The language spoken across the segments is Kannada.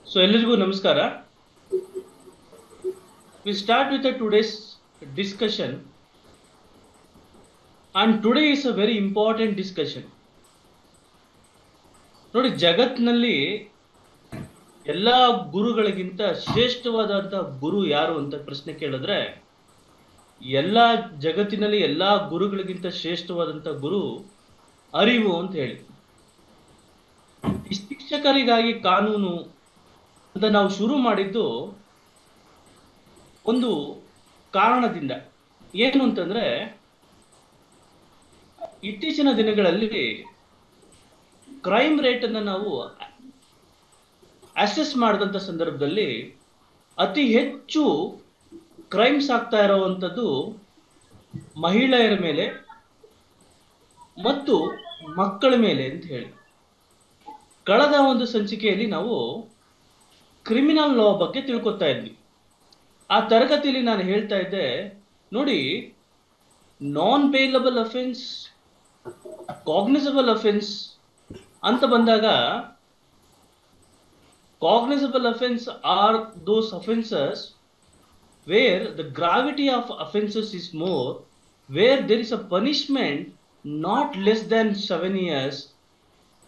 So, ಎಲ್ಲರಿಗೂ ನಮಸ್ಕಾರ. We start with today's discussion, and today is a very important discussion. ನೋಡಿ, ಜಗತ್ನಲ್ಲಿ ಎಲ್ಲಾ ಗುರುಗಳಿಗಿಂತ ಶ್ರೇಷ್ಠವಾದಂತ ಗುರು ಯಾರು ಅಂತ ಪ್ರಶ್ನೆ ಕೇಳಿದ್ರೆ, ಎಲ್ಲಾ ಜಗತ್ತಿನಲ್ಲಿ ಎಲ್ಲಾ ಗುರುಗಳಿಗಿಂತ ಶ್ರೇಷ್ಠವಾದಂತ ಗುರು ಅರಿವು ಅಂತ ಹೇಳಿ. ಈ ಶಿಕ್ಷಕರಿಗಾಗಿ ಕಾನೂನು ಅಂತ ನಾವು ಶುರು ಮಾಡಿದ್ದು ಒಂದು ಕಾರಣದಿಂದ. ಏನು ಅಂತಂದ್ರೆ, ಇತ್ತೀಚಿನ ದಿನಗಳಲ್ಲಿ ಕ್ರೈಮ್ ರೇಟ್ ಅನ್ನ ನಾವು ಅಸೆಸ್ ಮಾಡಿದಂತ ಸಂದರ್ಭದಲ್ಲಿ ಅತಿ ಹೆಚ್ಚು ಕ್ರೈಮ್ಸ್ ಆಗ್ತಾ ಇರುವಂತದ್ದು ಮಹಿಳೆಯರ ಮೇಲೆ ಮತ್ತು ಮಕ್ಕಳ ಮೇಲೆ ಅಂತ ಹೇಳಿ. ಕಳೆದ ಒಂದು ಸಂಚಿಕೆಯಲ್ಲಿ ನಾವು ಕ್ರಿಮಿನಲ್ ಲಾ ಬಗ್ಗೆ ತಿಳ್ಕೊತಾ ಇದ್ವಿ. ಆ ತರಗತಿಯಲ್ಲಿ ನಾನು ಹೇಳ್ತಾ ಇದ್ದೆ, ನೋಡಿ, non bailable offence, cognisable offence ಅಂತ ಬಂದಾಗ, cognizable offense are those offenses where the gravity of offenses is more, where there is a punishment not less than 7 years,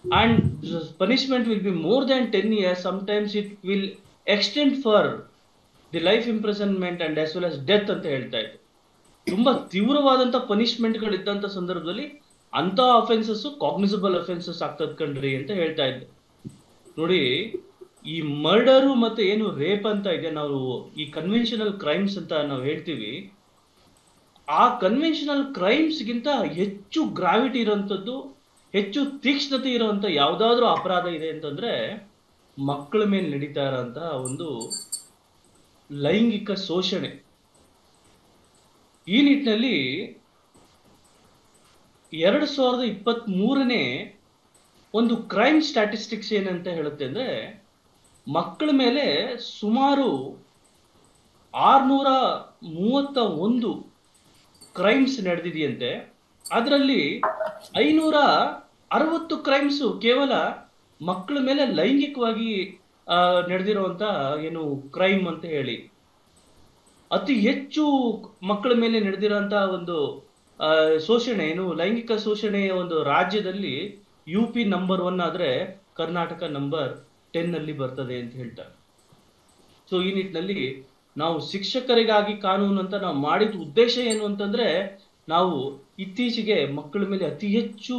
and the punishment will be more than 10 years. Sometimes it will extend for the life imprisonment and as well as death ಅಂತ ಹೇಳ್ತಾ ಇದ್ದೆ. ತುಂಬಾ ತೀವ್ರವಾದಂತ ಪನಿಷ್ಮೆಂಟ್ಗಳು ಇದ್ದಂತ ಸಂದರ್ಭದಲ್ಲಿ ಅಂತ ಅಫೆನ್ಸಸ್ ಕಾಗ್ನಿಸಬಲ್ ಅಫೆನ್ಸಸ್ ಆಗ್ತದ್ ಕಣ್ರಿ ಅಂತ ಹೇಳ್ತಾ ಇದ್ದೆ. ನೋಡಿ, ಈ ಮರ್ಡರು ಮತ್ತೆ ಏನು ರೇಪ್ ಅಂತ ಇದೆ, ನಾವು ಈ ಕನ್ವೆನ್ಷನಲ್ ಕ್ರೈಮ್ಸ್ ಅಂತ ನಾವು ಹೇಳ್ತೀವಿ, ಆ ಕನ್ವೆನ್ಷನಲ್ ಕ್ರೈಮ್ಸ್ಗಿಂತ ಹೆಚ್ಚು ಗ್ರಾವಿಟಿ ಇರೋಂಥದ್ದು, ಹೆಚ್ಚು ತೀಕ್ಷ್ಣತೆ ಇರುವಂತ ಯಾವ್ದಾದ್ರು ಅಪರಾಧ ಇದೆ ಅಂತಂದ್ರೆ ಮಕ್ಕಳ ಮೇಲೆ ನಡೀತಾ ಇರೋಂತಹ ಒಂದು ಲೈಂಗಿಕ ಶೋಷಣೆ. ಈ ನಿಟ್ಟಿನಲ್ಲಿ 2023ನೇ ಒಂದು ಕ್ರೈಮ್ ಸ್ಟ್ಯಾಟಿಸ್ಟಿಕ್ಸ್ ಏನಂತ ಹೇಳುತ್ತೆ ಅಂದ್ರೆ, ಮಕ್ಕಳ ಮೇಲೆ ಸುಮಾರು 631 ಕ್ರೈಮ್ಸ್ ನಡೆದಿದೆಯಂತೆ. ಅದರಲ್ಲಿ 560 ಕ್ರೈಮ್ಸ್ ಕೇವಲ ಮಕ್ಕಳ ಮೇಲೆ ಲೈಂಗಿಕವಾಗಿ ನಡೆದಿರುವಂತ ಏನು ಕ್ರೈಮ್ ಅಂತ ಹೇಳಿ. ಅತಿ ಹೆಚ್ಚು ಮಕ್ಕಳ ಮೇಲೆ ನಡೆದಿರುವಂತ ಒಂದು ಶೋಷಣೆ, ಏನು ಲೈಂಗಿಕ ಶೋಷಣೆಯ ಒಂದು ರಾಜ್ಯದಲ್ಲಿ UP ನಂಬರ್ 1 ಆದ್ರೆ ಕರ್ನಾಟಕ ನಂಬರ್ 10 ಅಲ್ಲಿ ಬರ್ತದೆ ಅಂತ ಹೇಳ್ತಾರೆ. ಸೊ ಈ ನಿಟ್ಟಿನಲ್ಲಿ ನಾವು ಶಿಕ್ಷಕರಿಗಾಗಿ ಕಾನೂನು ಅಂತ ನಾವು ಮಾಡಿದ ಉದ್ದೇಶ ಏನು ಅಂತಂದ್ರೆ, ನಾವು ಇತ್ತೀಚೆಗೆ ಮಕ್ಕಳ ಮೇಲೆ ಅತಿ ಹೆಚ್ಚು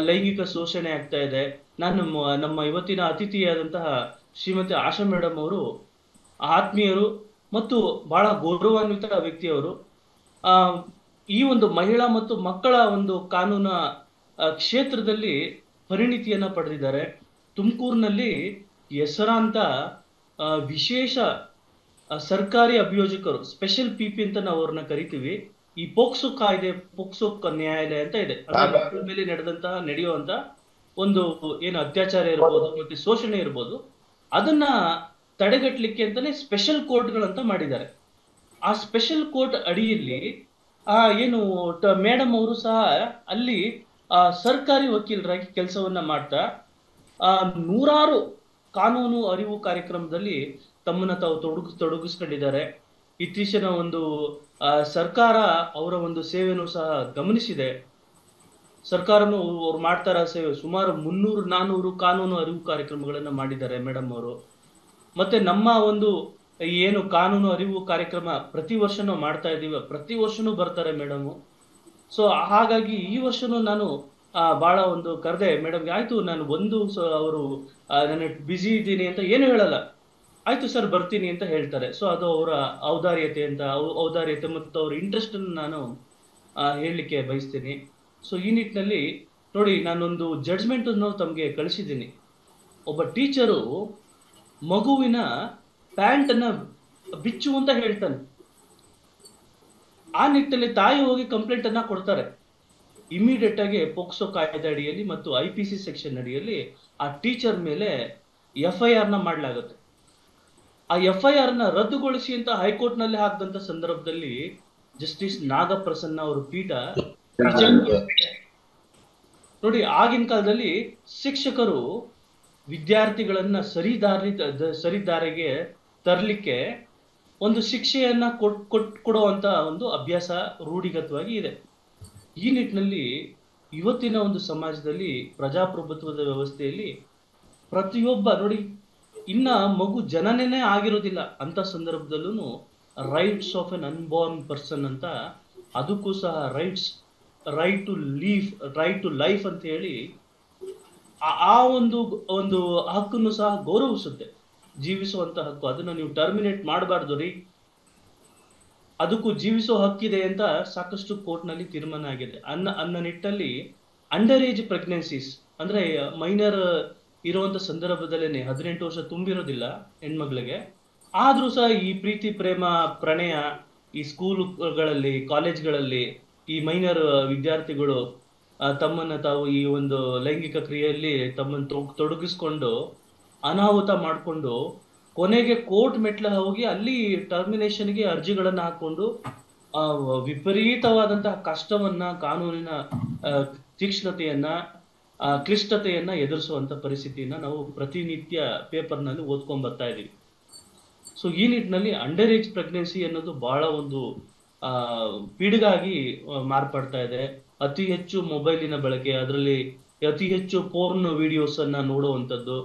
ಲೈಂಗಿಕ ಶೋಷಣೆ ಆಗ್ತಾ ಇದೆ. ನಾನು ನಮ್ಮ ಇವತ್ತಿನ ಅತಿಥಿಯಾದಂತಹ ಶ್ರೀಮತಿ ಆಶಾ ಮೇಡಮ್ ಅವರು ಆತ್ಮೀಯರು ಮತ್ತು ಬಹಳ ಗೌರವಾನ್ವಿತ ವ್ಯಕ್ತಿಯವರು. ಈ ಒಂದು ಮಹಿಳಾ ಮತ್ತು ಮಕ್ಕಳ ಒಂದು ಕಾನೂನ ಕ್ಷೇತ್ರದಲ್ಲಿ ಪರಿಣಿತಿಯನ್ನ ಪಡೆದಿದ್ದಾರೆ. ತುಮಕೂರಿನಲ್ಲಿ ಹೆಸರಾಂತ ವಿಶೇಷ ಸರ್ಕಾರಿ ಅಭಿಯೋಜಕರು, ಸ್ಪೆಷಲ್ PP ಅಂತ ನಾವು ಅವ್ರನ್ನ ಕರಿತೀವಿ. ಈ ಪೋಕ್ಸೋ ಕಾಯ್ದೆ, ಪೋಕ್ಸೋ ನ್ಯಾಯಾಲಯ ಅಂತ ಇದೆ, ಮಕ್ಕಳ ಮೇಲೆ ನಡೆಯುವಂತ ಒಂದು ಏನು ಅತ್ಯಾಚಾರ ಇರ್ಬೋದು ಮತ್ತೆ ಶೋಷಣೆ ಇರ್ಬೋದು, ಅದನ್ನ ತಡೆಗಟ್ಟಲಿಕ್ಕೆ ಅಂತಾನೆ ಸ್ಪೆಷಲ್ ಕೋರ್ಟ್ಗಳಂತ ಮಾಡಿದ್ದಾರೆ. ಆ ಸ್ಪೆಷಲ್ ಕೋರ್ಟ್ ಅಡಿಯಲ್ಲಿ ಏನು ಮೇಡಮ್ ಅವರು ಸಹ ಅಲ್ಲಿ ಸರ್ಕಾರಿ ವಕೀಲರಾಗಿ ಕೆಲಸವನ್ನ ಮಾಡ್ತಾ ನೂರಾರು ಕಾನೂನು ಅರಿವು ಕಾರ್ಯಕ್ರಮದಲ್ಲಿ ತಮ್ಮನ್ನ ತಾವು ತೊಡಗಿಸ್ಕೊಂಡಿದ್ದಾರೆ. ಇತ್ತೀಚಿನ ಒಂದು ಸರ್ಕಾರ ಅವರ ಒಂದು ಸೇವೆನೂ ಸಹ ಗಮನಿಸಿದೆ. ಸರ್ಕಾರನು ಅವ್ರು ಮಾಡ್ತಾ ಇರೋ ಸೇವೆ, ಸುಮಾರು 300-400 ಕಾನೂನು ಅರಿವು ಕಾರ್ಯಕ್ರಮಗಳನ್ನ ಮಾಡಿದ್ದಾರೆ ಮೇಡಮ್ ಅವರು. ಮತ್ತೆ ನಮ್ಮ ಒಂದು ಏನು ಕಾನೂನು ಅರಿವು ಕಾರ್ಯಕ್ರಮ ಪ್ರತಿ ವರ್ಷ ನಾವು ಮಾಡ್ತಾ ಇದ್ದೀವಿ, ಪ್ರತಿ ವರ್ಷನೂ ಬರ್ತಾರೆ ಮೇಡಮ್. ಸೊ ಹಾಗಾಗಿ ಈ ವರ್ಷನೂ ನಾನು ಬಹಳ ಒಂದು ಕರೆದೆ ಮೇಡಮ್ಗೆ. ಆಯ್ತು, ನಾನು ಅವರು ನಾನು ಬ್ಯುಸಿ ಇದ್ದೀನಿ ಅಂತ ಏನು ಹೇಳಲ್ಲ, ಆಯ್ತು ಸರ್ ಬರ್ತೀನಿ ಅಂತ ಹೇಳ್ತಾರೆ. ಸೊ ಅದು ಅವರ ಔದಾರ್ಯತೆ ಮತ್ತು ಅವ್ರ ಇಂಟ್ರೆಸ್ಟ್ ಅನ್ನು ನಾನು ಹೇಳಲಿಕ್ಕೆ ಬಯಸ್ತೀನಿ. ಸೊ ಈ ನಿಟ್ಟಿನಲ್ಲಿ ನೋಡಿ, ನಾನೊಂದು ಜಡ್ಜ್ಮೆಂಟ್ ಅನ್ನು ತಮಗೆ ಕಳಿಸಿದ್ದೀನಿ. ಒಬ್ಬ ಟೀಚರು ಮಗುವಿನ ಪ್ಯಾಂಟ್ ಅನ್ನ ಬಿಚ್ಚು ಅಂತ ಹೇಳ್ತಾನೆ. ಆ ನಿಟ್ಟಿನಲ್ಲಿ ತಾಯಿ ಹೋಗಿ ಕಂಪ್ಲೇಂಟ್ ಅನ್ನ ಕೊಡ್ತಾರೆ. ಇಮಿಡಿಯೇಟ್ ಆಗಿ ಪೋಕ್ಸೋ ಕಾಯ್ದೆ ಅಡಿಯಲ್ಲಿ ಮತ್ತು IPC ಸೆಕ್ಷನ್ ಅಡಿಯಲ್ಲಿ ಆ ಟೀಚರ್ ಮೇಲೆ FIR ನ ಮಾಡಲಾಗುತ್ತೆ. ಆ FIR ನ ರದ್ದುಗೊಳಿಸಿ ಅಂತ ಹೈಕೋರ್ಟ್ ನಲ್ಲಿ ಹಾಕಿದಂತ ಸಂದರ್ಭದಲ್ಲಿ ಜಸ್ಟಿಸ್ ನಾಗಪ್ರಸನ್ನ ಅವರು ಪೀಠ ನೋಡಿ, ಆಗಿನ ಕಾಲದಲ್ಲಿ ಶಿಕ್ಷಕರು ವಿದ್ಯಾರ್ಥಿಗಳನ್ನ ಸರಿದಾರಿಗೆ ತರಲಿಕ್ಕೆ ಒಂದು ಶಿಕ್ಷೆಯನ್ನ ಕೊಡುವಂತ ಒಂದು ಅಭ್ಯಾಸ ರೂಢಿಗತವಾಗಿ ಇದೆ. ಈ ನಿಟ್ಟಿನಲ್ಲಿ ಇವತ್ತಿನ ಒಂದು ಸಮಾಜದಲ್ಲಿ ಪ್ರಜಾಪ್ರಭುತ್ವದ ವ್ಯವಸ್ಥೆಯಲ್ಲಿ ಪ್ರತಿಯೊಬ್ಬ ನೋಡಿ, ಇನ್ನ ಮಗು ಜನನೇನೆ ಆಗಿರೋದಿಲ್ಲ ಅಂತ ಸಂದರ್ಭದಲ್ಲೂ ರೈಟ್ಸ್ ಆಫ್ ಎನ್ ಅನ್ಬೋರ್ನ್ ಪರ್ಸನ್ ಅಂತ, ಅದಕ್ಕೂ ಸಹ ರೈಟ್ ಟು ಲೈಫ್ ಅಂತ ಹೇಳಿ ಆ ಒಂದು ಒಂದು ಹಕ್ಕನ್ನು ಸಹ ಗೌರವಿಸುತ್ತೆ, ಜೀವಿಸುವಂತ ಹಕ್ಕು. ಅದನ್ನ ನೀವು ಟರ್ಮಿನೇಟ್ ಮಾಡಬಾರ್ದು ರೀ, ಅದಕ್ಕೂ ಜೀವಿಸೋ ಹಕ್ಕಿದೆ ಅಂತ ಸಾಕಷ್ಟು ಕೋರ್ಟ್ ನಲ್ಲಿ ತೀರ್ಮಾನ ಆಗಿದೆ. ಅನ್ನ ನಿಟ್ಟಲ್ಲಿ ಅಂಡರ್ ಏಜ್ ಪ್ರೆಗ್ನೆನ್ಸೀಸ್ ಅಂದ್ರೆ ಮೈನರ್ ಇರುವಂತ ಸಂದರ್ಭದಲ್ಲೇನೆ 18 ವರ್ಷ ತುಂಬಿರೋದಿಲ್ಲ ಹೆಣ್ಮಕ್ಳಿಗೆ, ಆದ್ರೂ ಸಹ ಈ ಪ್ರೀತಿ ಪ್ರೇಮ ಪ್ರಣಯ ಈ ಸ್ಕೂಲ್ಗಳಲ್ಲಿ ಕಾಲೇಜ್ಗಳಲ್ಲಿ ಈ ಮೈನರ್ ವಿದ್ಯಾರ್ಥಿಗಳು ತಮ್ಮನ್ನ ತಾವು ಈ ಒಂದು ಲೈಂಗಿಕ ಕ್ರಿಯೆಯಲ್ಲಿ ತಮ್ಮನ್ನು ತೊಡಗಿಸ್ಕೊಂಡು ಅನಾಹುತ ಮಾಡಿಕೊಂಡು ಕೊನೆಗೆ ಕೋರ್ಟ್ ಮೆಟ್ಲ ಹೋಗಿ ಅಲ್ಲಿ ಟರ್ಮಿನೇಷನ್ಗೆ ಅರ್ಜಿಗಳನ್ನ ಹಾಕೊಂಡು ವಿಪರೀತವಾದಂತಹ ಕಷ್ಟವನ್ನ, ಕಾನೂನಿನ ತೀಕ್ಷ್ಣತೆಯನ್ನ, ಕ್ಲಿಷ್ಟತೆಯನ್ನ ಎದುರಿಸುವಂತ ಪರಿಸ್ಥಿತಿಯನ್ನ ನಾವು ಪ್ರತಿನಿತ್ಯ ಪೇಪರ್ನಲ್ಲಿ ಓದ್ಕೊಂಡ್ ಬರ್ತಾ ಇದೀವಿ. ಸೊ ಈ ನಿಟ್ಟಿನಲ್ಲಿ ಅಂಡರ್ ಏಜ್ ಪ್ರೆಗ್ನೆನ್ಸಿ ಅನ್ನೋದು ಬಹಳ ಒಂದು ಪಿಡುಗಾಗಿ ಮಾರ್ಪಡ್ತಾ ಇದೆ. ಅತಿ ಹೆಚ್ಚು ಮೊಬೈಲಿನ ಬಳಕೆ, ಅದರಲ್ಲಿ ಅತಿ ಹೆಚ್ಚು ಪೋರ್ನ್ ವಿಡಿಯೋಸ್ ಅನ್ನ ನೋಡುವಂಥದ್ದು,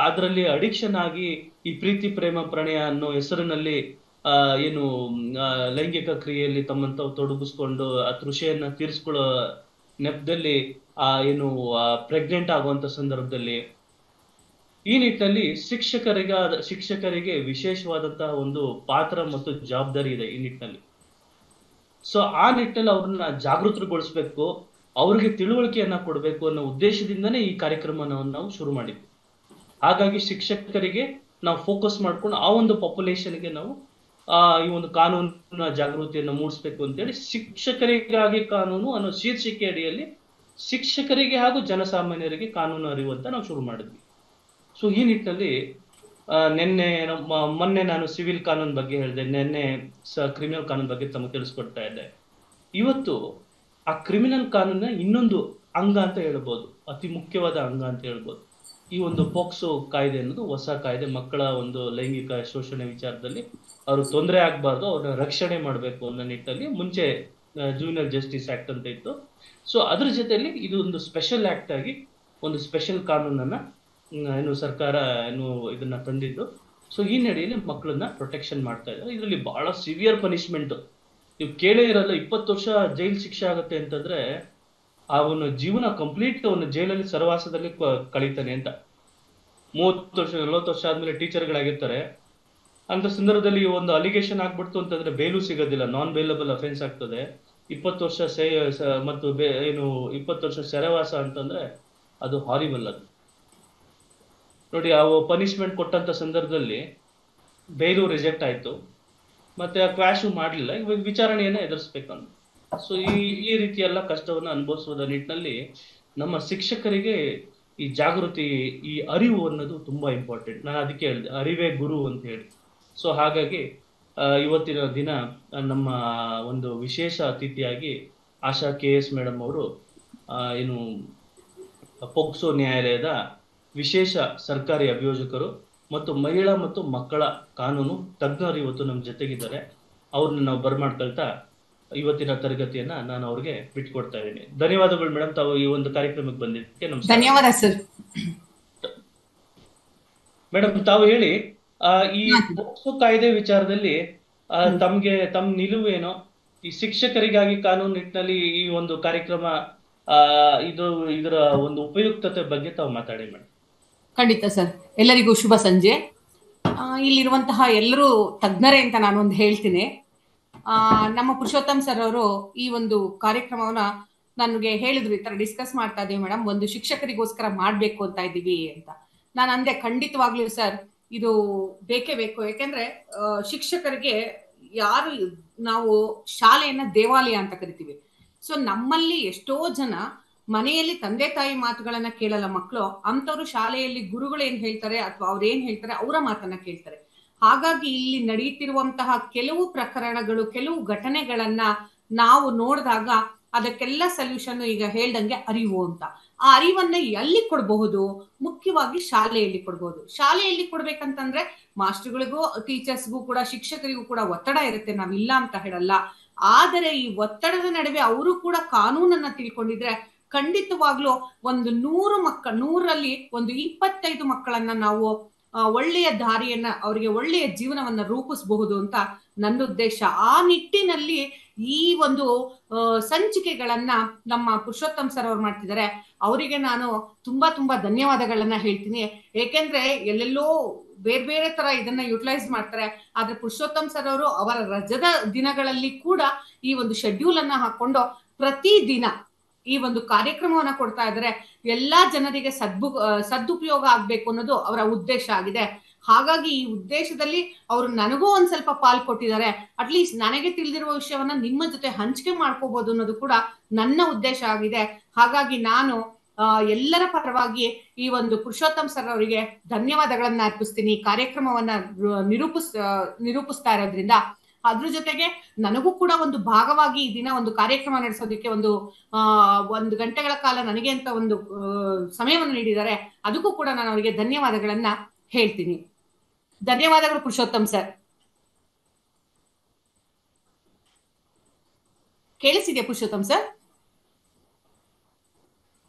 ಅದರಲ್ಲಿ ಅಡಿಕ್ಷನ್ ಆಗಿ ಈ ಪ್ರೀತಿ ಪ್ರೇಮ ಪ್ರಣಯ ಅನ್ನೋ ಹೆಸರಿನಲ್ಲಿ ಏನು ಲೈಂಗಿಕ ಕ್ರಿಯೆಯಲ್ಲಿ ತಮ್ಮನ್ನು ತಾವು ತೊಡಗಿಸ್ಕೊಂಡು ಆ ತೃಷೆಯನ್ನ ತೀರಿಸ್ಕೊಳ್ಳೋ ನೆಪದಲ್ಲಿ ಏನು ಪ್ರೆಗ್ನೆಂಟ್ ಆಗುವಂತ ಸಂದರ್ಭದಲ್ಲಿ ಈ ನಿಟ್ಟಿನಲ್ಲಿ ಶಿಕ್ಷಕರಿಗೆ ವಿಶೇಷವಾದಂತಹ ಒಂದು ಪಾತ್ರ ಮತ್ತು ಜವಾಬ್ದಾರಿ ಇದೆ ಈ ನಿಟ್ಟಿನಲ್ಲಿ. ಸೊ ಆ ನಿಟ್ಟಿನಲ್ಲಿ ಅವ್ರನ್ನ ಜಾಗೃತಗೊಳಿಸ್ಬೇಕು, ಅವ್ರಿಗೆ ತಿಳುವಳಿಕೆಯನ್ನ ಕೊಡಬೇಕು ಅನ್ನೋ ಉದ್ದೇಶದಿಂದನೇ ಈ ಕಾರ್ಯಕ್ರಮವನ್ನು ನಾವು ಶುರು ಮಾಡಿದ್ವಿ. ಹಾಗಾಗಿ ಶಿಕ್ಷಕರಿಗೆ ನಾವು ಫೋಕಸ್ ಮಾಡ್ಕೊಂಡು ಆ ಒಂದು ಪಾಪ್ಯುಲೇಷನ್ಗೆ ನಾವು ಈ ಒಂದು ಕಾನೂನಿನ ಜಾಗೃತಿಯನ್ನು ಮೂಡಿಸ್ಬೇಕು ಅಂತೇಳಿ ಶಿಕ್ಷಕರಿಗಾಗಿ ಕಾನೂನು ಅನ್ನೋ ಶೀರ್ಷಿಕೆ ಅಡಿಯಲ್ಲಿ ಶಿಕ್ಷಕರಿಗೆ ಹಾಗೂ ಜನಸಾಮಾನ್ಯರಿಗೆ ಕಾನೂನು ಅರಿವು ಅಂತ ನಾವು ಶುರು ಮಾಡಿದ್ವಿ. ಸೊ ಈ ನಿಟ್ಟಿನಲ್ಲಿ ಮೊನ್ನೆ ನಾನು ಸಿವಿಲ್ ಕಾನೂನು ಬಗ್ಗೆ ಹೇಳಿದೆ, ನಿನ್ನೆ ಕ್ರಿಮಿನಲ್ ಕಾನೂನು ಬಗ್ಗೆ ತಮಗೆ ತಿಳಿಸ್ಕೊಡ್ತಾ ಇದ್ದೆ. ಇವತ್ತು ಆ ಕ್ರಿಮಿನಲ್ ಕಾನೂನಿನ ಇನ್ನೊಂದು ಅಂಗ ಅಂತ ಹೇಳ್ಬೋದು, ಅತಿ ಮುಖ್ಯವಾದ ಅಂಗ ಅಂತ ಹೇಳ್ಬೋದು. ಈ ಒಂದು ಪೋಕ್ಸೋ ಕಾಯ್ದೆ ಅನ್ನೋದು ಹೊಸ ಕಾಯ್ದೆ, ಮಕ್ಕಳ ಒಂದು ಲೈಂಗಿಕ ಶೋಷಣೆ ವಿಚಾರದಲ್ಲಿ ಅವ್ರಿಗೆ ತೊಂದರೆ ಆಗ್ಬಾರ್ದು, ಅವ್ರನ್ನ ರಕ್ಷಣೆ ಮಾಡಬೇಕು ಅನ್ನೋ ನಿಟ್ಟಿನಲ್ಲಿ ಮುಂಚೆ ಜೂನಿಯರ್ ಜಸ್ಟಿಸ್ ಆಕ್ಟ್ ಅಂತ ಇತ್ತು. ಸೊ ಅದ್ರ ಜೊತೆಯಲ್ಲಿ ಇದು ಒಂದು ಸ್ಪೆಷಲ್ ಆಕ್ಟ್ ಆಗಿ ಒಂದು ಸ್ಪೆಷಲ್ ಕಾನೂನನ್ನ ಏನು ಸರ್ಕಾರ ಇದನ್ನ ತಂದಿದ್ದು. ಸೊ ಈ ನಡೆಯಲ್ಲಿ ಮಕ್ಕಳನ್ನ ಪ್ರೊಟೆಕ್ಷನ್ ಮಾಡ್ತಾ ಇದ್ದಾರೆ. ಇದರಲ್ಲಿ ಬಹಳ ಸಿವಿಯರ್ ಪನಿಷ್ಮೆಂಟ್ ನೀವು ಕೇಳೇ ಇರಲ್ಲ. 20 ವರ್ಷ ಜೈಲ್ ಶಿಕ್ಷೆ ಆಗುತ್ತೆ ಅಂತಂದ್ರೆ ಅವನ ಜೀವನ ಕಂಪ್ಲೀಟ್ ಅವನು ಜೈಲಲ್ಲಿ ಸರವಾಸದಲ್ಲಿ ಕಳೀತಾನೆ ಅಂತ. 30 ವರ್ಷ 40 ವರ್ಷ ಆದ್ಮೇಲೆ ಟೀಚರ್ಗಳಾಗಿರ್ತಾರೆ. ಅಂತ ಸಂದರ್ಭದಲ್ಲಿ ಒಂದು ಅಲಿಗೇಷನ್ ಆಗ್ಬಿಡ್ತು ಅಂತಂದ್ರೆ ಬೇಲು ಸಿಗೋದಿಲ್ಲ, ನಾನ್ ಬೇಲಬಲ್ ಅಫೆನ್ಸ್ ಆಗ್ತದೆ. 20 ವರ್ಷ ಮತ್ತು 20 ವರ್ಷ ಸೆರೆವಾಸ ಅಂತಂದ್ರೆ ಅದು ಹಾರಿಬಲ್. ಅದು ನೋಡಿ, ಆ ಪನಿಷ್ಮೆಂಟ್ ಕೊಟ್ಟಂತ ಸಂದರ್ಭದಲ್ಲಿ ಬೇಲು ರಿಜೆಕ್ಟ್ ಆಯ್ತು, ಮತ್ತೆ ಆ ಕ್ವಾಶು ಮಾಡ್ಲಿಲ್ಲ, ಇವಾಗ ವಿಚಾರಣೆಯನ್ನ ಎದುರಿಸ್ಬೇಕಂತ. ಸೊ ಈ ರೀತಿ ಎಲ್ಲ ಕಷ್ಟವನ್ನ ಅನುಭವಿಸುವುದ ನಿಟ್ಟಿನಲ್ಲಿ ನಮ್ಮ ಶಿಕ್ಷಕರಿಗೆ ಈ ಜಾಗೃತಿ, ಈ ಅರಿವು ಅನ್ನೋದು ತುಂಬಾ ಇಂಪಾರ್ಟೆಂಟ್. ನಾನು ಅದಕ್ಕೆ ಹೇಳಿದೆ ಅರಿವೇ ಗುರು ಅಂತ ಹೇಳಿ. ಸೊ ಹಾಗಾಗಿ ಇವತ್ತಿನ ದಿನ ನಮ್ಮ ಒಂದು ವಿಶೇಷ ಅತಿಥಿಯಾಗಿ ಆಶಾ KS ಮೇಡಮ್ ಅವರು ಏನು ಪೋಕ್ಸೋ ನ್ಯಾಯಾಲಯದ ವಿಶೇಷ ಸರ್ಕಾರಿ ಅಭಿಯೋಜಕರು ಮತ್ತು ಮಹಿಳಾ ಮತ್ತು ಮಕ್ಕಳ ಕಾನೂನು ತಜ್ಞರು ಇವತ್ತು ನಮ್ಮ ಜೊತೆಗಿದ್ದಾರೆ. ಅವ್ರನ್ನ ನಾವು ಬರ್ಮಾಡ್ಕೊಳ್ತಾ ಇವತ್ತಿನ ತರಗತಿಯನ್ನ ನಾನು ಅವ್ರಿಗೆ ಬಿಟ್ಕೊಡ್ತಾ ಇದ್ದೀನಿ. ಧನ್ಯವಾದಗಳು ಮೇಡಮ್, ತಾವು ಈ ಒಂದು ಕಾರ್ಯಕ್ರಮಕ್ಕೆ ಬಂದಿದ್ದಕ್ಕೆ ನಮಸ್ಕಾರ. ಧನ್ಯವಾದ ಸರ್. ಮೇಡಮ್, ತಾವು ಹೇಳಿ ಈ ಪೋಕ್ಸೋ ಕಾಯ್ದೆ ವಿಚಾರದಲ್ಲಿ ತಮ್ಮ ನಿಲುವೇನೋ, ಈ ಶಿಕ್ಷಕರಿಗಾಗಿ ಕಾನೂನು ನಿಟ್ಟಿನಲ್ಲಿ ಈ ಒಂದು ಕಾರ್ಯಕ್ರಮ ಇದರ ಒಂದು ಉಪಯುಕ್ತತೆ ಬಗ್ಗೆ ತಾವು ಮಾತಾಡಿ ಮೇಡಮ್. ಖಂಡಿತ ಸರ್. ಎಲ್ಲರಿಗೂ ಶುಭ ಸಂಜೆ. ಇಲ್ಲಿರುವಂತಹ ಎಲ್ಲರೂ ತಜ್ಞರೇ ಅಂತ ನಾನು ಒಂದು ಹೇಳ್ತೀನಿ. ನಮ್ಮ ಪುರುಷೋತ್ತಮ್ ಸರ್ ಅವರು ಈ ಒಂದು ಕಾರ್ಯಕ್ರಮವನ್ನ ನನಗೆ ಹೇಳಿದ್ರು, ಈ ತರ ಡಿಸ್ಕಸ್ ಮಾಡ್ತಾ ಇದೀವಿ ಮೇಡಮ್, ಒಂದು ಶಿಕ್ಷಕರಿಗೋಸ್ಕರ ಮಾಡ್ಬೇಕು ಅಂತ ಇದ್ದೀವಿ ಅಂತ. ನಾನು ಅಂದೆ ಖಂಡಿತವಾಗ್ಲೂ ಸರ್ ಇದು ಬೇಕೇ ಬೇಕು. ಯಾಕೆಂದ್ರೆ ಶಿಕ್ಷಕರಿಗೆ ನಾವು ಶಾಲೆಯನ್ನ ದೇವಾಲಯ ಅಂತ ಕರಿತೀವಿ. ಸೊ ನಮ್ಮಲ್ಲಿ ಎಷ್ಟೋ ಜನ ಮನೆಯಲ್ಲಿ ತಂದೆ ತಾಯಿ ಮಾತುಗಳನ್ನ ಕೇಳಲ್ಲ ಮಕ್ಕಳು, ಅಂತವ್ರು ಶಾಲೆಯಲ್ಲಿ ಗುರುಗಳು ಏನ್ ಹೇಳ್ತಾರೆ ಅಥವಾ ಅವ್ರು ಏನ್ ಹೇಳ್ತಾರೆ ಅವರ ಮಾತನ್ನ ಕೇಳ್ತಾರೆ. ಹಾಗಾಗಿ ಇಲ್ಲಿ ನಡೆಯುತ್ತಿರುವಂತಹ ಕೆಲವು ಪ್ರಕರಣಗಳು, ಕೆಲವು ಘಟನೆಗಳನ್ನ ನಾವು ನೋಡಿದಾಗ ಅದಕ್ಕೆಲ್ಲ ಸೊಲ್ಯೂಷನ್ ಈಗ ಹೇಳ್ದಂಗೆ ಅರಿವು ಅಂತ. ಆ ಅರಿವನ್ನ ಎಲ್ಲಿ ಕೊಡಬಹುದು? ಮುಖ್ಯವಾಗಿ ಶಾಲೆಯಲ್ಲಿ ಕೊಡಬಹುದು. ಶಾಲೆಯಲ್ಲಿ ಕೊಡ್ಬೇಕಂತಂದ್ರೆ ಮಾಸ್ಟರ್ಗಳಿಗೂ, ಟೀಚರ್ಸ್ಗೂ ಕೂಡ, ಶಿಕ್ಷಕರಿಗೂ ಕೂಡ ಒತ್ತಡ ಇರುತ್ತೆ, ನಾವಿಲ್ಲ ಅಂತ ಹೇಳಲ್ಲ. ಆದರೆ ಈ ಒತ್ತಡದ ನಡುವೆ ಅವರು ಕೂಡ ಕಾನೂನನ್ನ ತಿಳ್ಕೊಂಡಿದ್ರೆ ಖಂಡಿತವಾಗ್ಲೂ ಒಂದು 100ರಲ್ಲಿ ಒಂದು 25 ಮಕ್ಕಳನ್ನ ನಾವು ಒಳ್ಳೆಯ ದಾರಿಯನ್ನ, ಅವರಿಗೆ ಒಳ್ಳೆಯ ಜೀವನವನ್ನ ರೂಪಿಸಬಹುದು ಅಂತ ನನ್ನ ಉದ್ದೇಶ. ಆ ನಿಟ್ಟಿನಲ್ಲಿ ಈ ಒಂದು ಸಂಚಿಕೆಗಳನ್ನ ನಮ್ಮ ಪುರುಷೋತ್ತಮ್ ಸರ್ ಅವ್ರು ಮಾಡ್ತಿದ್ದಾರೆ. ಅವರಿಗೆ ನಾನು ತುಂಬಾ ತುಂಬಾ ಧನ್ಯವಾದಗಳನ್ನ ಹೇಳ್ತೀನಿ. ಏಕೆಂದ್ರೆ ಎಲ್ಲೆಲ್ಲೋ ಬೇರೆ ಬೇರೆ ತರ ಇದನ್ನ ಯುಟಿಲೈಸ್ ಮಾಡ್ತಾರೆ. ಆದ್ರೆ ಪುರುಷೋತ್ತಮ್ ಸರ್ ಅವರು ಅವರ ರಜದ ದಿನಗಳಲ್ಲಿ ಕೂಡ ಈ ಒಂದು ಶೆಡ್ಯೂಲ್ ಅನ್ನ ಹಾಕೊಂಡು ಪ್ರತಿದಿನ ಈ ಒಂದು ಕಾರ್ಯಕ್ರಮವನ್ನ ಕೊಡ್ತಾ ಇದ್ದಾರೆ. ಎಲ್ಲಾ ಜನರಿಗೆ ಸದುಪಯೋಗ ಆಗ್ಬೇಕು ಅನ್ನೋದು ಅವರ ಉದ್ದೇಶ ಆಗಿದೆ. ಹಾಗಾಗಿ ಈ ಉದ್ದೇಶದಲ್ಲಿ ಅವರು ನನಗೂ ಒಂದ್ ಸ್ವಲ್ಪ ಪಾಲ್ ಕೊಟ್ಟಿದ್ದಾರೆ. ಅಟ್ಲೀಸ್ಟ್ ನನಗೆ ತಿಳಿದಿರುವ ವಿಷಯವನ್ನ ನಿಮ್ಮ ಜೊತೆ ಹಂಚಿಕೆ ಮಾಡ್ಕೋಬಹುದು ಅನ್ನೋದು ಕೂಡ ನನ್ನ ಉದ್ದೇಶ ಆಗಿದೆ. ಹಾಗಾಗಿ ನಾನು ಎಲ್ಲರ ಪರವಾಗಿ ಈ ಒಂದು ಪುರುಷೋತ್ತಮ್ ಸರ್ ಅವರಿಗೆ ಧನ್ಯವಾದಗಳನ್ನ ಅರ್ಪಿಸ್ತೀನಿ. ಕಾರ್ಯಕ್ರಮವನ್ನ ನಿರೂಪಿಸ್ತಾ ಇರೋದ್ರಿಂದ. ಅದ್ರ ಜೊತೆಗೆ ನನಗೂ ಕೂಡ ಒಂದು ಭಾಗವಾಗಿ ಈ ದಿನ ಒಂದು ಕಾರ್ಯಕ್ರಮ ನಡೆಸೋದಕ್ಕೆ ಒಂದು ಗಂಟೆಗಳ ಕಾಲ ನನಗೆ ಅಂತ ಒಂದು ಸಮಯವನ್ನು ನೀಡಿದ್ದಾರೆ. ಅದಕ್ಕೂ ಕೂಡ ನಾನು ಅವರಿಗೆ ಧನ್ಯವಾದಗಳನ್ನ ಹೇಳ್ತೀನಿ. ಧನ್ಯವಾದಗಳು ಪುರುಷೋತ್ತಮ್ ಸರ್. ಕೇಳಿಸಿದೆ ಪುರುಷೋತ್ತಮ್ ಸರ್?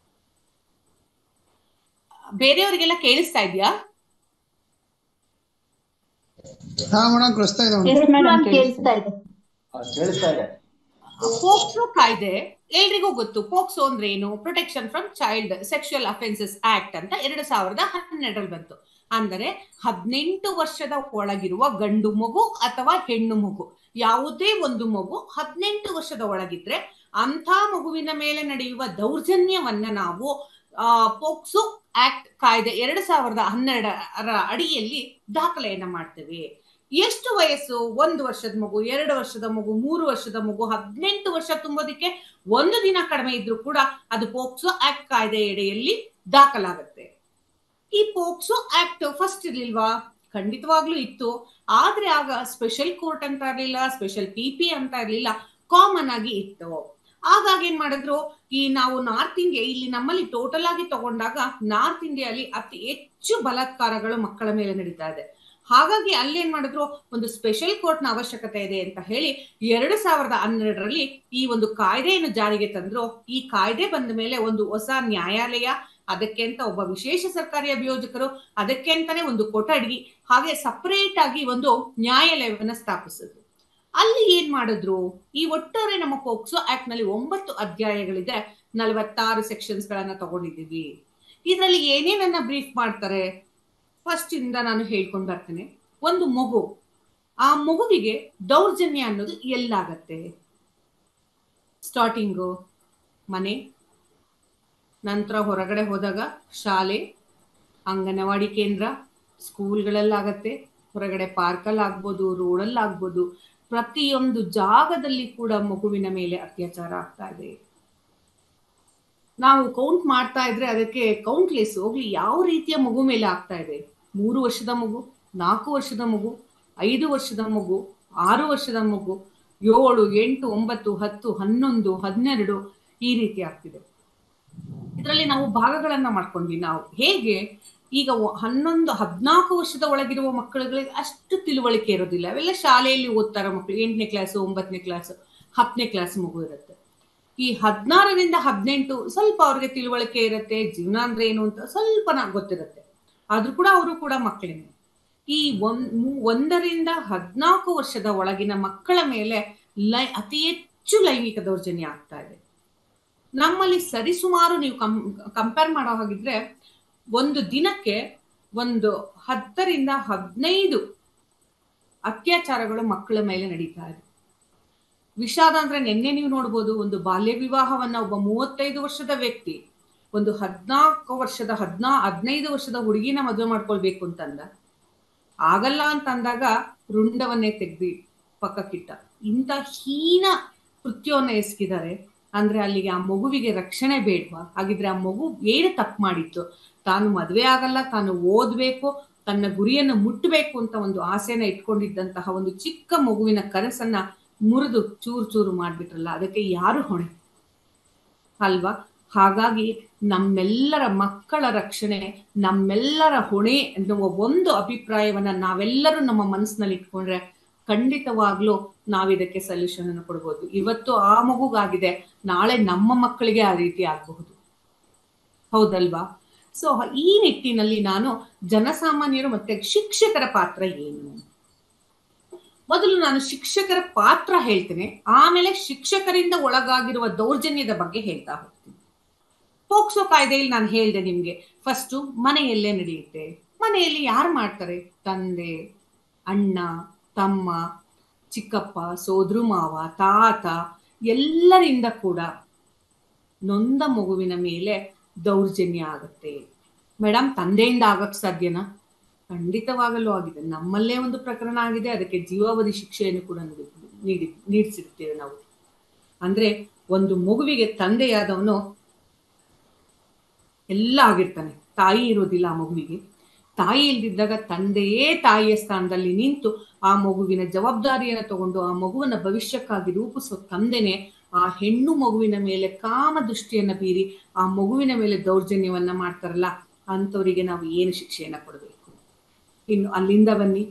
ಬೇರೆಯವರಿಗೆಲ್ಲ ಕೇಳಿಸ್ತಾ ಇದೆಯಾ? ಪೋಕ್ಸೋ ಕಾಯ್ದೆ ಎಲ್ರಿಗೂ ಗೊತ್ತು. ಪೋಕ್ಸೋ ಅಂದ್ರೆ ಏನು? Protection from child sexual offences act ಅಂತ 2012ರಲ್ಲಿ ಬಂತು. ಅಂದರೆ 18 ವರ್ಷದ ಒಳಗಿರುವ ಗಂಡು ಮಗು ಅಥವಾ ಹೆಣ್ಣು ಮಗು, ಯಾವುದೇ ಒಂದು ಮಗು 18 ವರ್ಷದ ಒಳಗಿದ್ರೆ ಅಂಥ ಮಗುವಿನ ಮೇಲೆ ನಡೆಯುವ ದೌರ್ಜನ್ಯವನ್ನ ನಾವು ಪೋಕ್ಸೋ ಆಕ್ಟ್ ಕಾಯ್ದೆ 2012ರ ಅಡಿಯಲ್ಲಿ ದಾಖಲೆಯನ್ನ ಮಾಡ್ತೇವೆ. ಎಷ್ಟು ವಯಸ್ಸು? 1 ವರ್ಷದ ಮಗು, 2 ವರ್ಷದ ಮಗು, 3 ವರ್ಷದ ಮಗು, 18 ವರ್ಷ ತುಂಬೋದಿಕ್ಕೆ ಒಂದು ದಿನ ಕಡಿಮೆ ಇದ್ರೂ ಕೂಡ ಅದು ಪೋಕ್ಸೋ ಆಕ್ಟ್ ಕಾಯ್ದೆ ಅಡಿಯಲ್ಲಿ ದಾಖಲಾಗುತ್ತೆ. ಈ ಪೋಕ್ಸೋ ಆಕ್ಟ್ ಫಸ್ಟ್ ಇರ್ಲಿಲ್ವಾ? ಖಂಡಿತವಾಗ್ಲೂ ಇತ್ತು. ಆದ್ರೆ ಆಗ ಸ್ಪೆಷಲ್ ಕೋರ್ಟ್ ಅಂತ ಇರ್ಲಿಲ್ಲ, ಸ್ಪೆಷಲ್ PP ಅಂತ ಇರ್ಲಿಲ್ಲ, ಕಾಮನ್ ಆಗಿ ಇತ್ತು. ಹಾಗಾಗಿ ಏನ್ ಮಾಡಿದ್ರು, ಈ ನಾವು ನಾರ್ತ್ ಇಂಡಿಯಾ, ಇಲ್ಲಿ ನಮ್ಮಲ್ಲಿ ಟೋಟಲ್ ಆಗಿ ತಗೊಂಡಾಗ ನಾರ್ತ್ ಇಂಡಿಯಾದಲ್ಲಿ ಅತಿ ಹೆಚ್ಚು ಬಲಾತ್ಕಾರಗಳು ಮಕ್ಕಳ ಮೇಲೆ ನಡೀತಾ ಇದೆ. ಹಾಗಾಗಿ ಅಲ್ಲೇನ್ ಮಾಡಿದ್ರು, ಒಂದು ಸ್ಪೆಷಲ್ ಕೋರ್ಟ್ ನ ಅವಶ್ಯಕತೆ ಇದೆ ಅಂತ ಹೇಳಿ 2012ರಲ್ಲಿ ಈ ಒಂದು ಕಾಯ್ದೆಯನ್ನು ಜಾರಿಗೆ ತಂದ್ರು. ಈ ಕಾಯ್ದೆ ಬಂದ ಮೇಲೆ ಒಂದು ಹೊಸ ನ್ಯಾಯಾಲಯ, ಅದಕ್ಕೆ ಅಂತ ಒಬ್ಬ ವಿಶೇಷ ಸರ್ಕಾರಿ ಅಭಿಯೋಜಕರು, ಅದಕ್ಕೆ ಅಂತಾನೆ ಒಂದು ಕೊಠಡಿ, ಹಾಗೆ ಸಪರೇಟ್ ಆಗಿ ಒಂದು ನ್ಯಾಯಾಲಯವನ್ನ ಸ್ಥಾಪಿಸಿದ್ರು. ಅಲ್ಲಿ ಏನ್ ಮಾಡಿದ್ರು, ಈ ಒಟ್ಟಾರೆ ನಮ್ಮ ಪೋಕ್ಸೋ ಆಕ್ಟ್ ನಲ್ಲಿ 9 ಅಧ್ಯಾಯಗಳಿದೆ, 46 ಸೆಕ್ಷನ್ಸ್ ಗಳನ್ನ ತಗೊಂಡಿದ್ದೀವಿ. ಇದರಲ್ಲಿ ಏನೇನನ್ನ ಬ್ರೀಫ್ ಮಾಡ್ತಾರೆ ಫಸ್ಟ್ ಇಂದ ನಾನು ಹೇಳ್ಕೊಂಡು ಬರ್ತೇನೆ. ಒಂದು ಮಗು, ಆ ಮಗುವಿಗೆ ದೌರ್ಜನ್ಯ ಅನ್ನೋದು ಎಲ್ಲಾಗತ್ತೆ? ಸ್ಟಾರ್ಟಿಂಗು ಮನೆ, ನಂತರ ಹೊರಗಡೆ ಹೋದಾಗ ಶಾಲೆ, ಅಂಗನವಾಡಿ ಕೇಂದ್ರ, ಸ್ಕೂಲ್ಗಳಲ್ಲಾಗತ್ತೆ, ಹೊರಗಡೆ ಪಾರ್ಕಲ್ಲಿ ಆಗ್ಬೋದು, ರೋಡಲ್ಲಿ ಆಗ್ಬೋದು, ಪ್ರತಿಯೊಂದು ಜಾಗದಲ್ಲಿ ಕೂಡ ಮಗುವಿನ ಮೇಲೆ ಅತ್ಯಾಚಾರ ಆಗ್ತಾ ಇದೆ. ನಾವು ಕೌಂಟ್ ಮಾಡ್ತಾ ಇದ್ರೆ ಅದಕ್ಕೆ ಕೌಂಟ್ಲೆಸ್ ಹೋಗ್ಲಿ ಯಾವ ರೀತಿಯ ಮಗು ಮೇಲೆ ಆಗ್ತಾ ಇದೆ. 3 ವರ್ಷದ ಮಗು, 4 ವರ್ಷದ ಮಗು, 5 ವರ್ಷದ ಮಗು, 6 ವರ್ಷದ ಮಗು, 7, 8, 9, 10, 11, 12 ಈ ರೀತಿ ಆಗ್ತಿದೆ. ಇದರಲ್ಲಿ ನಾವು ಭಾಗಗಳನ್ನ ಮಾಡ್ಕೊಂಡ್ವಿ. ನಾವು ಹೇಗೆ ಈಗ 11, 14 ವರ್ಷದ ಒಳಗಿರುವ ಮಕ್ಕಳುಗಳಿಗೆ ಅಷ್ಟು ತಿಳುವಳಿಕೆ ಇರೋದಿಲ್ಲ. ಅವೆಲ್ಲ ಶಾಲೆಯಲ್ಲಿ ಓದ್ತಾರ ಮಕ್ಕಳು, 8ನೇ ಕ್ಲಾಸು, 9ನೇ ಕ್ಲಾಸು, 10ನೇ ಕ್ಲಾಸ್ ಮಗು ಇರುತ್ತೆ. ಈ 16ರಿಂದ 18 ಸ್ವಲ್ಪ ಅವ್ರಿಗೆ ತಿಳುವಳಿಕೆ ಇರುತ್ತೆ, ಜೀವನ ಅಂದ್ರೆ ಏನು ಅಂತ ಸ್ವಲ್ಪ ಗೊತ್ತಿರುತ್ತೆ. ಆದ್ರೂ ಕೂಡ ಅವರು ಕೂಡ ಮಕ್ಕಳೇನೆ. ಈ 1ರಿಂದ 14 ವರ್ಷದ ಒಳಗಿನ ಮಕ್ಕಳ ಮೇಲೆ ಅತಿ ಹೆಚ್ಚು ಲೈಂಗಿಕ ದೌರ್ಜನ್ಯ ಆಗ್ತಾ ಇದೆ. ನಮ್ಮಲ್ಲಿ ಸರಿಸುಮಾರು ನೀವು ಕಂಪೇರ್ ಮಾಡೋ ಹಾಗಿದ್ರೆ ಒಂದು ದಿನಕ್ಕೆ ಒಂದು 10ರಿಂದ 15 ಅತ್ಯಾಚಾರಗಳು ಮಕ್ಕಳ ಮೇಲೆ ನಡೀತಾ ಇದೆ. ವಿಷಾದ ಅಂದ್ರೆ ನಿನ್ನೆ ನೀವು ನೋಡ್ಬೋದು, ಒಂದು ಬಾಲ್ಯ ವಿವಾಹವನ್ನ ಒಬ್ಬ 35 ವರ್ಷದ ವ್ಯಕ್ತಿ ಒಂದು 15 ವರ್ಷದ ಹುಡುಗಿನ ಮದುವೆ ಮಾಡ್ಕೊಳ್ಬೇಕು ಅಂತಂದ, ಆಗಲ್ಲ ಅಂತ ಅಂದಾಗ ರುಂಡವನ್ನೇ ತೆಗ್ದಿ ಪಕ್ಕಕ್ಕಿಟ್ಟ. ಇಂಥ ಹೀನ ಕೃತ್ಯವನ್ನ ಎಸಗಿದ್ದಾರೆ. ಅಂದ್ರೆ ಅಲ್ಲಿಗೆ ಆ ಮಗುವಿಗೆ ರಕ್ಷಣೆ ಬೇಡ್ವಾ? ಹಾಗಿದ್ರೆ ಆ ಮಗು ಏನು ತಪ್ಪು ಮಾಡಿತ್ತು? ತಾನು ಮದುವೆ ಆಗಲ್ಲ, ತಾನು ಓದ್ಬೇಕು, ತನ್ನ ಗುರಿಯನ್ನು ಮುಟ್ಟಬೇಕು ಅಂತ ಒಂದು ಆಸೆನ ಇಟ್ಕೊಂಡಿದ್ದಂತಹ ಒಂದು ಚಿಕ್ಕ ಮಗುವಿನ ಕನಸನ್ನ ಮುರಿದು ಚೂರು ಚೂರು ಮಾಡ್ಬಿಟ್ರಲ್ಲ, ಅದಕ್ಕೆ ಯಾರು ಹೊಣೆ ಅಲ್ವಾ? ಹಾಗಾಗಿ ನಮ್ಮೆಲ್ಲರ ಮಕ್ಕಳ ರಕ್ಷಣೆ ನಮ್ಮೆಲ್ಲರ ಹೊಣೆ ಎನ್ನುವ ಒಂದು ಅಭಿಪ್ರಾಯವನ್ನ ನಾವೆಲ್ಲರೂ ನಮ್ಮ ಮನಸ್ಸಿನಲ್ಲಿ ಇಟ್ಕೊಂಡ್ರೆ ಖಂಡಿತವಾಗ್ಲೂ ನಾವಿದಕ್ಕೆ ಸೊಲ್ಯೂಷನ್ ಅನ್ನು ಕೊಡ್ಬೋದು. ಇವತ್ತು ಆ ಮಗುಗಾಗಿದೆ, ನಾಳೆ ನಮ್ಮ ಮಕ್ಕಳಿಗೆ ಆ ರೀತಿ ಆಗಬಹುದು, ಹೌದಲ್ವಾ? ಸೊ ಈ ನಿಟ್ಟಿನಲ್ಲಿ ನಾನು ಜನಸಾಮಾನ್ಯರು ಮತ್ತೆ ಶಿಕ್ಷಕರ ಪಾತ್ರ ಏನು, ಮೊದಲು ನಾನು ಶಿಕ್ಷಕರ ಪಾತ್ರ ಹೇಳ್ತೇನೆ, ಆಮೇಲೆ ಶಿಕ್ಷಕರಿಂದ ಒಳಗಾಗಿರುವ ದೌರ್ಜನ್ಯದ ಬಗ್ಗೆ ಹೇಳ್ತಾ ಹೋಗ್ತೀನಿ. ಪೋಕ್ಸೋ ಕಾಯ್ದೆಯಲ್ಲಿ ನಾನು ಹೇಳಿದೆ ನಿಮ್ಗೆ, ಫಸ್ಟು ಮನೆಯಲ್ಲೇ ನಡೆಯುತ್ತೆ. ಮನೆಯಲ್ಲಿ ಯಾರು ಮಾಡ್ತಾರೆ? ತಂದೆ, ಅಣ್ಣ, ತಮ್ಮ, ಚಿಕ್ಕಪ್ಪ, ಸೋದ್ರು ಮಾವ, ತಾತ, ಎಲ್ಲರಿಂದ ಕೂಡ ನೊಂದ ಮಗುವಿನ ಮೇಲೆ ದೌರ್ಜನ್ಯ ಆಗುತ್ತೆ. ಮೇಡಮ್, ತಂದೆಯಿಂದ ಆಗಕ್ ಸಾಧ್ಯನಾ? ಖಂಡಿತವಾಗಲೂ ಆಗಿದೆ. ನಮ್ಮಲ್ಲೇ ಒಂದು ಪ್ರಕರಣ ಆಗಿದೆ, ಅದಕ್ಕೆ ಜೀವಾವಧಿ ಶಿಕ್ಷೆಯನ್ನು ಕೂಡ ನೀಡಿಸಿರ್ತೇವೆ ನಾವು. ಅಂದ್ರೆ ಒಂದು ಮಗುವಿಗೆ ತಂದೆಯಾದವನು ಎಲ್ಲ ಆಗಿರ್ತಾನೆ, ತಾಯಿ ಇರೋದಿಲ್ಲ ಆ ಮಗುವಿಗೆ. ತಾಯಿ ಇಲ್ದಿದ್ದಾಗ ತಂದೆಯೇ ತಾಯಿಯ ಸ್ಥಾನದಲ್ಲಿ ನಿಂತು ಆ ಮಗುವಿನ ಜವಾಬ್ದಾರಿಯನ್ನು ತಗೊಂಡು ಆ ಮಗುವಿನ ಭವಿಷ್ಯಕ್ಕಾಗಿ ರೂಪಿಸೋ ತಂದೆನೆ ಆ ಹೆಣ್ಣು ಮಗುವಿನ ಮೇಲೆ ಕಾಮ ದೃಷ್ಟಿಯನ್ನ ಬೀರಿ ಆ ಮಗುವಿನ ಮೇಲೆ ದೌರ್ಜನ್ಯವನ್ನ ಮಾಡ್ತಾರಲ್ಲ, ಅಂಥವರಿಗೆ ನಾವು ಏನು ಶಿಕ್ಷೆಯನ್ನ ಕೊಡಬೇಕು? ಇನ್ನು ಅಲ್ಲಿಂದ ಬನ್ನಿ,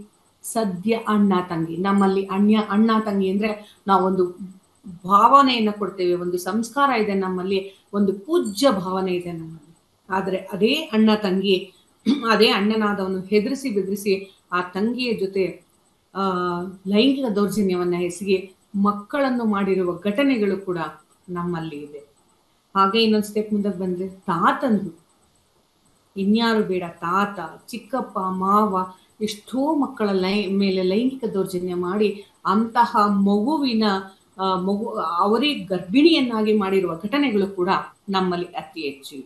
ಸದ್ಯ ಅಣ್ಣ ತಂಗಿ. ನಮ್ಮಲ್ಲಿ ಅಣ್ಣ ತಂಗಿ ಅಂದ್ರೆ ನಾವೊಂದು ಭಾವನೆಯನ್ನ ಕೊಡ್ತೇವೆ, ಒಂದು ಸಂಸ್ಕಾರ ಇದೆ ನಮ್ಮಲ್ಲಿ, ಒಂದು ಪೂಜ್ಯ ಭಾವನೆ ಇದೆ ನಮ್ಮಲ್ಲಿ. ಆದ್ರೆ ಅದೇ ಅಣ್ಣ ತಂಗಿ, ಅದೇ ಅಣ್ಣನಾದವನು ಹೆದರಿಸಿ ಬೆದರಿಸಿ ಆ ತಂಗಿಯ ಜೊತೆ ಲೈಂಗಿಕ ದೌರ್ಜನ್ಯವನ್ನ ಎಸಗಿ ಮಕ್ಕಳನ್ನು ಮಾಡಿರುವ ಘಟನೆಗಳು ಕೂಡ ನಮ್ಮಲ್ಲಿ ಇದೆ. ಹಾಗೆ ಇನ್ನೊಂದು ಸ್ಟೆಪ್ ಮುಂದಕ್ಕೆ ಬಂದ್ರೆ ತಾತಂದು, ಇನ್ಯಾರು ಬೇಡ, ತಾತ, ಚಿಕ್ಕಪ್ಪ, ಮಾವ ಎಷ್ಟೋ ಮಕ್ಕಳ ಮೇಲೆ ಲೈಂಗಿಕ ದೌರ್ಜನ್ಯ ಮಾಡಿ ಅಂತಹ ಮಗುವಿನ ಅವರಿಗೆ ಗರ್ಭಿಣಿಯನ್ನಾಗಿ ಮಾಡಿರುವ ಘಟನೆಗಳು ಕೂಡ ನಮ್ಮಲ್ಲಿ ಅತಿ ಹೆಚ್ಚು.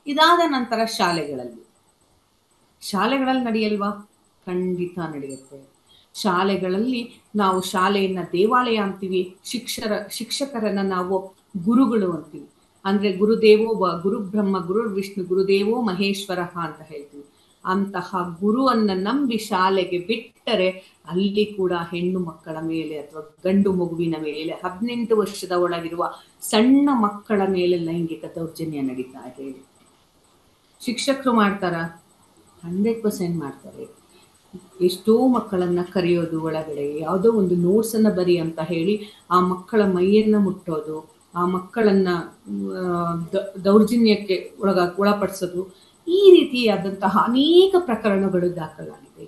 ಇದಾದ ನಂತರ ಶಾಲೆಗಳಲ್ಲಿ ನಡೆಯಲ್ವಾ? ಖಂಡಿತ ನಡೆಯುತ್ತೆ. ಶಾಲೆಗಳಲ್ಲಿ ನಾವು ಶಾಲೆಯನ್ನ ದೇವಾಲಯ ಅಂತೀವಿ, ಶಿಕ್ಷಕರನ್ನ ನಾವು ಗುರುಗಳು ಅಂತೀವಿ. ಅಂದ್ರೆ ಗುರು ಬ್ರಹ್ಮ ಗುರು ವಿಷ್ಣು ಗುರುದೇವೋ ಮಹೇಶ್ವರ ಅಂತ ಹೇಳ್ತೀವಿ. ಅಂತಹ ಗುರುವನ್ನ ನಂಬಿ ಶಾಲೆಗೆ ಬಿಟ್ಟರೆ ಅಲ್ಲಿ ಕೂಡ ಹೆಣ್ಣು ಮಕ್ಕಳ ಮೇಲೆ ಅಥವಾ ಗಂಡು ಮಗುವಿನ ಮೇಲೆ 18 ವರ್ಷದ ಒಳಗಿರುವ ಸಣ್ಣ ಮಕ್ಕಳ ಮೇಲೆ ಲೈಂಗಿಕ ದೌರ್ಜನ್ಯ ನಡೀತಾ ಇದೆ. ಶಿಕ್ಷಕರು ಮಾಡ್ತಾರ? 100% ಮಾಡ್ತಾರೆ. ಎಷ್ಟೋ ಮಕ್ಕಳನ್ನ ಕರೆಯೋದು, ಒಳಗಡೆ ಯಾವುದೋ ಒಂದು ನೋಟ್ಸ್ ಅನ್ನ ಬರಿ ಅಂತ ಹೇಳಿ ಆ ಮಕ್ಕಳ ಮೈಯನ್ನ ಮುಟ್ಟೋದು, ಆ ಮಕ್ಕಳನ್ನ ದೌರ್ಜನ್ಯಕ್ಕೆ ಒಳಪಡಿಸೋದು, ಈ ರೀತಿಯಾದಂತಹ ಅನೇಕ ಪ್ರಕರಣಗಳು ದಾಖಲಾಗಿದೆ.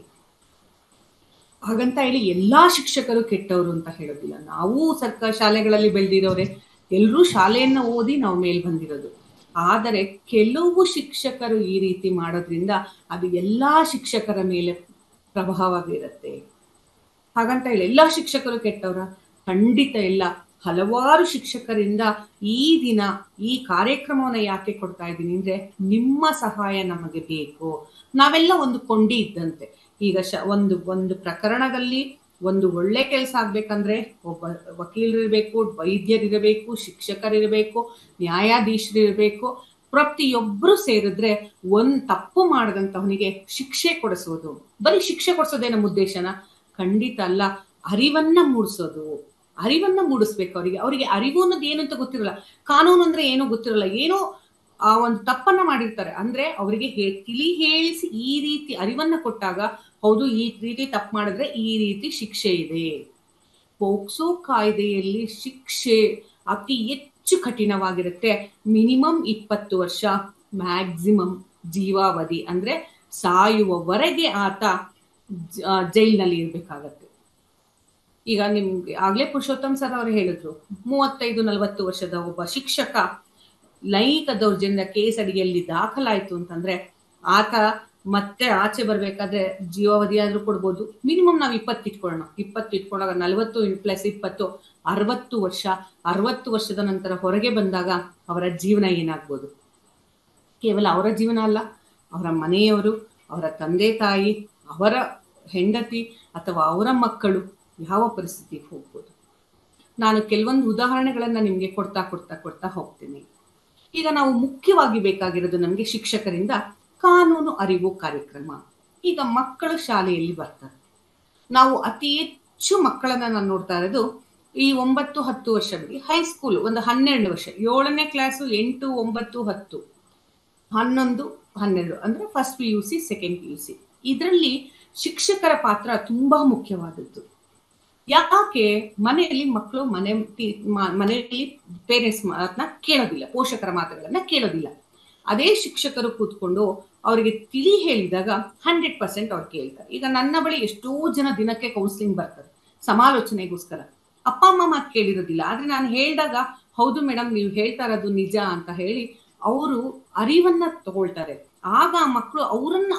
ಹಾಗಂತ ಹೇಳಿ ಎಲ್ಲಾ ಶಿಕ್ಷಕರು ಕೆಟ್ಟವರು ಅಂತ ಹೇಳೋದಿಲ್ಲ. ನಾವು ಸರ್ಕಾರ ಶಾಲೆಗಳಲ್ಲಿ ಬೆಳೆದಿರೋರೆ, ಎಲ್ಲರೂ ಶಾಲೆಯನ್ನ ಓದಿ ನಾವು ಮೇಲ್ ಬಂದಿರೋದು. ಆದರೆ ಕೆಲವು ಶಿಕ್ಷಕರು ಈ ರೀತಿ ಮಾಡೋದ್ರಿಂದ ಅದು ಎಲ್ಲಾ ಶಿಕ್ಷಕರ ಮೇಲೆ ಪ್ರಭಾವ ಬೀರುತ್ತೆ. ಹಾಗಂತ ಹೇಳಿ ಎಲ್ಲಾ ಶಿಕ್ಷಕರು ಕೆಟ್ಟವರ? ಖಂಡಿತ ಇಲ್ಲ. ಹಲವಾರು ಶಿಕ್ಷಕರಿಂದ ಈ ದಿನ ಈ ಕಾರ್ಯಕ್ರಮವನ್ನ ಯಾಕೆ ಕೊಡ್ತಾ ಇದ್ದೀನಿ ಅಂದ್ರೆ, ನಿಮ್ಮ ಸಹಾಯ ನಮಗೆ ಬೇಕು. ನಾವೆಲ್ಲ ಒಂದು ಕೊಂಡಿ ಇದ್ದಂತೆ. ಈಗ ಒಂದು ಪ್ರಕರಣದಲ್ಲಿ ಒಂದು ಒಳ್ಳೆ ಕೆಲಸ ಆಗ್ಬೇಕಂದ್ರೆ ಒಬ್ಬ ವಕೀಲರಿರ್ಬೇಕು, ವೈದ್ಯರಿರಬೇಕು, ಶಿಕ್ಷಕರಿರಬೇಕು, ನ್ಯಾಯಾಧೀಶರಿರ್ಬೇಕು. ಪ್ರತಿಯೊಬ್ಬರು ಸೇರಿದ್ರೆ ಒಂದ್ ತಪ್ಪು ಮಾಡದಂತವನಿಗೆ ಶಿಕ್ಷೆ ಕೊಡಿಸೋದು. ಬರೀ ಶಿಕ್ಷೆ ಕೊಡಿಸೋದೇ ನಮ್ಮ ಉದ್ದೇಶನ? ಖಂಡಿತ ಅಲ್ಲ. ಅರಿವನ್ನ ಮೂಡಿಸ್ಬೇಕು ಅವರಿಗೆ ಅರಿವು ಅನ್ನೋದು ಏನು ಅಂತ ಗೊತ್ತಿರಲ್ಲ, ಕಾನೂನು ಅಂದ್ರೆ ಏನೋ ಗೊತ್ತಿರಲ್ಲ, ಏನೋ ಆ ಒಂದು ತಪ್ಪನ್ನ ಮಾಡಿರ್ತಾರೆ. ಅಂದ್ರೆ ಅವರಿಗೆ ತಿಳಿ ಹೇಳಿಸಿ ಈ ರೀತಿ ಅರಿವನ್ನ ಕೊಟ್ಟಾಗ, ಹೌದು ಈ ರೀತಿ ತಪ್ಪು ಮಾಡಿದ್ರೆ ಈ ರೀತಿ ಶಿಕ್ಷೆ ಇದೆ. ಪೋಕ್ಸೋ ಕಾಯ್ದೆಯಲ್ಲಿ ಶಿಕ್ಷೆ ಅತಿ ಹೆಚ್ಚು ಕಠಿಣವಾಗಿರುತ್ತೆ. ಮಿನಿಮಮ್ 20 ವರ್ಷ, ಮ್ಯಾಕ್ಸಿಮಮ್ ಜೀವಾವಧಿ, ಅಂದ್ರೆ ಸಾಯುವವರೆಗೆ ಆತ ಜೈಲಿನಲ್ಲಿ ಇರ್ಬೇಕಾಗತ್ತೆ. ಈಗ ನಿಮ್ಗೆ ಆಗ್ಲೇ ಪುರುಷೋತ್ತಮ್ ಸರ್ ಅವರು ಹೇಳಿದ್ರು, 35-40 ವರ್ಷದ ಒಬ್ಬ ಶಿಕ್ಷಕ ಲೈಂಗಿಕ ದೌರ್ಜನ್ಯ ಕೇಸ್ ಅಡಿಯಲ್ಲಿ ದಾಖಲಾಯ್ತು ಅಂತಂದ್ರೆ ಆತ ಮತ್ತೆ ಆಚೆ ಬರ್ಬೇಕಾದ್ರೆ ಜೀವಾವಧಿ ಆದ್ರೂ ಕೊಡ್ಬೋದು. ಮಿನಿಮಮ್ ನಾವು 20 ಇಟ್ಕೊಳ್ಳೋಣ. 20 ಇಟ್ಕೊಂಡಾಗ 40 + 20 60 ವರ್ಷ. 60 ವರ್ಷದ ನಂತರ ಹೊರಗೆ ಬಂದಾಗ ಅವರ ಜೀವನ ಏನಾಗ್ಬೋದು? ಕೇವಲ ಅವರ ಜೀವನ ಅಲ್ಲ, ಅವರ ಮನೆಯವರು, ಅವರ ತಂದೆ ತಾಯಿ, ಅವರ ಹೆಂಡತಿ ಅಥವಾ ಅವರ ಮಕ್ಕಳು ಯಾವ ಪರಿಸ್ಥಿತಿಗೆ ಹೋಗ್ಬೋದು. ನಾನು ಕೆಲವೊಂದು ಉದಾಹರಣೆಗಳನ್ನ ನಿಮ್ಗೆ ಕೊಡ್ತಾ ಹೋಗ್ತೀನಿ. ಈಗ ನಾವು ಮುಖ್ಯವಾಗಿ ಬೇಕಾಗಿರೋದು ನಮ್ಗೆ ಶಿಕ್ಷಕರಿಂದ ಕಾನೂನು ಅರಿವು ಕಾರ್ಯಕ್ರಮ. ಈಗ ಮಕ್ಕಳು ಶಾಲೆಯಲ್ಲಿ ಬರ್ತಾರೆ. ನಾವು ಅತಿ ಹೆಚ್ಚು ಮಕ್ಕಳನ್ನ ನಾನು ನೋಡ್ತಾ ಇರೋದು ಈ 9-10 ವರ್ಷ ಬಿಡಿ, ಹೈಸ್ಕೂಲ್ ಒಂದು 12 ವರ್ಷ, 7ನೇ ಕ್ಲಾಸು 8, 9, 10, 11, 12 ಅಂದ್ರೆ ಫಸ್ಟ್ PUC, ಸೆಕೆಂಡ್ PUC. ಇದರಲ್ಲಿ ಶಿಕ್ಷಕರ ಪಾತ್ರ ತುಂಬಾ ಮುಖ್ಯವಾದದ್ದು. ಯಾಕೆ? ಮನೆಯಲ್ಲಿ ಮಕ್ಕಳು ಮನೆಯಲ್ಲಿ ಪೇರೆಂಟ್ಸ್ ಮಾತನ್ನ ಕೇಳೋದಿಲ್ಲ, ಪೋಷಕರ ಮಾತುಗಳನ್ನ ಕೇಳೋದಿಲ್ಲ. ಅದೇ ಶಿಕ್ಷಕರು ಕೂತ್ಕೊಂಡು ಅವರಿಗೆ ತಿಳಿ ಹೇಳಿದಾಗ 100% ಅವ್ರು ಕೇಳ್ತಾರೆ. ಈಗ ನನ್ನ ಬಳಿ ಎಷ್ಟೋ ಜನ ದಿನಕ್ಕೆ ಕೌನ್ಸಿಲಿಂಗ್ ಬರ್ತಾರೆ ಸಮಾಲೋಚನೆಗೋಸ್ಕರ. ಅಪ್ಪ ಅಮ್ಮ ಮಾತು ಕೇಳಿರೋದಿಲ್ಲ, ಆದ್ರೆ ನಾನು ಹೇಳಿದಾಗ ಹೌದು ಮೇಡಮ್ ನೀವು ಹೇಳ್ತಾ ಇರೋದು ನಿಜ ಅಂತ ಹೇಳಿ ಅವರು ಅರಿವನ್ನ ತಗೊಳ್ತಾರೆ. ಆಗ ಆ ಮಕ್ಕಳು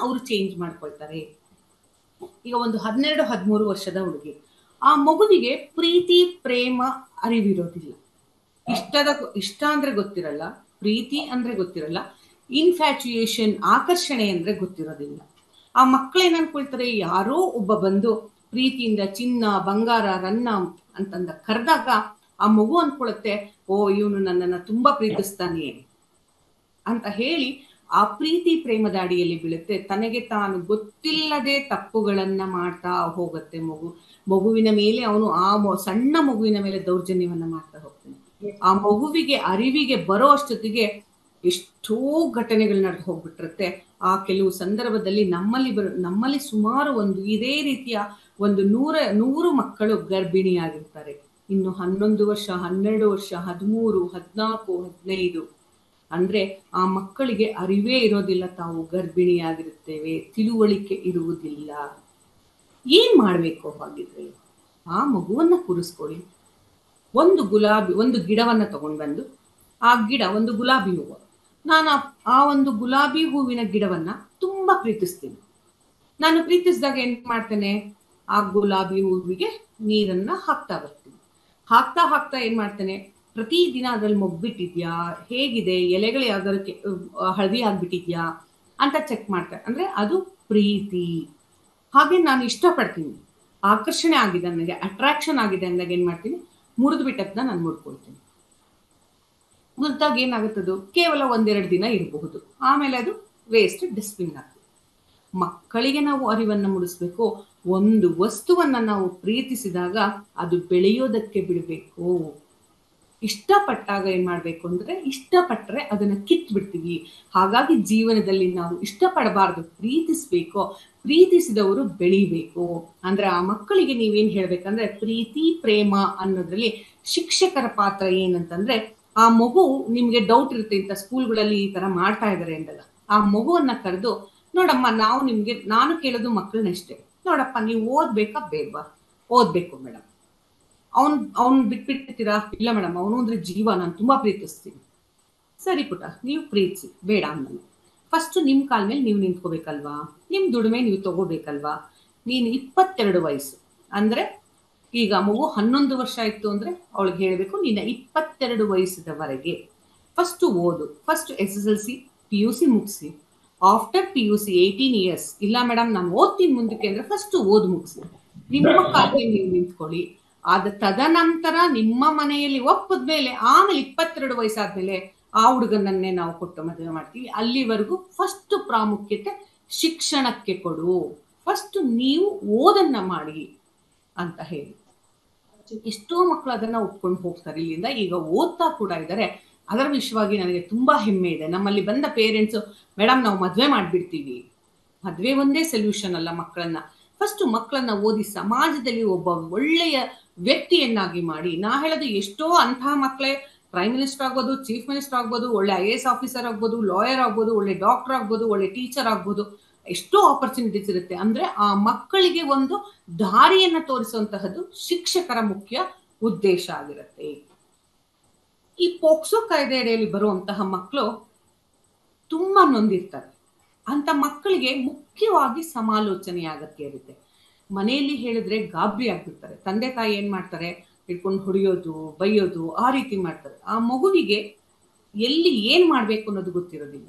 ಅವ್ರು ಚೇಂಜ್ ಮಾಡ್ಕೊಳ್ತಾರೆ. ಈಗ ಒಂದು 12-13 ವರ್ಷದ ಹುಡುಗಿ, ಆ ಮಗುವಿಗೆ ಪ್ರೀತಿ ಪ್ರೇಮ ಅರಿವಿರೋದಿಲ್ಲ. ಇಷ್ಟ ಅಂದ್ರೆ ಗೊತ್ತಿರಲ್ಲ, ಪ್ರೀತಿ ಅಂದ್ರೆ ಗೊತ್ತಿರಲ್ಲ, ಇನ್ಫ್ಯಾಚುಯೇಷನ್ ಆಕರ್ಷಣೆ ಅಂದ್ರೆ ಗೊತ್ತಿರೋದಿಲ್ಲ. ಆ ಮಕ್ಕಳು ಏನ್ ಅನ್ಕೊಳ್ತಾರೆ, ಯಾರೋ ಒಬ್ಬ ಬಂದು ಪ್ರೀತಿಯಿಂದ ಚಿನ್ನ ಬಂಗಾರ ರನ್ನ ಅಂತಂದ ಕರೆದಾಗ ಆ ಮಗು ಅನ್ಕೊಳುತ್ತೆ, ಓ ಇವನು ನನ್ನನ್ನ ತುಂಬಾ ಪ್ರೀತಿಸ್ತಾನೆ ಅಂತ ಹೇಳಿ ಆ ಪ್ರೀತಿ ಪ್ರೇಮದ ಅಡಿಯಲ್ಲಿ ಬೀಳುತ್ತೆ. ತನಗೆ ತಾನು ಗೊತ್ತಿಲ್ಲದೆ ತಪ್ಪುಗಳನ್ನ ಮಾಡ್ತಾ ಹೋಗುತ್ತೆ. ಮಗುವಿನ ಮೇಲೆ ಅವನು ಸಣ್ಣ ಮಗುವಿನ ಮೇಲೆ ದೌರ್ಜನ್ಯವನ್ನ ಮಾಡ್ತಾ ಹೋಗ್ತಾನೆ. ಆ ಮಗುವಿಗೆ ಅರಿವಿಗೆ ಬರೋ ಅಷ್ಟೊತ್ತಿಗೆ ಎಷ್ಟೋ ಘಟನೆಗಳು ನಡೆದು ಹೋಗ್ಬಿಟ್ಟಿರುತ್ತೆ. ಆ ಕೆಲವು ಸಂದರ್ಭದಲ್ಲಿ ನಮ್ಮಲ್ಲಿ ಸುಮಾರು ಇದೇ ರೀತಿಯ 100 ಮಕ್ಕಳು ಗರ್ಭಿಣಿಯಾಗಿರ್ತಾರೆ. ಇನ್ನು 11 ವರ್ಷ, 12 ವರ್ಷ, 13, 14, 15 ಅಂದ್ರೆ ಆ ಮಕ್ಕಳಿಗೆ ಅರಿವೇ ಇರೋದಿಲ್ಲ, ತಾವು ಗರ್ಭಿಣಿಯಾಗಿರುತ್ತೇವೆ, ತಿಳುವಳಿಕೆ ಇರುವುದಿಲ್ಲ. ಏನ್ ಮಾಡ್ಬೇಕು? ಹಾಗಿದ್ರೆ ಆ ಮಗುವನ್ನ ಕೂರಿಸ್ಕೊಳ್ಳಿ, ಒಂದು ಗಿಡವನ್ನ ತಗೊಂಡ್ ಬಂದು, ಆ ಗಿಡ ಒಂದು ಗುಲಾಬಿ ಹೂವು, ನಾನು ಆ ಒಂದು ಗುಲಾಬಿ ಹೂವಿನ ಗಿಡವನ್ನ ತುಂಬಾ ಪ್ರೀತಿಸ್ತೀನಿ. ನಾನು ಪ್ರೀತಿಸಿದಾಗ ಏನ್ ಮಾಡ್ತೇನೆ, ಆ ಗುಲಾಬಿ ಹೂವಿಗೆ ನೀರನ್ನ ಹಾಕ್ತಾ ಬರ್ತೀನಿ. ಹಾಕ್ತಾ ಏನ್ ಮಾಡ್ತೇನೆ, ಪ್ರತಿದಿನ ಅದ್ರಲ್ಲಿ ಮೊಗ್ಬಿಟ್ಟಿದ್ಯಾ, ಹೇಗಿದೆ, ಎಲೆಗಳು ಯಾವ್ದಾರು ಹಳದಿ ಆಗ್ಬಿಟ್ಟಿದ್ಯಾ ಅಂತ ಚೆಕ್ ಮಾಡ್ತಾರೆ. ಅಂದ್ರೆ ಅದು ಪ್ರೀತಿ. ಹಾಗೆ ನಾನು ಇಷ್ಟಪಡ್ತೀನಿ, ಆಕರ್ಷಣೆ ಆಗಿದೆ, ನನಗೆ ಅಟ್ರಾಕ್ಷನ್ ಆಗಿದೆ ಅಂದಾಗ ಏನ್ ಮಾಡ್ತೀನಿ, ಮುರಿದು ಬಿಟ್ಟದ್ನ ನಾನು ಮುಡ್ಕೊಳ್ತೀನಿ. ಮುರಿದಾಗ ಏನಾಗುತ್ತದು, ಕೇವಲ 1-2 ದಿನ ಇರಬಹುದು, ಆಮೇಲೆ ಅದು ವೇಸ್ಟ್, ಡಸ್ಟ್ಬಿನ್ ಆಗ್ತದೆ. ಮಕ್ಕಳಿಗೆ ನಾವು ಅರಿವನ್ನ ಮೂಡಿಸ್ಬೇಕು. ಒಂದು ವಸ್ತುವನ್ನ ನಾವು ಪ್ರೀತಿಸಿದಾಗ ಅದು ಬೆಳೆಯೋದಕ್ಕೆ ಬಿಡಬೇಕು. ಇಷ್ಟಪಟ್ಟಾಗ ಏನ್ ಮಾಡ್ಬೇಕು ಅಂದ್ರೆ, ಇಷ್ಟಪಟ್ರೆ ಅದನ್ನ ಕಿತ್ ಬಿಡ್ತೀವಿ. ಹಾಗಾಗಿ ಜೀವನದಲ್ಲಿ ನಾವು ಇಷ್ಟಪಡಬಾರ್ದು, ಪ್ರೀತಿಸ್ಬೇಕು. ಪ್ರೀತಿಸಿದವರು ಬೆಳಿಬೇಕು. ಅಂದ್ರೆ ಆ ಮಕ್ಕಳಿಗೆ ನೀವೇನ್ ಹೇಳ್ಬೇಕಂದ್ರೆ, ಪ್ರೀತಿ ಪ್ರೇಮ ಅನ್ನೋದ್ರಲ್ಲಿ ಶಿಕ್ಷಕರ ಪಾತ್ರ ಏನಂತಂದ್ರೆ, ಆ ಮಗು ನಿಮ್ಗೆ ಡೌಟ್ ಇರುತ್ತೆ, ಇಂಥ ಸ್ಕೂಲ್ಗಳಲ್ಲಿ ಈ ತರ ಮಾಡ್ತಾ ಇದಾರೆ ಅಂದಾಗ ಆ ಮಗುವನ್ನ ಕರೆದು, ನೋಡಮ್ಮ ನಾನು ಕೇಳೋದು ಮಕ್ಕಳನ್ನಷ್ಟೇ, ನೋಡಪ್ಪ ನೀವು ಓದ್ಬೇಕಾ ಬೇಡ್ವಾ? ಓದ್ಬೇಕು ಮೇಡಮ್. ಅವ್ನ್ ಬಿಟ್ಬಿಡ್ತೀರಾ? ಇಲ್ಲ ಮೇಡಮ್, ಅವನು ಅಂದ್ರೆ ಜೀವ, ನಾನು ತುಂಬಾ ಪ್ರೀತಿಸ್ತೀನಿ. ಸರಿ ಪುಟ, ನೀವು ಪ್ರೀತಿಸಿ, ಬೇಡ ಅಂದನು. ಫಸ್ಟ್ ನಿಮ್ ಕಾಲ್ ಮೇಲೆ ನೀವು ನಿಂತ್ಕೋಬೇಕಲ್ವಾ, ನಿಮ್ ದುಡಿಮೆ ನೀವು ತಗೋಬೇಕಲ್ವಾ. ನೀನು 22 ವಯಸ್ಸು ಅಂದ್ರೆ, ಈಗ ಮಗು 11 ವರ್ಷ ಆಯ್ತು ಅಂದ್ರೆ ಅವಳಿಗೆ ಹೇಳ್ಬೇಕು, ನಿನ್ನ 22 ವಯಸ್ಸಿನವರೆಗೆ ಫಸ್ಟ್ ಓದು. ಫಸ್ಟ್ SSLC PUC ಮುಗಿಸಿ. ಆಫ್ಟರ್ PUC 18 ಇಯರ್ಸ್, ಇಲ್ಲ ಮೇಡಮ್ ನಾನು ಓದ್ತೀನಿ ಮುಂದಕ್ಕೆ ಅಂದ್ರೆ ಫಸ್ಟ್ ಓದ್ ಮುಗಿಸಿ, ನಿಮ್ಮ ಕಾಲಿಗೆ ನೀವು ನಿಂತ್ಕೊಳ್ಳಿ. ತದನಂತರ ನಿಮ್ಮ ಮನೆಯಲ್ಲಿ ಒಪ್ಪದ್ಮೇಲೆ, ಆಮೇಲೆ 22 ವಯಸ್ಸಾದ್ಮೇಲೆ ಆ ಹುಡುಗನನ್ನೇ ನಾವು ಕೊಟ್ಟು ಮದುವೆ ಮಾಡ್ತೀವಿ. ಅಲ್ಲಿವರೆಗೂ ಫಸ್ಟ್ ಪ್ರಾಮುಖ್ಯತೆ ಶಿಕ್ಷಣಕ್ಕೆ ಕೊಡು, ಫಸ್ಟ್ ನೀವು ಓದನ್ನ ಮಾಡಿ ಅಂತ ಹೇಳಿ. ಎಷ್ಟೋ ಮಕ್ಕಳು ಅದನ್ನ ಒಪ್ಕೊಂಡು ಹೋಗ್ತಾರೆ ಇಲ್ಲಿಂದ. ಈಗ ಓದ್ತಾ ಕೂಡ ಇದ್ದಾರೆ. ಅದರ ವಿಷಯವಾಗಿ ನನಗೆ ತುಂಬಾ ಹೆಮ್ಮೆ ಇದೆ. ನಮ್ಮಲ್ಲಿ ಬಂದ ಪೇರೆಂಟ್ಸ್, ಮೇಡಮ್ ನಾವು ಮದ್ವೆ ಮಾಡ್ಬಿಡ್ತೀವಿ. ಮದ್ವೆ ಒಂದೇ ಸೊಲ್ಯೂಷನ್ ಅಲ್ಲ. ಫಸ್ಟ್ ಮಕ್ಕಳನ್ನ ಓದಿ ಸಮಾಜದಲ್ಲಿ ಒಬ್ಬ ಒಳ್ಳೆಯ ವ್ಯಕ್ತಿಯನ್ನಾಗಿ ಮಾಡಿ. ನಾ ಹೇಳೋದು, ಎಷ್ಟೋ ಅಂತಹ ಮಕ್ಕಳೇ ಪ್ರೈಮ್ ಮಿನಿಸ್ಟರ್ ಆಗ್ಬೋದು, ಚೀಫ್ ಮಿನಿಸ್ಟರ್ ಆಗ್ಬೋದು, ಒಳ್ಳೆ IAS ಆಫೀಸರ್ ಆಗ್ಬೋದು, ಲಾಯರ್ ಆಗ್ಬೋದು, ಒಳ್ಳೆ ಡಾಕ್ಟರ್ ಆಗ್ಬೋದು, ಒಳ್ಳೆ ಟೀಚರ್ ಆಗ್ಬೋದು. ಎಷ್ಟೋ ಆಪರ್ಚುನಿಟೀಸ್ ಇರುತ್ತೆ. ಅಂದ್ರೆ ಆ ಮಕ್ಕಳಿಗೆ ಒಂದು ದಾರಿಯನ್ನ ತೋರಿಸುವಂತಹದ್ದು ಶಿಕ್ಷಕರ ಮುಖ್ಯ ಉದ್ದೇಶ ಆಗಿರುತ್ತೆ. ಈ ಪೋಕ್ಸೋ ಕಾಯ್ದೆ ಅಡಿಯಲ್ಲಿ ಬರುವಂತಹ ಮಕ್ಕಳು ತುಂಬಾ ನೊಂದಿರ್ತಾರೆ. ಅಂತ ಮಕ್ಕಳಿಗೆ ಮುಖ್ಯವಾಗಿ ಸಮಾಲೋಚನೆಯ ಅಗತ್ಯ ಇರುತ್ತೆ. ಮನೆಯಲ್ಲಿ ಹೇಳಿದ್ರೆ ಗಾಬರಿ ಆಗ್ಬಿಡ್ತಾರೆ. ತಂದೆ ತಾಯಿ ಏನ್ ಮಾಡ್ತಾರೆ, ಹಿಡ್ಕೊಂಡು ಹೊಡೆಯೋದು, ಬೈಯೋದು, ಆ ರೀತಿ ಮಾಡ್ತಾರೆ. ಆ ಮಗುವಿಗೆ ಎಲ್ಲಿ ಏನ್ ಮಾಡ್ಬೇಕು ಅನ್ನೋದು ಗೊತ್ತಿರೋದಿಲ್ಲ.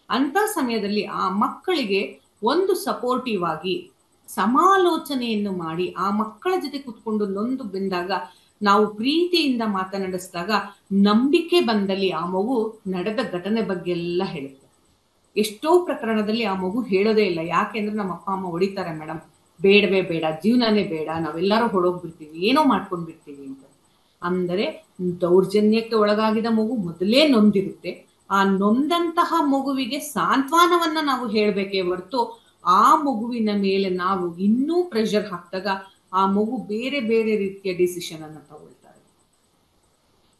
ಅಂತ ಸಮಯದಲ್ಲಿ ಆ ಮಕ್ಕಳಿಗೆ ಒಂದು ಸಪೋರ್ಟಿವ್ ಆಗಿ ಸಮಾಲೋಚನೆಯನ್ನು ಮಾಡಿ, ಆ ಮಕ್ಕಳ ಜೊತೆ ಕುತ್ಕೊಂಡು ನೊಂದು ಬೆಂದಾಗ, ನಾವು ಪ್ರೀತಿಯಿಂದ ಮಾತನಾಡಿಸಿದಾಗ, ನಂಬಿಕೆ ಬಂದಲ್ಲಿ ಆ ಮಗು ನಡೆದ ಘಟನೆ ಬಗ್ಗೆ ಎಲ್ಲ ಹೇಳುತ್ತೆ. ಎಷ್ಟೋ ಪ್ರಕರಣದಲ್ಲಿ ಆ ಮಗು ಹೇಳೋದೇ ಇಲ್ಲ. ಯಾಕೆಂದ್ರೆ ನಮ್ಮ ಅಪ್ಪ ಅಮ್ಮ ಹೊಡಿತಾರೆ ಮೇಡಮ್, ಬೇಡವೇ ಬೇಡ, ಜೀವನನೇ ಬೇಡ, ನಾವೆಲ್ಲರೂ ಹೊಡೋಗ್ಬಿಡ್ತೀವಿ, ಏನೋ ಮಾಡ್ಕೊಂಡ್ಬಿಡ್ತೀವಿ ಅಂತ. ಅಂದರೆ ದೌರ್ಜನ್ಯಕ್ಕೆ ಒಳಗಾಗಿದ ಮಗು ಮೊದಲೇ ನೊಂದಿರುತ್ತೆ. ಆ ನೊಂದಂತಹ ಮಗುವಿಗೆ ಸಾಂತ್ವನವನ್ನ ನಾವು ಹೇಳಬೇಕೇ ಹೊರತು ಆ ಮಗುವಿನ ಮೇಲೆ ನಾವು ಇನ್ನೂ ಪ್ರೆಷರ್ ಹಾಕಿದಾಗ ಆ ಮಗು ಬೇರೆ ಬೇರೆ ರೀತಿಯ ಡಿಸಿಷನ್ ಅನ್ನ ತಗೊಳ್ತಾರೆ.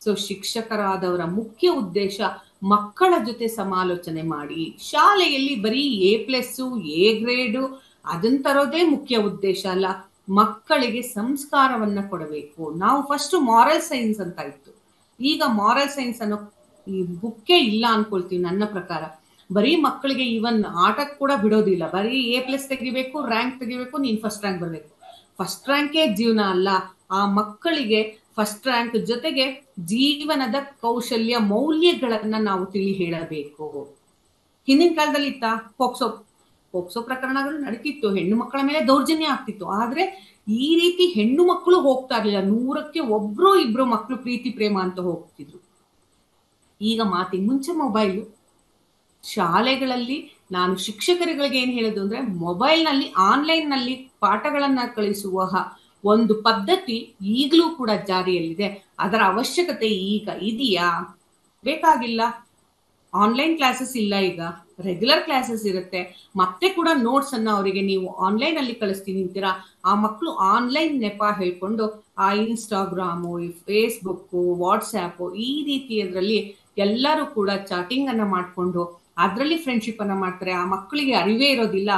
ಸೊ ಶಿಕ್ಷಕರಾದವರ ಮುಖ್ಯ ಉದ್ದೇಶ ಮಕ್ಕಳ ಜೊತೆ ಸಮಾಲೋಚನೆ ಮಾಡಿ, ಶಾಲೆಯಲ್ಲಿ ಬರೀ A+, A ಗ್ರೇಡು ಅದನ್ನ ತರೋದೇ ಮುಖ್ಯ ಉದ್ದೇಶ ಅಲ್ಲ. ಮಕ್ಕಳಿಗೆ ಸಂಸ್ಕಾರವನ್ನ ಕೊಡಬೇಕು. ನಾವು ಫಸ್ಟ್ ಮಾರಲ್ ಸೈನ್ಸ್ ಅಂತ ಇತ್ತು, ಈಗ ಮಾರಲ್ ಸೈನ್ಸ್ ಅನ್ನೋ ಈ ಬುಕ್ಕೇ ಇಲ್ಲ ಅನ್ಕೊಳ್ತೀವಿ ನನ್ನ ಪ್ರಕಾರ. ಬರೀ ಮಕ್ಕಳಿಗೆ ಇವನ್ ಆಟಕ್ಕೆ ಕೂಡ ಬಿಡೋದಿಲ್ಲ. ಬರೀ A+ ತೆಗಿಬೇಕು, ರ್ಯಾಂಕ್ ತೆಗಿಬೇಕು, ನೀನ್ ಫಸ್ಟ್ ರ್ಯಾಂಕ್ ಬರ್ಬೇಕು. ಫಸ್ಟ್ ರ್ಯಾಂಕೇ ಜೀವನ ಅಲ್ಲ. ಆ ಮಕ್ಕಳಿಗೆ ಫಸ್ಟ್ ರ್ಯಾಂಕ್ ಜೊತೆಗೆ ಜೀವನದ ಕೌಶಲ್ಯ ಮೌಲ್ಯಗಳನ್ನ ನಾವು ತಿಳಿ ಹೇಳಬೇಕು. ಹಿಂದಿನ ಕಾಲದಲ್ಲಿ ಇತ್ತ ಪೋಕ್ಸೋ ಪ್ರಕರಣಗಳು ನಡೀತಿತ್ತು, ಹೆಣ್ಣು ಮಕ್ಕಳ ಮೇಲೆ ದೌರ್ಜನ್ಯ ಆಗ್ತಿತ್ತು. ಆದ್ರೆ ಈ ರೀತಿ ಹೆಣ್ಣು ಮಕ್ಕಳು ಹೋಗ್ತಾ ಇರ್ಲಿಲ್ಲ. 100ಕ್ಕೆ ಒಬ್ರು ಇಬ್ರು ಮಕ್ಕಳು ಪ್ರೀತಿ ಪ್ರೇಮ ಅಂತ ಹೋಗ್ತಿದ್ರು. ಈಗ ಮಾತಿಗೆ ಮುಂಚೆ ಮೊಬೈಲು. ಶಾಲೆಗಳಲ್ಲಿ ನಾನು ಶಿಕ್ಷಕರುಗಳಿಗೆ ಏನ್ ಹೇಳೋದು ಅಂದ್ರೆ, ಮೊಬೈಲ್ ನಲ್ಲಿ ಆನ್ಲೈನ್ ನಲ್ಲಿ ಪಾಠಗಳನ್ನ ಕಳಿಸುವ ಒಂದು ಪದ್ಧತಿ ಈಗಲೂ ಕೂಡ ಜಾರಿಯಲ್ಲಿದೆ. ಅದರ ಅವಶ್ಯಕತೆ ಈಗ ಇದೆಯಾ? ಬೇಕಾಗಿಲ್ಲ. ಆನ್ಲೈನ್ ಕ್ಲಾಸಸ್ ಇಲ್ಲ, ಈಗ ರೆಗ್ಯುಲರ್ ಕ್ಲಾಸಸ್ ಇರುತ್ತೆ. ಮತ್ತೆ ಕೂಡ ನೋಟ್ಸ್ ಅನ್ನ ಅವರಿಗೆ ನೀವು ಆನ್ಲೈನ್ ಅಲ್ಲಿ ಕಳಿಸ್ತೀನಿ ಅಂತೀರಾ. ಆ ಮಕ್ಕಳು ಆನ್ಲೈನ್ ನೆಪ ಹೇಳ್ಕೊಂಡು ಆ ಇನ್ಸ್ಟಾಗ್ರಾಮು, ಫೇಸ್ಬುಕ್, ವಾಟ್ಸ್ಆ್ಯಪ್ ಈ ರೀತಿಯದ್ರಲ್ಲಿ ಎಲ್ಲರೂ ಕೂಡ ಚಾಟಿಂಗ್ ಅನ್ನ ಮಾಡ್ಕೊಂಡು ಅದರಲ್ಲಿ ಫ್ರೆಂಡ್ಶಿಪ್ ಅನ್ನ ಮಾಡ್ತಾರೆ. ಆ ಮಕ್ಕಳಿಗೆ ಅರಿವೇ ಇರೋದಿಲ್ಲ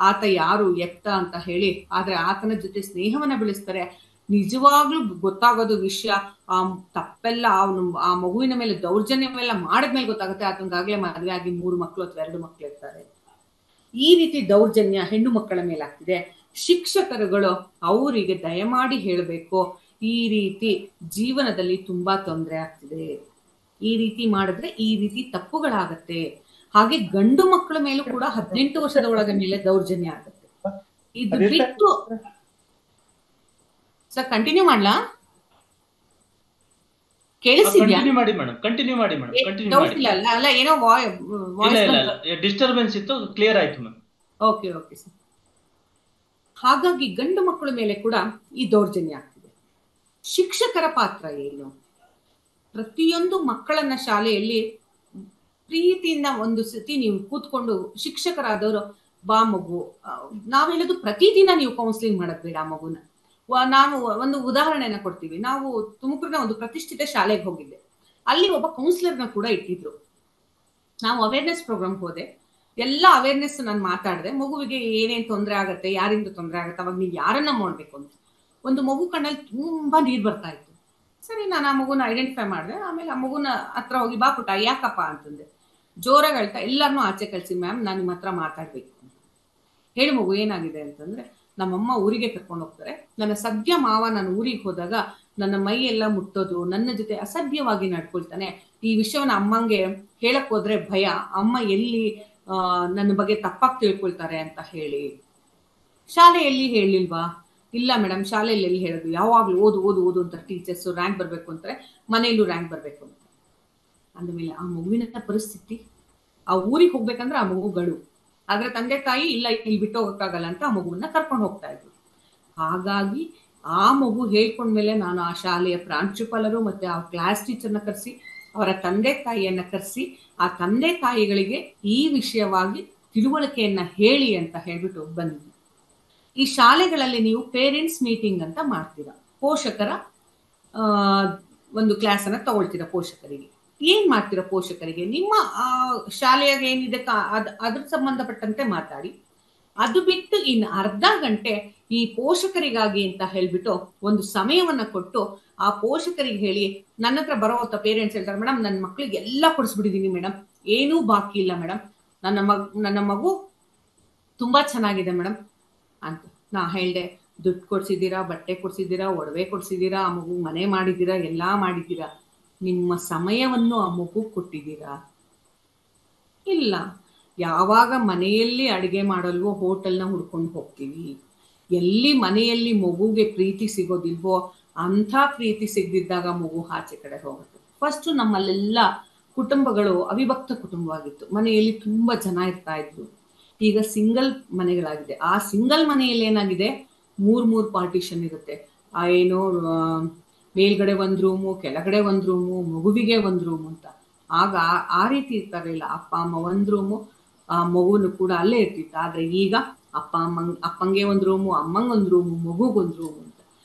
ಆತ ಯಾರು ಎತ್ತ ಅಂತ ಹೇಳಿ. ಆದ್ರೆ ಆತನ ಜೊತೆ ಸ್ನೇಹವನ್ನ ಬೆಳೆಸ್ತಾರೆ. ನಿಜವಾಗ್ಲೂ ಗೊತ್ತಾಗೋದು ವಿಷಯ ಆ ತಪ್ಪೆಲ್ಲ ಆ ಮಗುವಿನ ಮೇಲೆ ದೌರ್ಜನ್ಯವೆಲ್ಲ ಮಾಡಿದ್ಮೇಲೆ ಗೊತ್ತಾಗುತ್ತೆ. ಆತನಿಗಾಗ್ಲೇ ಮದುವೆ ಆಗಿ 3 ಮಕ್ಕಳು ಅಥವಾ 2 ಮಕ್ಕಳು ಇರ್ತಾರೆ. ಈ ರೀತಿ ದೌರ್ಜನ್ಯ ಹೆಣ್ಣು ಮಕ್ಕಳ ಮೇಲೆ ಆಗ್ತಿದೆ. ಶಿಕ್ಷಕರುಗಳು ಅವರಿಗೆ ದಯಮಾಡಿ ಹೇಳಬೇಕು, ಈ ರೀತಿ ಜೀವನದಲ್ಲಿ ತುಂಬಾ ತೊಂದರೆ ಆಗ್ತಿದೆ, ಈ ರೀತಿ ಮಾಡಿದ್ರೆ ಈ ರೀತಿ ತಪ್ಪುಗಳಾಗತ್ತೆ. ಹಾಗೆ ಗಂಡು ಮಕ್ಕಳ ಮೇಲೂ ಕೂಡ 18 ವರ್ಷದ ಒಳಗ ಮೇಲೆ ದೌರ್ಜನ್ಯ ಆಗುತ್ತೆ. ಇದು ಬಿಟ್ಟು ಸರ್ ಕಂಟಿನ್ಯೂ ಮಾಡ್ಲಾ? ಕೇಳಿಸ್ತಿದ್ಯಾ? ಕಂಟಿನ್ಯೂ ಮಾಡಿ ಮೇಡಮ್. ಅಲ್ಲ ಏನೋ ಡಿಸ್ಟರ್ಬೆನ್ಸ್ ಇತ್ತು, ಕ್ಲಿಯರ್ ಆಯ್ತು ಮ್ಯಾಮ್. Okay sir. ಹಾಗಾಗಿ ಗಂಡು ಮಕ್ಕಳ ಮೇಲೆ ಕೂಡ ಈ ದೌರ್ಜನ್ಯ ಆಗ್ತಿದೆ. ಶಿಕ್ಷಕರ ಪಾತ್ರ ಏನು? ಪ್ರತಿಯೊಂದು ಮಕ್ಕಳನ್ನ ಶಾಲೆಯಲ್ಲಿ ಪ್ರೀತಿಯಿಂದ ಒಂದು ಸತಿ ನೀವು ಕೂತ್ಕೊಂಡು ಶಿಕ್ಷಕರಾದವರು, ಬಾ ಮಗು, ನಾವ್ ಹೇಳೋದು ಪ್ರತಿದಿನ ನೀವು ಕೌನ್ಸಿಲಿಂಗ್ ಮಾಡಕ್ ಬೇಡ ಆ ಮಗುನ. ನಾವು ಒಂದು ಉದಾಹರಣೆನ ಕೊಡ್ತೀವಿ. ನಾವು ತುಮಕೂರಿನ ಒಂದು ಪ್ರತಿಷ್ಠಿತ ಶಾಲೆಗೆ ಹೋಗಿದ್ದೆ. ಅಲ್ಲಿ ಒಬ್ಬ ಕೌನ್ಸಿಲರ್ನ ಕೂಡ ಇಟ್ಟಿದ್ರು. ನಾವು ಅವೇರ್ನೆಸ್ ಪ್ರೋಗ್ರಾಮ್ ಹೋದೆ. ಎಲ್ಲ ಅವೇರ್ನೆಸ್ ನಾನು ಮಾತಾಡಿದೆ. ಮಗುವಿಗೆ ಏನೇನ್ ತೊಂದರೆ ಆಗತ್ತೆ, ಯಾರಿಂದ ತೊಂದರೆ ಆಗತ್ತೆ, ಅವಾಗ ನೀವು ಯಾರನ್ನ ಮಾಡ್ಬೇಕು ಅಂತ. ಒಂದು ಮಗು ಕಣ್ಣಲ್ಲಿ ತುಂಬಾ ನೀರ್ ಬರ್ತಾ ಇತ್ತು. ಸರಿ, ನಾನು ಆ ಮಗುನ ಐಡೆಂಟಿಫೈ ಮಾಡಿದೆ. ಆಮೇಲೆ ಆ ಮಗುನ ಹತ್ರ ಹೋಗಿ, ಬಾ ಪುಟ್ಟ ಯಾಕಪ್ಪ ಅಂತಂದೆ. ಜೋರಾಗಿ ಹೇಳ್ತಾ ಎಲ್ಲಾರನ್ನೂ ಆಚೆ ಕಳ್ಸಿ, ಮ್ಯಾಮ್ ನಾನು ನಿಮ್ಮ ಹತ್ರ ಮಾತಾಡ್ಬೇಕು. ಹೇಳಿ ಮಗು ಏನಾಗಿದೆ ಅಂತಂದ್ರೆ, ನಮ್ಮಮ್ಮ ಊರಿಗೆ ಕರ್ಕೊಂಡು ಹೋಗ್ತಾರೆ. ನನ್ನ ಸದ್ಯ ಮಾವ ನಾನು ಊರಿಗೆ ಹೋದಾಗ ನನ್ನ ಮೈ ಎಲ್ಲ ಮುಟ್ಟೋದು, ನನ್ನ ಜೊತೆ ಅಸಭ್ಯವಾಗಿ ನಡ್ಕೊಳ್ತಾನೆ. ಈ ವಿಷಯವನ್ನ ಅಮ್ಮಂಗೆ ಹೇಳಕ್ ಹೋದ್ರೆ ಭಯ, ಅಮ್ಮ ಎಲ್ಲಿ ನನ್ನ ಬಗ್ಗೆ ತಪ್ಪಾಗಿ ತಿಳ್ಕೊಳ್ತಾರೆ ಅಂತ ಹೇಳಿ. ಶಾಲೆಯಲ್ಲಿ ಹೇಳಿಲ್ವಾ? ಇಲ್ಲ ಮೇಡಮ್, ಶಾಲೆಯಲ್ಲಿ ಎಲ್ಲಿ ಹೇಳೋದು, ಯಾವಾಗ್ಲೂ ಓದು ಓದು ಓದು ಅಂತ ಟೀಚರ್ಸ್ ರ್ಯಾಂಕ್ ಬರ್ಬೇಕು ಅಂತಾರೆ, ಮನೆಯಲ್ಲೂ ರ್ಯಾಂಕ್ ಬರ್ಬೇಕು ಅಂತ. ಅಂದಮೇಲೆ ಆ ಮಗುವಿನ ಪರಿಸ್ಥಿತಿ, ಆ ಊರಿಗೆ ಹೋಗ್ಬೇಕಂದ್ರೆ ಆ ಮಗುಗಳು, ಆದ್ರೆ ತಂದೆ ತಾಯಿ ಇಲ್ಲ ಇಲ್ಲಿ ಬಿಟ್ಟು ಹೋಗಕ್ಕಾಗಲ್ಲ ಅಂತ ಆ ಮಗುವನ್ನ ಕರ್ಕೊಂಡು ಹೋಗ್ತಾ ಇದ್ರು. ಹಾಗಾಗಿ ಆ ಮಗು ಹೇಳ್ಕೊಂಡ್ಮೇಲೆ ನಾನು ಆ ಶಾಲೆಯ ಪ್ರಾಂಶುಪಾಲರು ಮತ್ತೆ ಆ ಕ್ಲಾಸ್ ಟೀಚರ್ನ ಕರೆಸಿ, ಅವರ ತಂದೆ ತಾಯಿಯನ್ನ ಕರೆಸಿ, ಆ ತಂದೆ ತಾಯಿಗಳಿಗೆ ಈ ವಿಷಯವಾಗಿ ತಿಳುವಳಿಕೆಯನ್ನ ಹೇಳಿ ಅಂತ ಹೇಳ್ಬಿಟ್ಟು ಬಂದಿದ್ವಿ. ಈ ಶಾಲೆಗಳಲ್ಲಿ ನೀವು ಪೇರೆಂಟ್ಸ್ ಮೀಟಿಂಗ್ ಅಂತ ಮಾಡ್ತೀರಾ. ಪೋಷಕರ ಒಂದು ಕ್ಲಾಸ್ ಅನ್ನ ತಗೊಳ್ತೀರಾ. ಪೋಷಕರಿಗೆ ಏನ್ ಮಾಡ್ತೀರಾ? ಪೋಷಕರಿಗೆ ನಿಮ್ಮ ಶಾಲೆಯಾಗ ಏನಿದೆ ಅದ್ರ ಸಂಬಂಧಪಟ್ಟಂತೆ ಮಾತಾಡಿ. ಅದು ಬಿಟ್ಟು ಇನ್ನು ಅರ್ಧ ಗಂಟೆ ಈ ಪೋಷಕರಿಗಾಗಿ ಅಂತ ಹೇಳ್ಬಿಟ್ಟು ಒಂದು ಸಮಯವನ್ನ ಕೊಟ್ಟು ಆ ಪೋಷಕರಿಗೆ ಹೇಳಿ, ನನ್ನ ಹತ್ರ ಬರೋವಂಥ ಪೇರೆಂಟ್ಸ್ ಹೇಳ್ತಾರೆ, ಮೇಡಮ್ ನನ್ನ ಮಕ್ಳಿಗೆ ಎಲ್ಲ ಕೊಡಿಸ್ಬಿಟ್ಟಿದೀನಿ ಮೇಡಮ್, ಏನೂ ಬಾಕಿ ಇಲ್ಲ ಮೇಡಮ್, ನನ್ನ ಮಗು ತುಂಬಾ ಚೆನ್ನಾಗಿದೆ ಮೇಡಮ್ ಅಂತ. ನಾ ಹೇಳ್ದೆ, ದುಡ್ಡು ಕೊಡ್ಸಿದ್ದೀರಾ, ಬಟ್ಟೆ ಕೊಡ್ಸಿದ್ದೀರಾ, ಒಡವೆ ಕೊಡ್ಸಿದ್ದೀರಾ, ಆ ಮಗು ಮನೆ ಮಾಡಿದ್ದೀರಾ, ಎಲ್ಲಾ ಮಾಡಿದ್ದೀರಾ. ನಿಮ್ಮ ಸಮಯವನ್ನು ಆ ಮಗು ಕೊಟ್ಟಿದ್ದೀರಾ? ಇಲ್ಲ. ಯಾವಾಗ ಮನೆಯಲ್ಲಿ ಅಡಿಗೆ ಮಾಡಲ್ವೋ ಹೋಟೆಲ್ನ ಹುಡ್ಕೊಂಡು ಹೋಗ್ತೀವಿ. ಎಲ್ಲಿ ಮನೆಯಲ್ಲಿ ಮಗುಗೆ ಪ್ರೀತಿ ಸಿಗೋದಿಲ್ವೋ ಅಂಥ ಪ್ರೀತಿ ಸಿಗದಿದ್ದಾಗ ಮಗು ಆಚೆ ಕಡೆ ಹೋಗುತ್ತೆ. ಫಸ್ಟ್ ನಮ್ಮಲ್ಲೆಲ್ಲ ಕುಟುಂಬಗಳು ಅವಿಭಕ್ತ ಕುಟುಂಬವಾಗಿತ್ತು. ಮನೆಯಲ್ಲಿ ತುಂಬಾ ಜನ ಇರ್ತಾ ಇದ್ರು. ಈಗ ಸಿಂಗಲ್ ಮನೆಗಳಾಗಿದೆ. ಆ ಸಿಂಗಲ್ ಮನೆಯಲ್ಲಿ ಏನಾಗಿದೆ, 3 ಪಾರ್ಟಿಷನ್ ಇರುತ್ತೆ. ಏನು ಮೇಲ್ಗಡೆ ಒಂದು ರೂಮು, ಕೆಳಗಡೆ ಒಂದು ರೂಮು, ಮಗುವಿಗೆ ಒಂದು ರೂಮು ಅಂತ. ಆಗ ಆ ರೀತಿ ಇರ್ತಾರಿಲ್ಲ. ಅಪ್ಪ ಅಮ್ಮ ಒಂದು ರೂಮು, ಆ ಮಗುನು ಕೂಡ ಅಲ್ಲೇ ಇರ್ತಿತ್ತು. ಆದ್ರೆ ಈಗ ಅಪ್ಪಂಗೆ ಒಂದು ರೂಮು, ಅಮ್ಮಂಗೆ ಒಂದು ರೂಮು, ಮಗುಗೊಂದು ರೂಮು ಅಂತ.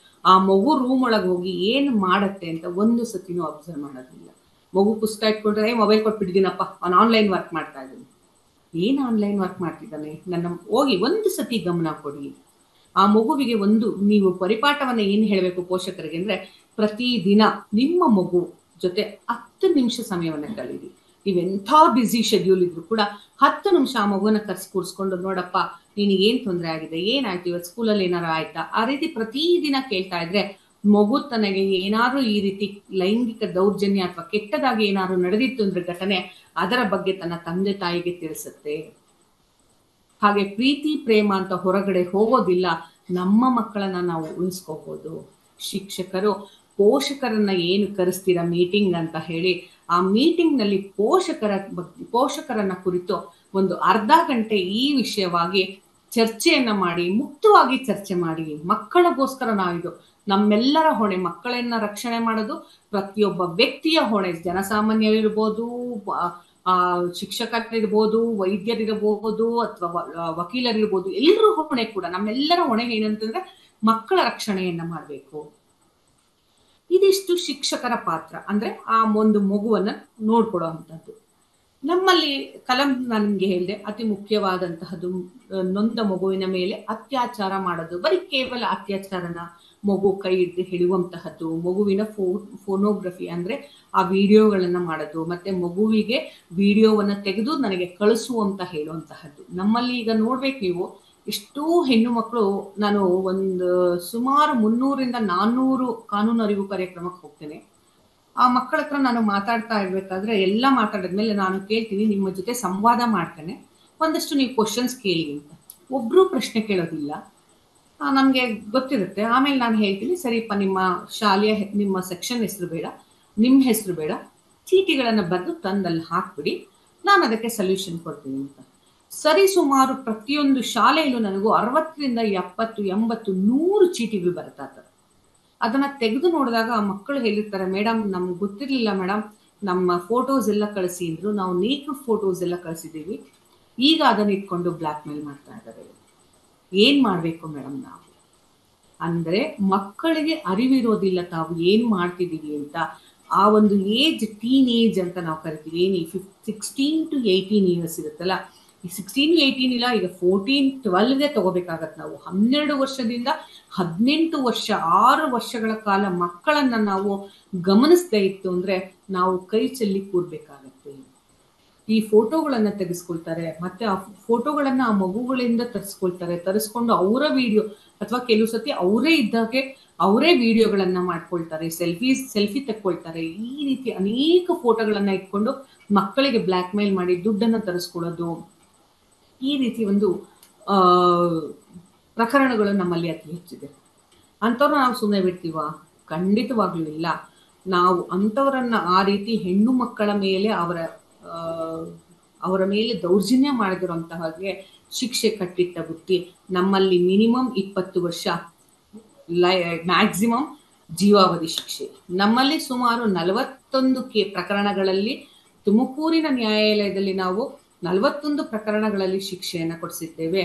ಆ ಮಗು ರೂಮ್ ಒಳಗೆ ಹೋಗಿ ಏನು ಮಾಡತ್ತೆ ಅಂತ ಒಂದು ಸತಿನೂ ಅಬ್ಸರ್ವ್ ಮಾಡೋದಿಲ್ಲ. ಮಗು ಪುಸ್ತಕ ಇಟ್ಕೊಂಡ್ರೆ ಮೊಬೈಲ್ ಕೊಟ್ಬಿಟ್ಟಿದ್ದೀನಪ್ಪ, ಅವ್ನು ಆನ್ಲೈನ್ ವರ್ಕ್ ಮಾಡ್ತಾ ಇದ್ದೀನಿ. ಏನು ಆನ್ಲೈನ್ ವರ್ಕ್ ಮಾಡ್ತಿದ್ದಾನೆ, ನನ್ನ ಹೋಗಿ ಒಂದು ಸತಿ ಗಮನ ಕೊಡಿ. ಆ ಮಗುವಿಗೆ ನೀವು ಪರಿಪಾಠವನ್ನ ಏನು ಹೇಳಬೇಕು ಪೋಷಕರಿಗೆ ಅಂದ್ರೆ, ಪ್ರತಿದಿನ ನಿಮ್ಮ ಮಗು ಜೊತೆ 10 ನಿಮಿಷ ಸಮಯವನ್ನ ಕಳೀರಿ. ನೀವೆಂಥ ಬ್ಯುಸಿ ಶೆಡ್ಯೂಲ್ ಇದ್ರು ಕೂಡ 10 ನಿಮಿಷ ಆ ಮಗುವನ್ನ ಕೂರಿಸ್ಕೊಂಡು, ನೋಡಪ್ಪ ನಿನಗೆ ಏನ್ ತೊಂದರೆ ಆಗಿದೆ, ಏನಾಯ್ತು ಇವತ್ತು ಸ್ಕೂಲಲ್ಲಿ ಏನಾರು ಆಯ್ತಾ, ಆ ರೀತಿ ಪ್ರತಿದಿನ ಕೇಳ್ತಾ ಇದ್ರೆ ಮಗು ತನಗೆ ಏನಾದ್ರು ಈ ರೀತಿ ಲೈಂಗಿಕ ದೌರ್ಜನ್ಯ ಅಥವಾ ಕೆಟ್ಟದಾಗಿ ಏನಾದ್ರು ನಡೆದಿತ್ತು ಅಂದ್ರೆ ಘಟನೆ, ಅದರ ಬಗ್ಗೆ ತನ್ನ ತಂದೆ ತಾಯಿಗೆ ತಿಳಿಸುತ್ತೆ. ಹಾಗೆ ಪ್ರೀತಿ ಪ್ರೇಮ ಅಂತ ಹೊರಗಡೆ ಹೋಗೋದಿಲ್ಲ. ನಮ್ಮ ಮಕ್ಕಳನ್ನ ನಾವು ಉಳಿಸ್ಕೋಬಹುದು. ಶಿಕ್ಷಕರು ಪೋಷಕರನ್ನ ಏನು ಕರೆಸ್ತೀರಾ ಮೀಟಿಂಗ್ ಅಂತ ಹೇಳಿ, ಆ ಮೀಟಿಂಗ್ ನಲ್ಲಿ ಪೋಷಕರನ್ನ ಕುರಿತು ಒಂದು ಅರ್ಧ ಗಂಟೆ ಈ ವಿಷಯವಾಗಿ ಚರ್ಚೆಯನ್ನ ಮಾಡಿ, ಮುಕ್ತವಾಗಿ ಚರ್ಚೆ ಮಾಡಿ. ಮಕ್ಕಳಿಗೋಸ್ಕರ ನಾವಿದು, ನಮ್ಮೆಲ್ಲರ ಹೊಣೆ. ಮಕ್ಕಳನ್ನ ರಕ್ಷಣೆ ಮಾಡೋದು ಪ್ರತಿಯೊಬ್ಬ ವ್ಯಕ್ತಿಯ ಹೊಣೆ. ಜನಸಾಮಾನ್ಯರಿರ್ಬೋದು, ಶಿಕ್ಷಕರಿರ್ಬೋದು, ವೈದ್ಯರಿರ್ಬೋದು, ಅಥವಾ ವಕೀಲರಿರ್ಬೋದು, ಎಲ್ಲರೂ ಹೊಣೆ ಕೂಡ. ನಮ್ಮೆಲ್ಲರ ಹೊಣೆ ಏನಂತಂದ್ರೆ ಮಕ್ಕಳ ರಕ್ಷಣೆಯನ್ನ ಮಾಡಬೇಕು. ಇದಿಷ್ಟು ಶಿಕ್ಷಕರ ಪಾತ್ರ, ಅಂದ್ರೆ ಆ ಒಂದು ಮಗುವನ್ನ ನೋಡ್ಕೊಡೋ ಅಂಥದ್ದು. ನಮ್ಮಲ್ಲಿ ಕಲಂ ನಾನು ನಿಮ್ಗೆ ಹೇಳಿದೆ, ಅತಿ ಮುಖ್ಯವಾದಂತಹದ್ದು ನೊಂದ ಮಗುವಿನ ಮೇಲೆ ಅತ್ಯಾಚಾರ ಮಾಡೋದು. ಬರೀ ಕೇವಲ ಅತ್ಯಾಚಾರನ ಮಗು ಕೈ ಹಿಡಿದು ಹಿಡಿಯುವಂತಹದ್ದು, ಮಗುವಿನ ಫೋನೋಗ್ರಫಿ ಅಂದ್ರೆ ಆ ವಿಡಿಯೋಗಳನ್ನ ಮಾಡೋದು, ಮತ್ತೆ ಮಗುವಿಗೆ ವಿಡಿಯೋವನ್ನ ತೆಗೆದು ನನಗೆ ಕಳಿಸುವಂತ ಹೇಳುವಂತಹದ್ದು. ನಮ್ಮಲ್ಲಿ ಈಗ ನೋಡ್ಬೇಕು ನೀವು, ಎಷ್ಟೋ ಹೆಣ್ಣು ಮಕ್ಕಳು, ನಾನು ಸುಮಾರು 300ರಿಂದ 400 ಕಾನೂನು ಅರಿವು ಕಾರ್ಯಕ್ರಮಕ್ಕೆ ಹೋಗ್ತೇನೆ. ಆ ಮಕ್ಕಳ ಹತ್ರ ನಾನು ಮಾತಾಡ್ತಾ ಇರ್ಬೇಕಾದ್ರೆ ಎಲ್ಲ ಮಾತಾಡಿದ್ಮೇಲೆ ನಾನು ಕೇಳ್ತೀನಿ, ನಿಮ್ಮ ಜೊತೆ ಸಂವಾದ ಮಾಡ್ತೇನೆ, ಒಂದಷ್ಟು ನೀವು ಕ್ವಶನ್ಸ್ ಕೇಳಿ ಅಂತ. ಒಬ್ರು ಪ್ರಶ್ನೆ ಕೇಳೋದಿಲ್ಲ, ನಮ್ಗೆ ಗೊತ್ತಿರುತ್ತೆ. ಆಮೇಲೆ ನಾನು ಹೇಳ್ತೀನಿ, ಸರಿಪ್ಪ ನಿಮ್ಮ ಶಾಲೆಯ ನಿಮ್ಮ ಸೆಕ್ಷನ್ ಹೆಸರು ಬೇಡ, ನಿಮ್ಮ ಹೆಸರು ಬೇಡ, ಚೀಟಿಗಳನ್ನ ಬರೆದು ತಂದಲ್ಲಿ ಹಾಕ್ಬಿಡಿ, ನಾನು ಅದಕ್ಕೆ ಸೊಲ್ಯೂಷನ್ ಕೊಡ್ತೀನಿ ಅಂತ. ಸರಿ ಸುಮಾರು ಪ್ರತಿಯೊಂದು ಶಾಲೆಯಲ್ಲೂ ನನಗೂ 60ರಿಂದ 70, 80, 100 ಚೀಟಿಗಳು ಬರ್ತಾ ಇರ್ತವೆ. ಅದನ್ನ ತೆಗೆದು ನೋಡಿದಾಗ ಆ ಮಕ್ಕಳು ಹೇಳಿರ್ತಾರೆ, ಮೇಡಮ್ ನಮ್ಗೆ ಗೊತ್ತಿರ್ಲಿಲ್ಲ ಮೇಡಮ್, ನಮ್ಮ ಫೋಟೋಸ್ ಎಲ್ಲ ಕಳಿಸಿ ಅಂದ್ರು, ನಾವು ನೇಕ್ಡ್ ಫೋಟೋಸ್ ಎಲ್ಲ ಕಳಿಸಿದ್ದೀವಿ, ಈಗ ಅದನ್ನ ಇಟ್ಕೊಂಡು ಬ್ಲ್ಯಾಕ್ ಮೇಲ್ ಮಾಡ್ತಾ ಇದ್ದಾರೆ. ಏನ್ ಮಾಡ್ಬೇಕು ಮೇಡಮ್ ನಾವು? ಅಂದ್ರೆ ಮಕ್ಕಳಿಗೆ ಅರಿವಿರೋದಿಲ್ಲ ತಾವು ಏನ್ ಮಾಡ್ತಿದೀವಿ ಅಂತ. ಆ ಒಂದು ಏಜ್, ಟೀನ್ ಏಜ್ ಅಂತ ನಾವು ಕರಿತೀವಿ, ಏನು 16 to 18 ಇಯರ್ಸ್ ಇರುತ್ತಲ್ಲ, ಈ 16, 18 ಇಲ್ಲ, ಈಗ 14, 12ಗೆ ತಗೋಬೇಕಾಗತ್ತೆ ನಾವು. 12 ವರ್ಷದಿಂದ 18 ವರ್ಷ, 6 ವರ್ಷಗಳ ಕಾಲ ಮಕ್ಕಳನ್ನ ನಾವು ಗಮನಿಸದೇ ಇತ್ತು ಅಂದ್ರೆ ನಾವು ಕೈ ಚೆಲ್ಲಿ ಕೂರ್ಬೇಕಾಗತ್ತೆ. ಈ ಫೋಟೋಗಳನ್ನ ತೆಗೆಸ್ಕೊಳ್ತಾರೆ, ಮತ್ತೆ ಆ ಫೋಟೋಗಳನ್ನ ಆ ಮಗುಗಳಿಂದ ತರಿಸ್ಕೊಂಡು ಅವರ ವಿಡಿಯೋ, ಅಥವಾ ಕೆಲವು ಸತಿ ಅವರೇ ಇದ್ದಾಗೆ ಅವರೇ ವಿಡಿಯೋಗಳನ್ನ ಮಾಡ್ಕೊಳ್ತಾರೆ, ಸೆಲ್ಫಿ ತೆಕ್ಕೊಳ್ತಾರೆ. ಈ ರೀತಿ ಅನೇಕ ಫೋಟೋಗಳನ್ನ ಇಟ್ಕೊಂಡು ಮಕ್ಕಳಿಗೆ ಬ್ಲ್ಯಾಕ್ ಮೇಲ್ ಮಾಡಿ ದುಡ್ಡನ್ನ ತರಿಸ್ಕೊಳ್ಳೋದು, ಈ ರೀತಿ ಒಂದು ಪ್ರಕರಣಗಳು ನಮ್ಮಲ್ಲಿ ಅತಿ ಹೆಚ್ಚಿದೆ. ಅಂಥವ್ರನ್ನ ನಾವು ಸುಮ್ಮನೆ ಬಿಡ್ತೀವ? ಖಂಡಿತವಾಗ್ಲೂ ಇಲ್ಲ. ನಾವು ಅಂಥವರನ್ನ ಆ ರೀತಿ ಹೆಣ್ಣು ಮಕ್ಕಳ ಮೇಲೆ ಅವರ ಮೇಲೆ ದೌರ್ಜನ್ಯ ಮಾಡಿದಿರುವಂತಹಗೆ ಶಿಕ್ಷೆ ಕಟ್ಟಿಟ್ಟ ಬುತ್ತಿ. ನಮ್ಮಲ್ಲಿ ಮಿನಿಮಮ್ 20 ವರ್ಷ, ಮ್ಯಾಕ್ಸಿಮಮ್ ಜೀವಾವಧಿ ಶಿಕ್ಷೆ. ನಮ್ಮಲ್ಲಿ ಸುಮಾರು 41 ಪ್ರಕರಣಗಳಲ್ಲಿ, ತುಮಕೂರಿನ ನ್ಯಾಯಾಲಯದಲ್ಲಿ ನಾವು 41 ಪ್ರಕರಣಗಳಲ್ಲಿ ಶಿಕ್ಷೆಯನ್ನ ಕೊಡಿಸಿದ್ದೇವೆ.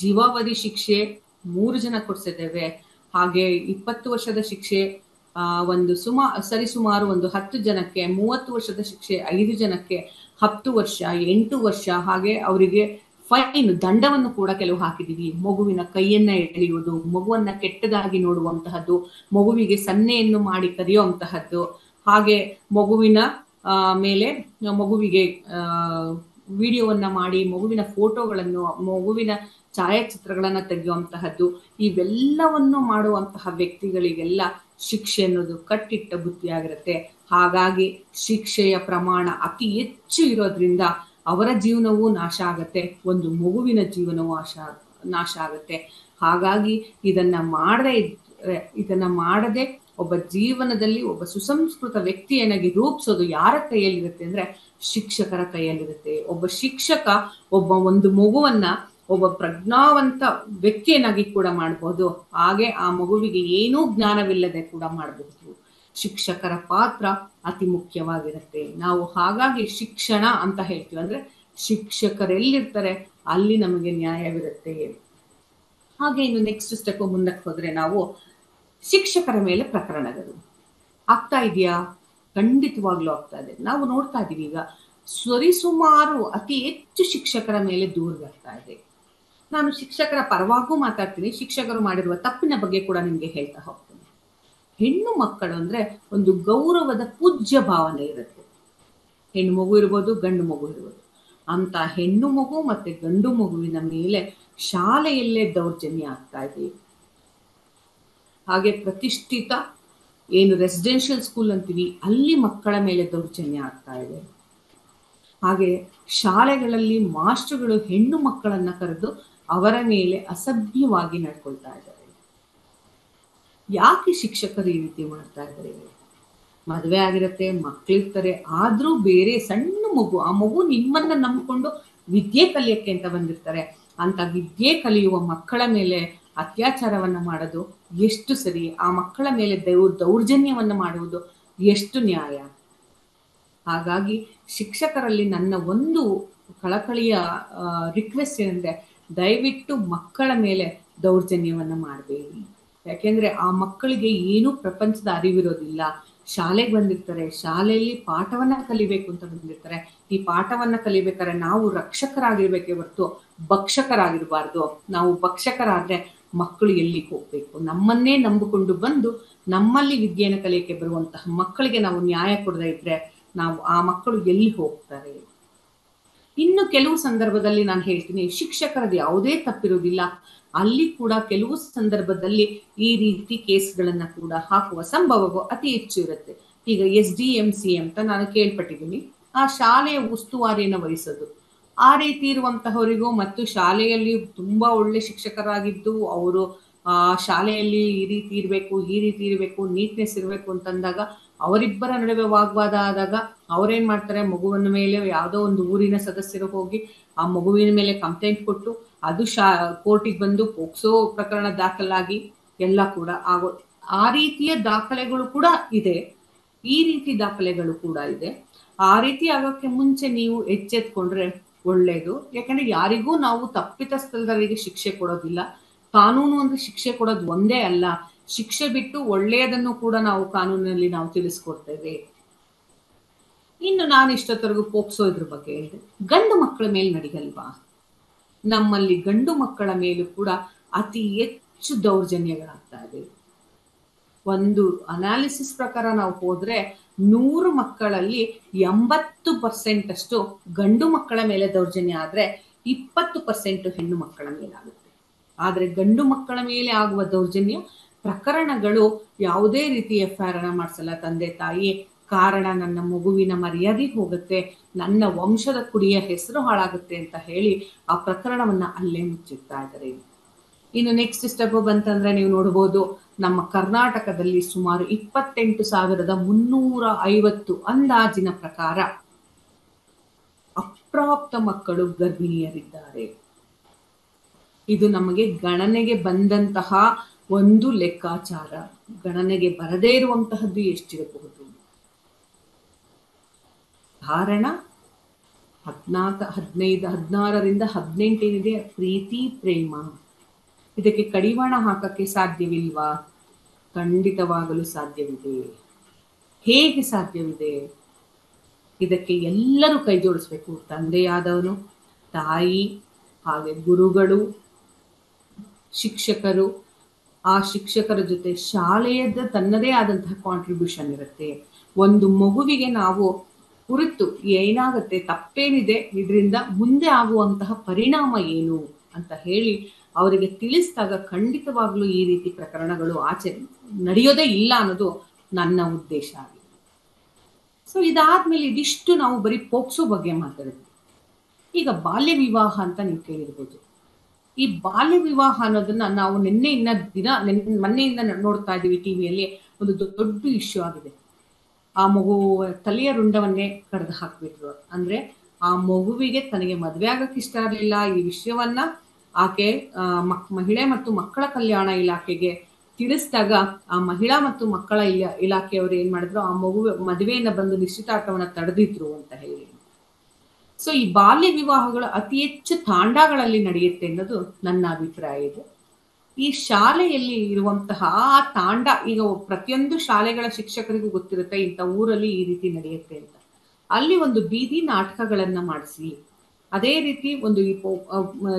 ಜೀವಾವಧಿ ಶಿಕ್ಷೆ 3 ಜನ ಕೊಡಿಸಿದ್ದೇವೆ. ಹಾಗೆ 20 ವರ್ಷದ ಶಿಕ್ಷೆ ಸರಿಸುಮಾರು 10 ಜನಕ್ಕೆ, 30 ವರ್ಷದ ಶಿಕ್ಷೆ 5 ಜನಕ್ಕೆ, 10 ವರ್ಷ, 8 ವರ್ಷ, ಹಾಗೆ ಅವರಿಗೆ ಫೈನ್, ದಂಡವನ್ನು ಕೂಡ ಕೆಲವು ಹಾಕಿದೀವಿ. ಮಗುವಿನ ಕೈಯನ್ನ ಎಳೆಯುವುದು, ಮಗುವನ್ನ ಕೆಟ್ಟದಾಗಿ ನೋಡುವಂತಹದ್ದು, ಮಗುವಿಗೆ ಸನ್ನೆಯನ್ನು ಮಾಡಿ ಕರೆಯುವಂತಹದ್ದು, ಹಾಗೆ ಮಗುವಿನ ಮೇಲೆ ಮಗುವಿಗೆ ವಿಡಿಯೋವನ್ನ ಮಾಡಿ ಮಗುವಿನ ಫೋಟೋಗಳನ್ನು, ಮಗುವಿನ ಛಾಯಾಚಿತ್ರಗಳನ್ನ ತೆಗೆಯುವಂತಹದ್ದು, ಇವೆಲ್ಲವನ್ನು ಮಾಡುವಂತಹ ವ್ಯಕ್ತಿಗಳಿಗೆಲ್ಲ ಶಿಕ್ಷೆ ಅನ್ನೋದು ಕಟ್ಟಿಟ್ಟ ಬುತ್ತಿಯಾಗಿರುತ್ತೆ. ಹಾಗಾಗಿ ಶಿಕ್ಷೆಯ ಪ್ರಮಾಣ ಅತಿ ಹೆಚ್ಚು ಇರೋದ್ರಿಂದ ಅವರ ಜೀವನವೂ ನಾಶ ಆಗತ್ತೆ, ಒಂದು ಮಗುವಿನ ಜೀವನವೂ ನಾಶ ಆಗತ್ತೆ. ಹಾಗಾಗಿ ಇದನ್ನ ಮಾಡದೆ ಒಬ್ಬ ಜೀವನದಲ್ಲಿ ಒಬ್ಬ ಸುಸಂಸ್ಕೃತ ವ್ಯಕ್ತಿಯನ್ನಾಗಿ ರೂಪಿಸೋದು ಯಾರ ಕೈಯಲ್ಲಿರುತ್ತೆ ಅಂದ್ರೆ ಶಿಕ್ಷಕರ ಕೈಯಲ್ಲಿರುತ್ತೆ. ಒಬ್ಬ ಶಿಕ್ಷಕ ಒಂದು ಮಗುವನ್ನ ಒಬ್ಬ ಪ್ರಜ್ಞಾವಂತ ವ್ಯಕ್ತಿಯನ್ನಾಗಿ ಕೂಡ ಮಾಡಬಹುದು, ಹಾಗೆ ಆ ಮಗುವಿಗೆ ಏನೂ ಜ್ಞಾನವಿಲ್ಲದೆ ಕೂಡ ಮಾಡಬಹುದು. ಶಿಕ್ಷಕರ ಪಾತ್ರ ಅತಿ ಮುಖ್ಯವಾಗಿರುತ್ತೆ. ನಾವು ಹಾಗಾಗಿ ಶಿಕ್ಷಣ ಅಂತ ಹೇಳ್ತೀವಿ, ಅಂದ್ರೆ ಶಿಕ್ಷಕರೆಲ್ಲಿರ್ತಾರೆ ಅಲ್ಲಿ ನಮಗೆ ನ್ಯಾಯವಿರುತ್ತೆ. ಹಾಗೆ ಇನ್ನು ನೆಕ್ಸ್ಟ್ ಸ್ಟೆಪ್ ಮುಂದಕ್ಕೆ ಹೋದ್ರೆ ನಾವು ಶಿಕ್ಷಕರ ಮೇಲೆ ಪ್ರಕರಣಗಳು ಆಗ್ತಾ ಇದೆಯಾ? ಖಂಡಿತವಾಗ್ಲೂ ಆಗ್ತಾ ಇದೆ. ನಾವು ನೋಡ್ತಾ ಇದೀವಿ ಈಗ ಸರಿಸುಮಾರು ಅತಿ ಹೆಚ್ಚು ಶಿಕ್ಷಕರ ಮೇಲೆ ದೂರು ಬರ್ತಾ ಇದೆ. ನಾನು ಶಿಕ್ಷಕರ ಪರವಾಗೂ ಮಾತಾಡ್ತೀನಿ, ಶಿಕ್ಷಕರು ಮಾಡಿರುವ ತಪ್ಪಿನ ಬಗ್ಗೆ ಕೂಡ ನಿಮ್ಗೆ ಹೇಳ್ತಾ ಹೋಗ್ತೀನಿ. ಹೆಣ್ಣು ಮಕ್ಕಳು ಅಂದ್ರೆ ಒಂದು ಗೌರವದ ಪೂಜ್ಯ ಭಾವನೆ ಇರುತ್ತೆ. ಹೆಣ್ಣು ಮಗು ಇರ್ಬೋದು, ಗಂಡು ಮಗು ಇರ್ಬೋದು. ಅಂತ ಹೆಣ್ಣು ಮಗು ಮತ್ತೆ ಗಂಡು ಮಗುವಿನ ಮೇಲೆ ಶಾಲೆಯಲ್ಲೇ ದೌರ್ಜನ್ಯ ಆಗ್ತಾ ಇದೆ. ಹಾಗೆ ಪ್ರತಿಷ್ಠಿತ ಏನು ರೆಸಿಡೆನ್ಷಿಯಲ್ ಸ್ಕೂಲ್ ಅಂತೀವಿ ಅಲ್ಲಿ ಮಕ್ಕಳ ಮೇಲೆ ದೌರ್ಜನ್ಯ ಆಗ್ತಾ ಇದೆ. ಹಾಗೆ ಶಾಲೆಗಳಲ್ಲಿ ಮಾಸ್ಟರ್ಗಳು ಹೆಣ್ಣು ಮಕ್ಕಳನ್ನ ಕರೆದು ಅವರ ಮೇಲೆ ಅಸಭ್ಯವಾಗಿ ನಡ್ಕೊಳ್ತಾ ಇದ್ದಾರೆ. ಯಾಕೆ ಶಿಕ್ಷಕರು ಈ ರೀತಿ ಮಾಡ್ತಾ ಇದ್ದಾರೆ? ಮದುವೆ ಆಗಿರತ್ತೆ, ಮಕ್ಕಳಿರ್ತಾರೆ, ಆದ್ರೂ ಬೇರೆ ಸಣ್ಣ ಮಗು, ಆ ಮಗು ನಿಮ್ಮನ್ನ ನಂಬಿಕೊಂಡು ವಿದ್ಯೆ ಕಲಿಯಕ್ಕೆ ಅಂತ ಬಂದಿರ್ತಾರೆ. ಅಂತ ವಿದ್ಯೆ ಕಲಿಯುವ ಮಕ್ಕಳ ಮೇಲೆ ಅತ್ಯಾಚಾರವನ್ನ ಮಾಡೋದು ಎಷ್ಟು ಸರಿ? ಆ ಮಕ್ಕಳ ಮೇಲೆ ದೌರ್ಜನ್ಯವನ್ನ ಮಾಡುವುದು ಎಷ್ಟು ನ್ಯಾಯ? ಹಾಗಾಗಿ ಶಿಕ್ಷಕರಲ್ಲಿ ನನ್ನ ಒಂದು ಕಳಕಳಿಯ ರಿಕ್ವೆಸ್ಟ್ ಏನಂದ್ರೆ, ದಯವಿಟ್ಟು ಮಕ್ಕಳ ಮೇಲೆ ದೌರ್ಜನ್ಯವನ್ನ ಮಾಡಬೇಡಿ. ಯಾಕೆಂದ್ರೆ ಆ ಮಕ್ಕಳಿಗೆ ಏನೂ ಪ್ರಪಂಚದ ಅರಿವಿರೋದಿಲ್ಲ. ಶಾಲೆಗೆ ಬಂದಿರ್ತಾರೆ, ಶಾಲೆಯಲ್ಲಿ ಪಾಠವನ್ನ ಕಲಿಬೇಕು ಅಂತ ಬಂದಿರ್ತಾರೆ. ಈ ಪಾಠವನ್ನ ಕಲಿಬೇಕಾದ್ರೆ ನಾವು ರಕ್ಷಕರಾಗಿರ್ಬೇಕೇ ಹೊರತು ಭಕ್ಷಕರಾಗಿರ್ಬಾರ್ದು. ನಾವು ಭಕ್ಷಕರಾದ್ರೆ ಮಕ್ಕಳು ಎಲ್ಲಿಗೆ ಹೋಗ್ಬೇಕು? ನಮ್ಮನ್ನೇ ನಂಬಿಕೊಂಡು ಬಂದು ನಮ್ಮಲ್ಲಿ ವಿದ್ಯೆಯನ್ನು ಕಲಿಯಕ್ಕೆ ಬರುವಂತಹ ಮಕ್ಕಳಿಗೆ ನಾವು ನ್ಯಾಯ ಕೊಡದೇ ಇದ್ರೆ ನಾವು ಆ ಮಕ್ಕಳು ಎಲ್ಲಿ ಹೋಗ್ತಾರೆ? ಇನ್ನು ಕೆಲವು ಸಂದರ್ಭದಲ್ಲಿ ನಾನು ಹೇಳ್ತೀನಿ, ಶಿಕ್ಷಕರದ್ದು ಯಾವುದೇ ತಪ್ಪಿರುವುದಿಲ್ಲ, ಅಲ್ಲಿ ಕೂಡ ಕೆಲವು ಸಂದರ್ಭದಲ್ಲಿ ಈ ರೀತಿ ಕೇಸ್ಗಳನ್ನ ಕೂಡ ಹಾಕುವ ಸಂಭವವು ಅತಿ ಹೆಚ್ಚು ಇರುತ್ತೆ. ಈಗ SDMC ಅಂತ ನಾನು ಕೇಳ್ಪಟ್ಟಿದ್ದೀನಿ, ಆ ಶಾಲೆಯ ಉಸ್ತುವಾರಿಯನ್ನು ವಹಿಸೋದು. ಆ ರೀತಿ ಇರುವಂತಹವರಿಗೂ ಮತ್ತು ಶಾಲೆಯಲ್ಲಿ ತುಂಬಾ ಒಳ್ಳೆ ಶಿಕ್ಷಕರಾಗಿದ್ದು ಅವರು ಶಾಲೆಯಲ್ಲಿ ಈ ರೀತಿ ಇರಬೇಕು, ಈ ರೀತಿ ಇರಬೇಕು, ನೀಟ್ನೆಸ್ ಇರಬೇಕು ಅಂತಂದಾಗ ಅವರಿಬ್ಬರ ನಡುವೆ ವಾಗ್ವಾದ ಆದಾಗ ಅವ್ರೇನ್ ಮಾಡ್ತಾರೆ, ಮಗುವಿನ ಮೇಲೆ ಯಾವುದೋ ಒಂದು ಊರಿನ ಸದಸ್ಯರು ಹೋಗಿ ಆ ಮಗುವಿನ ಮೇಲೆ ಕಂಪ್ಲೇಂಟ್ ಕೊಟ್ಟು ಅದು ಕೋರ್ಟಿಗೆ ಬಂದು ಪೋಕ್ಸೋ ಪ್ರಕರಣ ದಾಖಲಾಗಿ ಎಲ್ಲ ಕೂಡ ಆಗೋ ಆ ರೀತಿಯ ದಾಖಲೆಗಳು ಕೂಡ ಇದೆ. ಈ ರೀತಿ ದಾಖಲೆಗಳು ಕೂಡ ಇದೆ. ಆ ರೀತಿ ಆಗೋಕ್ಕೆ ಮುಂಚೆ ನೀವು ಎಚ್ಚೆತ್ಕೊಂಡ್ರೆ ಒಳ್ಳೇದು. ಯಾಕಂದ್ರೆ ಯಾರಿಗೂ ನಾವು ತಪ್ಪಿತಸ್ಥರಿಗೆ ಶಿಕ್ಷೆ ಕೊಡೋದಿಲ್ಲ. ಕಾನೂನು ಅಂದ್ರೆ ಶಿಕ್ಷೆ ಕೊಡೋದು ಒಂದೇ ಅಲ್ಲ, ಶಿಕ್ಷೆ ಬಿಟ್ಟು ಒಳ್ಳೆಯದನ್ನು ಕೂಡ ನಾವು ಕಾನೂನಿನಲ್ಲಿ ನಾವು ತಿಳಿಸ್ಕೊಡ್ತೇವೆ. ಇನ್ನು ನಾನು ಇಷ್ಟೊತ್ತರೆಗೂ ಪೋಕ್ಸೋ ಇದ್ರ ಬಗ್ಗೆ ಹೇಳಿದೆ. ಗಂಡು ಮಕ್ಕಳ ಮೇಲೆ ನಡಿಗಲ್ವಾ? ನಮ್ಮಲ್ಲಿ ಗಂಡು ಮಕ್ಕಳ ಮೇಲೂ ಕೂಡ ಅತಿ ಹೆಚ್ಚು ದೌರ್ಜನ್ಯಗಳಾಗ್ತಾ ಇದೆ. ಒಂದು ಅನಾಲಿಸಿಸ್ ಪ್ರಕಾರ ನಾವು ಹೋದ್ರೆ 100 ಮಕ್ಕಳಲ್ಲಿ 80% ಅಷ್ಟು ಗಂಡು ಮಕ್ಕಳ ಮೇಲೆ ದೌರ್ಜನ್ಯ ಆದ್ರೆ 20% ಹೆಣ್ಣು ಮಕ್ಕಳ ಮೇಲೆ ಆಗುತ್ತೆ. ಆದ್ರೆ ಗಂಡು ಮಕ್ಕಳ ಮೇಲೆ ಆಗುವ ದೌರ್ಜನ್ಯ ಪ್ರಕರಣಗಳು ಯಾವುದೇ ರೀತಿ FIR ಮಾಡಿಸಲ್ಲ ತಂದೆ ತಾಯಿ. ಕಾರಣ ನನ್ನ ಮಗುವಿನ ಮರ್ಯಾದೆ ಹೋಗುತ್ತೆ, ನನ್ನ ವಂಶದ ಕುಡಿಯ ಹೆಸರು ಹಾಳಾಗುತ್ತೆ ಅಂತ ಹೇಳಿ ಆ ಪ್ರಕರಣವನ್ನ ಅಲ್ಲೇ ಮುಚ್ಚಿಡ್ತಾ ಇದ್ದಾರೆ. ಇನ್ನು ನೆಕ್ಸ್ಟ್ ಸ್ಟೆಪ್ ಬಂತಂದ್ರೆ ನೀವು ನೋಡಬಹುದು, ನಮ್ಮ ಕರ್ನಾಟಕದಲ್ಲಿ ಸುಮಾರು 28,350 ಅಂದಾಜಿನ ಪ್ರಕಾರ ಅಪ್ರಾಪ್ತ ಮಕ್ಕಳು ಗರ್ಭಿಣಿಯರಿದ್ದಾರೆ. ಇದು ನಮಗೆ ಗಣನೆಗೆ ಬಂದಂತಹ ಒಂದು ಲೆಕ್ಕಾಚಾರ. ಗಣನೆಗೆ ಬರದೇ ಇರುವಂತಹದ್ದು ಎಷ್ಟಿರಬಹುದು? ಕಾರಣ 16ರಿಂದ 18 ಪ್ರೀತಿ ಪ್ರೇಮ. ಇದಕ್ಕೆ ಕಡಿವಾಣ ಹಾಕಕ್ಕೆ ಸಾಧ್ಯವಿಲ್ವಾ? ಖಂಡಿತವಾಗಲು ಸಾಧ್ಯವಿದೆ. ಹೇಗೆ ಸಾಧ್ಯವಿದೆ? ಇದಕ್ಕೆ ಎಲ್ಲರೂ ಕೈ ಜೋಡಿಸ್ಬೇಕು. ತಂದೆಯಾದವನು, ತಾಯಿ, ಹಾಗೆ ಗುರುಗಳು, ಶಿಕ್ಷಕರು, ಆ ಶಿಕ್ಷಕರ ಜೊತೆ ಶಾಲೆಯದ ತನ್ನದೇ ಆದಂತಹ ಕಾಂಟ್ರಿಬ್ಯೂಷನ್ ಇರುತ್ತೆ. ಒಂದು ಮಗುವಿಗೆ ನಾವು ಕುರಿತು ಏನಾಗುತ್ತೆ, ತಪ್ಪೇನಿದೆ, ಇದರಿಂದ ಮುಂದೆ ಆಗುವಂತಹ ಪರಿಣಾಮ ಏನು ಅಂತ ಹೇಳಿ ಅವರಿಗೆ ತಿಳಿಸಿದಾಗ ಖಂಡಿತವಾಗ್ಲೂ ಈ ರೀತಿ ಪ್ರಕರಣಗಳು ನಡೆಯೋದೇ ಇಲ್ಲ ಅನ್ನೋದು ನನ್ನ ಉದ್ದೇಶ ಆಗಿದೆ. ಸೊ ಇದಾದ್ಮೇಲೆ ಇದಿಷ್ಟು ನಾವು ಬರೀ ಪೋಕ್ಸೋ ಬಗ್ಗೆ ಮಾತಾಡಿದ್ವಿ. ಈಗ ಬಾಲ್ಯ ವಿವಾಹ ಅಂತ ನೀವು ಕೇಳಿರ್ಬೋದು. ಈ ಬಾಲ್ಯ ವಿವಾಹ ಅನ್ನೋದನ್ನ ನಾವು ಮೊನ್ನೆಯಿಂದ ನೋಡ್ತಾ ಇದೀವಿ ಟಿವಿಯಲ್ಲಿ. ಒಂದು ದೊಡ್ಡ ಇಶ್ಯೂ ಆಗಿದೆ. ಆ ಮಗು ತಲೆಯ ರುಂಡವನ್ನೇ ಕಡ್ದು ಹಾಕ್ಬಿಟ್ರು. ಅಂದ್ರೆ ಆ ಮಗುವಿಗೆ ತನಗೆ ಮದುವೆ ಆಗಕ್ಕೆ ಇಷ್ಟ ಇರಲಿಲ್ಲ. ಈ ವಿಷಯವನ್ನ ಆಕೆ ಮಹಿಳೆ ಮತ್ತು ಮಕ್ಕಳ ಕಲ್ಯಾಣ ಇಲಾಖೆಗೆ ತಿಳಿಸಿದಾಗ ಆ ಮಹಿಳಾ ಮತ್ತು ಮಕ್ಕಳ ಇಲಾಖೆಯವರು ಏನ್ ಮಾಡಿದ್ರು, ಆ ಮದುವೆಯನ್ನ ಬಂದು ನಿಶ್ಚಿತಾರ್ಥವನ್ನ ತಡೆದಿದ್ರು ಅಂತ ಹೇಳಿ. ಸೊ ಈ ಬಾಲ್ಯ ವಿವಾಹಗಳು ಅತಿ ಹೆಚ್ಚು ತಾಂಡಗಳಲ್ಲಿ ನಡೆಯುತ್ತೆ ಅನ್ನೋದು ನನ್ನ ಅಭಿಪ್ರಾಯ ಇದೆ. ಈ ಶಾಲೆಯಲ್ಲಿ ಇರುವಂತಹ ಆ ತಾಂಡ, ಈಗ ಪ್ರತಿಯೊಂದು ಶಾಲೆಗಳ ಶಿಕ್ಷಕರಿಗೂ ಗೊತ್ತಿರುತ್ತೆ ಇಂಥ ಊರಲ್ಲಿ ಈ ರೀತಿ ನಡೆಯುತ್ತೆ ಅಂತ. ಅಲ್ಲಿ ಒಂದು ಬೀದಿ ನಾಟಕಗಳನ್ನ ಮಾಡಿಸಿ, ಅದೇ ರೀತಿ ಒಂದು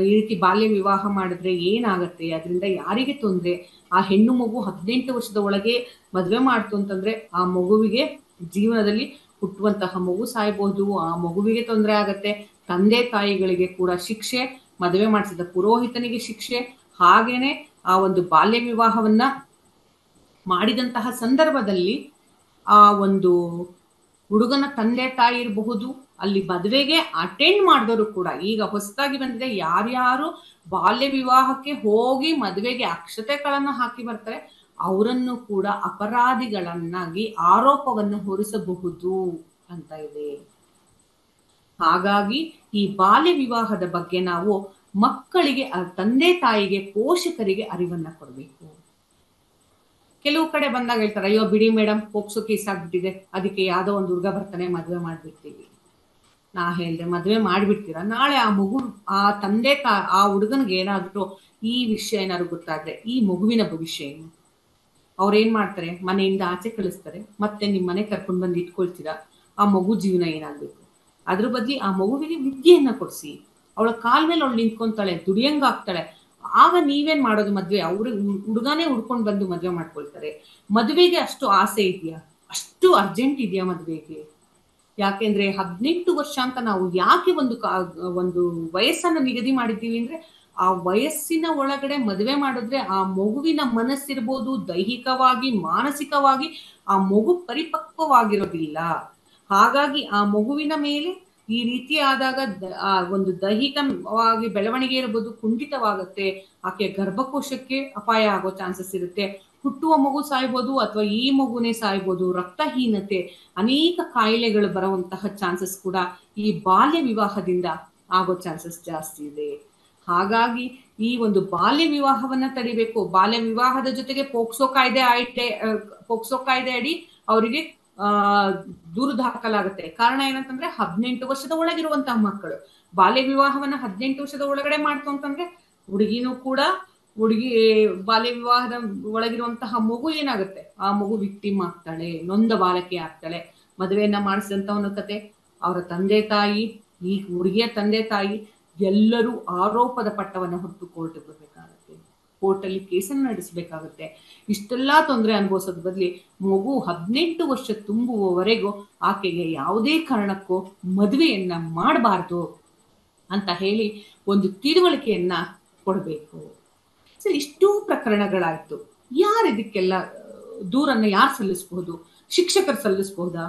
ಈ ರೀತಿ ಬಾಲ್ಯ ವಿವಾಹ ಮಾಡಿದ್ರೆ ಏನಾಗತ್ತೆ, ಅದರಿಂದ ಯಾರಿಗೆ ತೊಂದ್ರೆ, ಆ ಹೆಣ್ಣು ಮಗು 18 ವರ್ಷದ ಒಳಗೆ ಮದುವೆ ಮಾಡ್ತು ಅಂತಂದ್ರೆ ಆ ಮಗುವಿಗೆ ಜೀವನದಲ್ಲಿ ಹುಟ್ಟುವಂತಹ ಮಗು ಸಾಯ್ಬಹುದು, ಆ ಮಗುವಿಗೆ ತೊಂದರೆ ಆಗತ್ತೆ, ತಂದೆ ತಾಯಿಗಳಿಗೆ ಕೂಡ ಶಿಕ್ಷೆ, ಮದುವೆ ಮಾಡಿಸಿದ ಪುರೋಹಿತನಿಗೆ ಶಿಕ್ಷೆ. ಹಾಗೇನೆ ಆ ಒಂದು ಬಾಲ್ಯ ವಿವಾಹವನ್ನ ಮಾಡಿದಂತಹ ಸಂದರ್ಭದಲ್ಲಿ ಆ ಒಂದು ಹುಡುಗನ ತಂದೆ ತಾಯಿ ಇರಬಹುದು, ಅಲ್ಲಿ ಮದುವೆಗೆ ಅಟೆಂಡ್ ಮಾಡಿದವರು ಕೂಡ, ಈಗ ಹೊಸದಾಗಿ ಬಂದಿದೆ, ಯಾರ್ಯಾರು ಬಾಲ್ಯ ವಿವಾಹಕ್ಕೆ ಹೋಗಿ ಮದುವೆಗೆ ಅಕ್ಷತೆಗಳನ್ನ ಹಾಕಿ ಬರ್ತಾರೆ ಅವರನ್ನು ಕೂಡ ಅಪರಾಧಿಗಳನ್ನಾಗಿ ಆರೋಪವನ್ನು ಹೊರಿಸಬಹುದು ಅಂತ ಇದೆ. ಹಾಗಾಗಿ ಈ ಬಾಲ್ಯ ವಿವಾಹದ ಬಗ್ಗೆ ನಾವು ಮಕ್ಕಳಿಗೆ, ತಂದೆ ತಾಯಿಗೆ, ಪೋಷಕರಿಗೆ ಅರಿವನ್ನ ಕೊಡಬೇಕು. ಕೆಲವು ಕಡೆ ಬಂದಾಗ ಹೇಳ್ತಾರೆ, ಅಯ್ಯೋ ಬಿಡಿ ಮೇಡಮ್, ಪೋಕ್ಸೋ ಕೇಸ್ ಆಗ್ಬಿಟ್ಟಿದೆ, ಅದಕ್ಕೆ ಯಾವ್ದೋ ಒಂದು ಹುಡುಗ ಬರ್ತಾನೆ, ಮದುವೆ ಮಾಡ್ಬಿಡ್ತೀವಿ. ನಾ ಹೇಳ್ದೆ, ಮದುವೆ ಮಾಡ್ಬಿಡ್ತೀರಾ, ನಾಳೆ ಆ ಮಗು, ಆ ತಂದೆ ಆ ಹುಡುಗನ್ಗೆ ಏನಾದ್ರು ಈ ವಿಷಯ ಏನಾದ್ರು ಗೊತ್ತಾದ್ರೆ ಈ ಮಗುವಿನ ಭವಿಷ್ಯ ಏನು? ಅವ್ರೇನ್ ಮಾಡ್ತಾರೆ, ಮನೆಯಿಂದ ಆಚೆ ಕಳಿಸ್ತಾರೆ, ಮತ್ತೆ ನಿಮ್ ಮನೆ ಕರ್ಕೊಂಡ್ ಬಂದು ಇಟ್ಕೊಳ್ತೀರಾ, ಆ ಮಗು ಜೀವನ ಏನಾಗ್ಬೇಕು? ಅದ್ರ ಬದ್ಲಿ ಆ ಮಗುವಿಗೆ ವಿದ್ಯೆಯನ್ನ ಕೊಡ್ಸಿ, ಅವಳ ಕಾಲ್ ಮೇಲೆ ಅವಳು ನಿಂತ್ಕೊಂತಾಳೆ, ದುಡಿಯಂಗ ಆಗ್ತಾಳೆ. ಆಗ ನೀವೇನ್ ಮಾಡೋದು, ಮದ್ವೆ ಹುಡುಗಾನೇ ಹುಡ್ಕೊಂಡ್ ಬಂದು ಮದ್ವೆ ಮಾಡ್ಕೊಳ್ತಾರೆ. ಮದುವೆಗೆ ಅಷ್ಟು ಆಸೆ ಇದೆಯಾ? ಅಷ್ಟು ಅರ್ಜೆಂಟ್ ಇದೆಯಾ ಮದ್ವೆಗೆ? ಯಾಕೆಂದ್ರೆ 18 ವರ್ಷ ಅಂತ ನಾವು ಯಾಕೆ ಒಂದು ವಯಸ್ಸನ್ನ ನಿಗದಿ ಮಾಡಿದ್ದೀವಿ ಅಂದ್ರೆ, ಆ ವಯಸ್ಸಿನ ಒಳಗಡೆ ಮದುವೆ ಮಾಡಿದ್ರೆ ಆ ಮಗುವಿನ ಮನಸ್ಸಿರ್ಬೋದು, ದೈಹಿಕವಾಗಿ ಮಾನಸಿಕವಾಗಿ ಆ ಮಗು ಪರಿಪಕ್ವವಾಗಿರೋದಿಲ್ಲ. ಹಾಗಾಗಿ ಆ ಮಗುವಿನ ಮೇಲೆ ಈ ರೀತಿ ಆದಾಗ ಆ ಒಂದು ದೈಹಿಕವಾಗಿ ಬೆಳವಣಿಗೆ ಇರಬಹುದು ಕುಂಠಿತವಾಗುತ್ತೆ, ಆಕೆ ಗರ್ಭಕೋಶಕ್ಕೆ ಅಪಾಯ ಆಗೋ ಚಾನ್ಸಸ್ ಇರುತ್ತೆ, ಹುಟ್ಟುವ ಮಗು ಸಾಯ್ಬೋದು ಅಥವಾ ಈ ಮಗುನೇ ಸಾಯ್ಬೋದು, ರಕ್ತಹೀನತೆ, ಅನೇಕ ಕಾಯಿಲೆಗಳು ಬರುವಂತಹ ಚಾನ್ಸಸ್ ಕೂಡ ಈ ಬಾಲ್ಯ ವಿವಾಹದಿಂದ ಆಗೋ ಚಾನ್ಸಸ್ ಜಾಸ್ತಿ ಇದೆ. ಹಾಗಾಗಿ ಈ ಒಂದು ಬಾಲ್ಯ ವಿವಾಹವನ್ನ ತಡಿಬೇಕು. ಬಾಲ್ಯ ವಿವಾಹದ ಜೊತೆಗೆ ಪೋಕ್ಸೋ ಕಾಯ್ದೆ ಅಡಿ ಅವರಿಗೆ ದೂರು ದಾಖಲಾಗುತ್ತೆ. ಕಾರಣ ಏನಂತಂದ್ರೆ 18 ವರ್ಷದ ಒಳಗಿರುವಂತಹ ಮಕ್ಕಳು ಬಾಲ್ಯ ವಿವಾಹವನ್ನ 18 ವರ್ಷದ ಒಳಗಡೆ ಮಾಡ್ತು ಅಂತಂದ್ರೆ, ಹುಡುಗಿ ಬಾಲ್ಯ ವಿವಾಹದ ಒಳಗಿರುವಂತಹ ಮಗು ಏನಾಗುತ್ತೆ, ಆ ಮಗು ವಿಕ್ಟಿಮ್ ಆಗ್ತಾಳೆ, ನೊಂದ ಬಾಲಕಿ ಆಗ್ತಾಳೆ. ಮದುವೆಯನ್ನ ಮಾಡಿಸಿದಂತವನ ಕತೆ, ಅವರ ತಂದೆ ತಾಯಿ, ಈ ಹುಡುಗಿಯ ತಂದೆ ತಾಯಿ ಎಲ್ಲರೂ ಆರೋಪದ ಪಟ್ಟವನ್ನ ಹೊತ್ತು ಕೋರ್ಟ್ಗೆ ಬರ್ಬೇಕಾಗತ್ತೆ, ಕೋರ್ಟಲ್ಲಿ ಕೇಸನ್ನು ನಡೆಸಬೇಕಾಗುತ್ತೆ. ಇಷ್ಟೆಲ್ಲಾ ತೊಂದರೆ ಅನುಭವಿಸೋದ್ ಬದಲಿ ಮಗು 18 ವರ್ಷ ತುಂಬುವವರೆಗೂ ಆಕೆಗೆ ಯಾವುದೇ ಕಾರಣಕ್ಕೂ ಮದುವೆಯನ್ನ ಮಾಡಬಾರ್ದು ಅಂತ ಹೇಳಿ ಒಂದು ತಿಳುವಳಿಕೆಯನ್ನ ಕೊಡಬೇಕು. ಸೊ ಇಷ್ಟೂ ಪ್ರಕರಣಗಳಾಯ್ತು. ಯಾರು ಇದಕ್ಕೆಲ್ಲ ದೂರನ್ನ ಯಾರು ಸಲ್ಲಿಸಬಹುದು? ಶಿಕ್ಷಕರು ಸಲ್ಲಿಸಬಹುದಾ?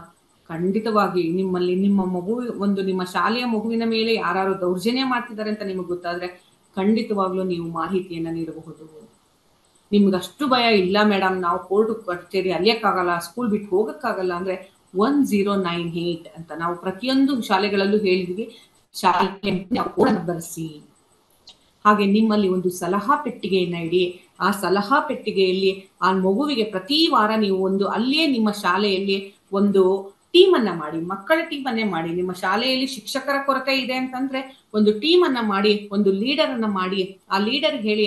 ಖಂಡಿತವಾಗಿ ನಿಮ್ಮ ಮಗು, ನಿಮ್ಮ ಶಾಲೆಯ ಮಗುವಿನ ಮೇಲೆ ಯಾರು ದೌರ್ಜನ್ಯ ಮಾಡ್ತಿದ್ದಾರೆ ಅಂತ ನಿಮಗೆ ಗೊತ್ತಾದ್ರೆ ಖಂಡಿತವಾಗ್ಲೂ ನೀವು ಮಾಹಿತಿಯನ್ನ ನೀಡಬಹುದು. ನಿಮ್ಗಷ್ಟು ಭಯ ಇಲ್ಲ ಮೇಡಮ್, ನಾವು ಕೋರ್ಟ್ ಕಚೇರಿ ಅಲಿಯಕ್ಕಾಗಲ್ಲ, ಸ್ಕೂಲ್ ಬಿಟ್ಟು ಹೋಗಕ್ಕಾಗಲ್ಲ ಅಂದ್ರೆ 1098 ಅಂತ ನಾವು ಪ್ರತಿಯೊಂದು ಶಾಲೆಗಳಲ್ಲೂ ಹೇಳಿದ್ವಿ. ಶಾಲೆ ಬರೆಸಿ, ಹಾಗೆ ನಿಮ್ಮಲ್ಲಿ ಒಂದು ಸಲಹಾ ಪೆಟ್ಟಿಗೆಯನ್ನ ಇಡಿ. ಆ ಸಲಹಾ ಪೆಟ್ಟಿಗೆಯಲ್ಲಿ ಆ ಮಗುವಿಗೆ ಪ್ರತಿ ವಾರ ನೀವು ಅಲ್ಲಿಯೇ ನಿಮ್ಮ ಶಾಲೆಯಲ್ಲಿ ಒಂದು ಟೀಮ್ ಅನ್ನ ಮಾಡಿ, ಮಕ್ಕಳ ಟೀಮ್ ಅನ್ನೇ ಮಾಡಿ. ನಿಮ್ಮ ಶಾಲೆಯಲ್ಲಿ ಶಿಕ್ಷಕರ ಕೊರತೆ ಇದೆ ಅಂತಂದ್ರೆ ಒಂದು ಟೀಮ್ ಅನ್ನ ಮಾಡಿ, ಒಂದು ಲೀಡರ್ ಅನ್ನ ಮಾಡಿ, ಆ ಲೀಡರ್ ಹೇಳಿ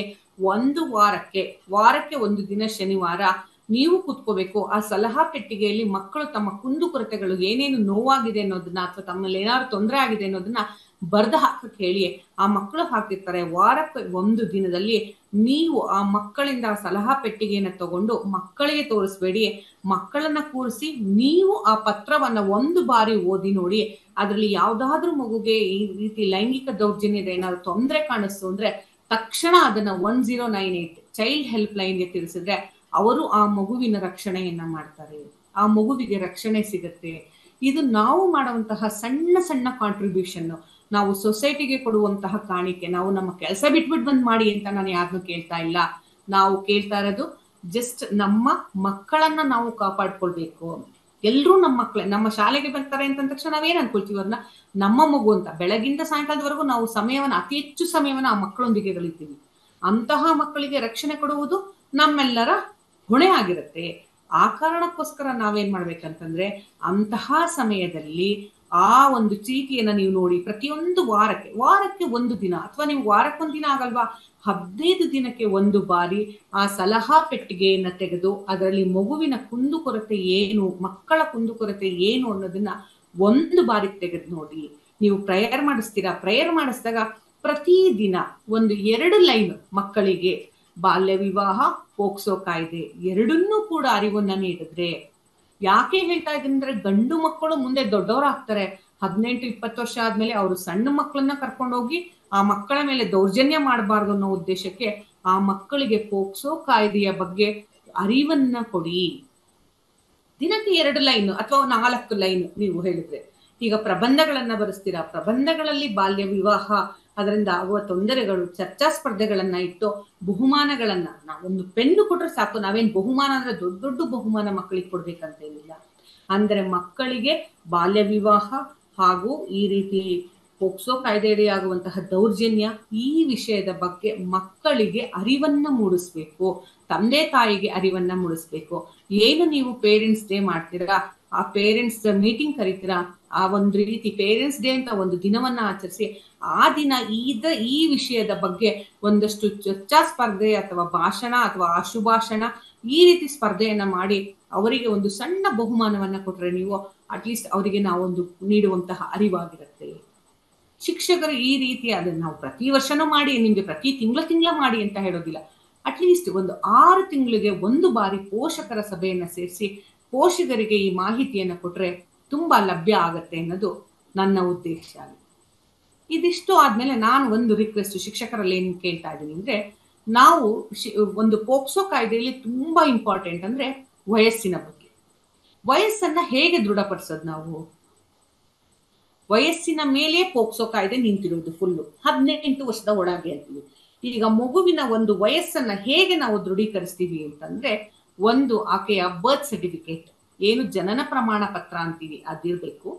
ಒಂದು ವಾರಕ್ಕೆ ಒಂದು ದಿನ ಶನಿವಾರ ನೀವು ಕೂತ್ಕೋಬೇಕು. ಆ ಸಲಹಾ ಪೆಟ್ಟಿಗೆಯಲ್ಲಿ ಮಕ್ಕಳು ತಮ್ಮ ಕುಂದುಕೊರತೆಗಳು, ಏನೇನು ನೋವಾಗಿದೆ ಅನ್ನೋದನ್ನ ಅಥವಾ ತಮ್ಮಲ್ಲಿ ಏನಾದ್ರು ತೊಂದರೆ ಆಗಿದೆ ಅನ್ನೋದನ್ನ ಬರ್ದು ಹಾಕಕ್ಕೆ ಹೇಳಿ. ಆ ಮಕ್ಕಳು ಹಾಕಿರ್ತಾರೆ. ವಾರಕ್ಕೆ ಒಂದು ದಿನದಲ್ಲಿ ನೀವು ಆ ಮಕ್ಕಳಿಂದ ಸಲಹಾ ಪೆಟ್ಟಿಗೆಯನ್ನ ತಗೊಂಡು ಮಕ್ಕಳಿಗೆ ತೋರಿಸ್ಬೇಡಿ, ಮಕ್ಕಳನ್ನ ಕೂರಿಸಿ ನೀವು ಆ ಪತ್ರವನ್ನ ಒಂದು ಬಾರಿ ಓದಿ ನೋಡಿ. ಅದ್ರಲ್ಲಿ ಯಾವ್ದಾದ್ರೂ ಮಗುಗೆ ಈ ರೀತಿ ಲೈಂಗಿಕ ದೌರ್ಜನ್ಯದ ಏನಾದ್ರು ತೊಂದರೆ ಕಾಣಿಸ್ತು ಅಂದ್ರೆ ತಕ್ಷಣ ಅದನ್ನ 1098 ಚೈಲ್ಡ್ ಹೆಲ್ಪ್ ಲೈನ್ಗೆ ತಿಳಿಸಿದ್ರೆ ಅವರು ಆ ಮಗುವಿನ ರಕ್ಷಣೆಯನ್ನ ಮಾಡ್ತಾರೆ, ಆ ಮಗುವಿಗೆ ರಕ್ಷಣೆ ಸಿಗುತ್ತೆ. ಇದು ನಾವು ಮಾಡುವಂತಹ ಸಣ್ಣ ಸಣ್ಣ ಕಾಂಟ್ರಿಬ್ಯೂಷನ್, ನಾವು ಸೊಸೈಟಿಗೆ ಕೊಡುವಂತಹ ಕಾಣಿಕೆ. ನಾವು ನಮ್ಮ ಕೆಲಸ ಬಿಟ್ಬಿಟ್ಟು ಬಂದ್ ಮಾಡಿ ಅಂತ ನಾನು ಯಾರನ್ನೂ ಕೇಳ್ತಾ ಇಲ್ಲ. ನಾವು ಕೇಳ್ತಾ ಇರೋದು ಜಸ್ಟ್ ನಮ್ಮ ಮಕ್ಕಳನ್ನ ನಾವು ಕಾಪಾಡ್ಕೊಳ್ಬೇಕು. ಎಲ್ರೂ ನಮ್ಮ ಮಕ್ಕಳೇ. ನಮ್ಮ ಶಾಲೆಗೆ ಬರ್ತಾರೆ ಅಂತ ತಕ್ಷಣ ನಾವೇನ್ ಅನ್ಕೊಳ್ತೀವಿ, ಅವ್ರನ್ನ ನಮ್ಮ ಮಗು ಅಂತ. ಬೆಳಗಿಂದ ಸಾಯಂಕಾಲದವರೆಗೂ ನಾವು ಅತಿ ಹೆಚ್ಚು ಸಮಯವನ್ನ ಆ ಮಕ್ಕಳೊಂದಿಗೆ ಕಳಿತೀವಿ. ಅಂತಹ ಮಕ್ಕಳಿಗೆ ರಕ್ಷಣೆ ಕೊಡುವುದು ನಮ್ಮೆಲ್ಲರ ಹೊಣೆ ಆಗಿರುತ್ತೆ. ಆ ಕಾರಣಕ್ಕೋಸ್ಕರ ನಾವೇನ್ ಮಾಡ್ಬೇಕಂತಂದ್ರೆ ಅಂತಹ ಸಮಯದಲ್ಲಿ ಆ ಒಂದು ಚೀಟಿಯನ್ನ ನೀವು ನೋಡಿ ಪ್ರತಿಯೊಂದು ವಾರಕ್ಕೆ ಒಂದು ದಿನ, ಅಥವಾ ನೀವು ವಾರಕ್ಕೊಂದು ದಿನ ಆಗಲ್ವಾ, 15 ದಿನಕ್ಕೆ ಒಂದು ಬಾರಿ ಆ ಸಲಹಾ ಪೆಟ್ಟಿಗೆಯನ್ನ ತೆಗೆದು ಅದರಲ್ಲಿ ಮಗುವಿನ ಕುಂದುಕೊರತೆ ಏನು, ಮಕ್ಕಳ ಕುಂದುಕೊರತೆ ಏನು ಅನ್ನೋದನ್ನ ಒಂದು ಬಾರಿ ತೆಗೆದು ನೋಡಿ. ನೀವು ಪ್ರೇಯರ್ ಮಾಡಿಸ್ತೀರಾ, ಪ್ರೇಯರ್ ಮಾಡಿಸಿದಾಗ ಪ್ರತಿದಿನ ಒಂದು 2 ಲೈನ್ ಮಕ್ಕಳಿಗೆ ಬಾಲ್ಯ ವಿವಾಹ, ಪೋಕ್ಸೋ ಕಾಯ್ದೆ ಎರಡನ್ನೂ ಕೂಡ ಅರಿವನ್ನ ನೀಡಿದ್ರೆ, ಯಾಕೆ ಹೇಳ್ತಾ ಇದ್ದೀನಿ ಅಂದ್ರೆ ಗಂಡು ಮಕ್ಕಳು ಮುಂದೆ ದೊಡ್ಡವರಾಗ್ತಾರೆ. 18-20 ವರ್ಷ ಆದ್ಮೇಲೆ ಅವರು ಸಣ್ಣ ಮಕ್ಕಳನ್ನ ಕರ್ಕೊಂಡೋಗಿ ಆ ಮಕ್ಕಳ ಮೇಲೆ ದೌರ್ಜನ್ಯ ಮಾಡಬಾರ್ದು ಅನ್ನೋ ಉದ್ದೇಶಕ್ಕೆ ಆ ಮಕ್ಕಳಿಗೆ ಪೋಕ್ಸೋ ಕಾಯ್ದೆಯ ಬಗ್ಗೆ ಅರಿವನ್ನ ಕೊಡಿ. ದಿನಕ್ಕೆ 2 ಲೈನ್ ಅಥವಾ 4 ಲೈನ್ ನೀವು ಹೇಳಿದ್ರೆ. ಈಗ ಪ್ರಬಂಧಗಳನ್ನ ಬರೆಸ್ತೀರಾ, ಪ್ರಬಂಧಗಳಲ್ಲಿ ಬಾಲ್ಯ ವಿವಾಹ ಅದರಿಂದ ಆಗುವ ತೊಂದರೆಗಳು, ಚರ್ಚಾ ಸ್ಪರ್ಧೆಗಳನ್ನ ಇಟ್ಟು ಬಹುಮಾನಗಳನ್ನ, ನಾವೊಂದು ಪೆನ್ನು ಕೊಟ್ರೆ ಸಾಕು. ನಾವೇನ್ ಬಹುಮಾನ ಅಂದ್ರೆ ದೊಡ್ಡ ದೊಡ್ಡ ಬಹುಮಾನ ಮಕ್ಕಳಿಗೆ ಕೊಡ್ಬೇಕಂತ ಏನಿಲ್ಲ. ಅಂದ್ರೆ ಮಕ್ಕಳಿಗೆ ಬಾಲ್ಯ ವಿವಾಹ ಹಾಗೂ ಈ ರೀತಿ ಪೋಕ್ಸೋ ಕಾಯ್ದೆಯಡಿ ಆಗುವಂತಹ ದೌರ್ಜನ್ಯ, ಈ ವಿಷಯದ ಬಗ್ಗೆ ಮಕ್ಕಳಿಗೆ ಅರಿವನ್ನ ಮೂಡಿಸ್ಬೇಕು, ತಂದೆ ತಾಯಿಗೆ ಅರಿವನ್ನ ಮೂಡಿಸ್ಬೇಕು. ಏನು ನೀವು ಪೇರೆಂಟ್ಸ್ ಡೇ ಮಾಡ್ತೀರಾ, ಆ ಪೇರೆಂಟ್ಸ್ ಮೀಟಿಂಗ್ ಕರಿತೀರಾ, ಆ ಒಂದು ರೀತಿ ಪೇರೆಂಟ್ಸ್ ಡೇ ಅಂತ ಒಂದು ದಿನವನ್ನ ಆಚರಿಸಿ ಆ ದಿನ ಈ ವಿಷಯದ ಬಗ್ಗೆ ಒಂದಷ್ಟು ಚರ್ಚಾ ಸ್ಪರ್ಧೆ ಅಥವಾ ಭಾಷಣ ಅಥವಾ ಆಶುಭಾಷಣ ಈ ರೀತಿ ಸ್ಪರ್ಧೆಯನ್ನ ಮಾಡಿ ಅವರಿಗೆ ಒಂದು ಸಣ್ಣ ಬಹುಮಾನವನ್ನ ಕೊಟ್ರೆ ನೀವು ಅಟ್ಲೀಸ್ಟ್ ಅವರಿಗೆ ನಾವೊಂದು ನೀಡುವಂತಹ ಅರಿವಾಗಿರುತ್ತೆ. ಶಿಕ್ಷಕರು ಈ ರೀತಿ ಅದನ್ನ ನಾವು ಪ್ರತಿ ವರ್ಷನೂ ಮಾಡಿ, ನಿಮ್ಗೆ ಪ್ರತಿ ತಿಂಗಳ ಮಾಡಿ ಅಂತ ಹೇಳೋದಿಲ್ಲ. ಅಟ್ಲೀಸ್ಟ್ ಒಂದು 6 ತಿಂಗಳಿಗೆ ಒಂದು ಬಾರಿ ಪೋಷಕರ ಸಭೆಯನ್ನ ಸೇರಿಸಿ ಪೋಷಕರಿಗೆ ಈ ಮಾಹಿತಿಯನ್ನ ಕೊಟ್ರೆ ತುಂಬಾ ಲಭ್ಯ ಆಗತ್ತೆ ಅನ್ನೋದು ನನ್ನ ಉದ್ದೇಶ. ಇದಿಷ್ಟು ಆದ್ಮೇಲೆ ನಾನು ಒಂದು ರಿಕ್ವೆಸ್ಟ್ ಶಿಕ್ಷಕರಲ್ಲಿ ಏನ್ ಕೇಳ್ತಾ ಇದ್ದೀನಿ ಅಂದ್ರೆ, ನಾವು ಒಂದು ಪೋಕ್ಸೋ ಕಾಯ್ದೆಯಲ್ಲಿ ತುಂಬಾ ಇಂಪಾರ್ಟೆಂಟ್ ಅಂದ್ರೆ ವಯಸ್ಸಿನ ಬಗ್ಗೆ. ವಯಸ್ಸನ್ನ ಹೇಗೆ ದೃಢಪಡಿಸೋದು? ನಾವು ವಯಸ್ಸಿನ ಮೇಲೆ ಪೋಕ್ಸೋ ಕಾಯ್ದೆ ನಿಂತಿರೋದು ಫುಲ್ಲು 18 ವರ್ಷದ ಒಳಗೆ ಅಂತೀವಿ. ಈಗ ಮಗುವಿನ ಒಂದು ವಯಸ್ಸನ್ನ ಹೇಗೆ ನಾವು ದೃಢೀಕರಿಸ್ತೀವಿ ಅಂತಂದ್ರೆ, ಒಂದು ಆಕೆಯ ಬರ್ತ್ ಸರ್ಟಿಫಿಕೇಟ್, ಏನು ಜನನ ಪ್ರಮಾಣ ಪತ್ರ ಅಂತೀವಿ, ಅದಿರ್ಬೇಕು.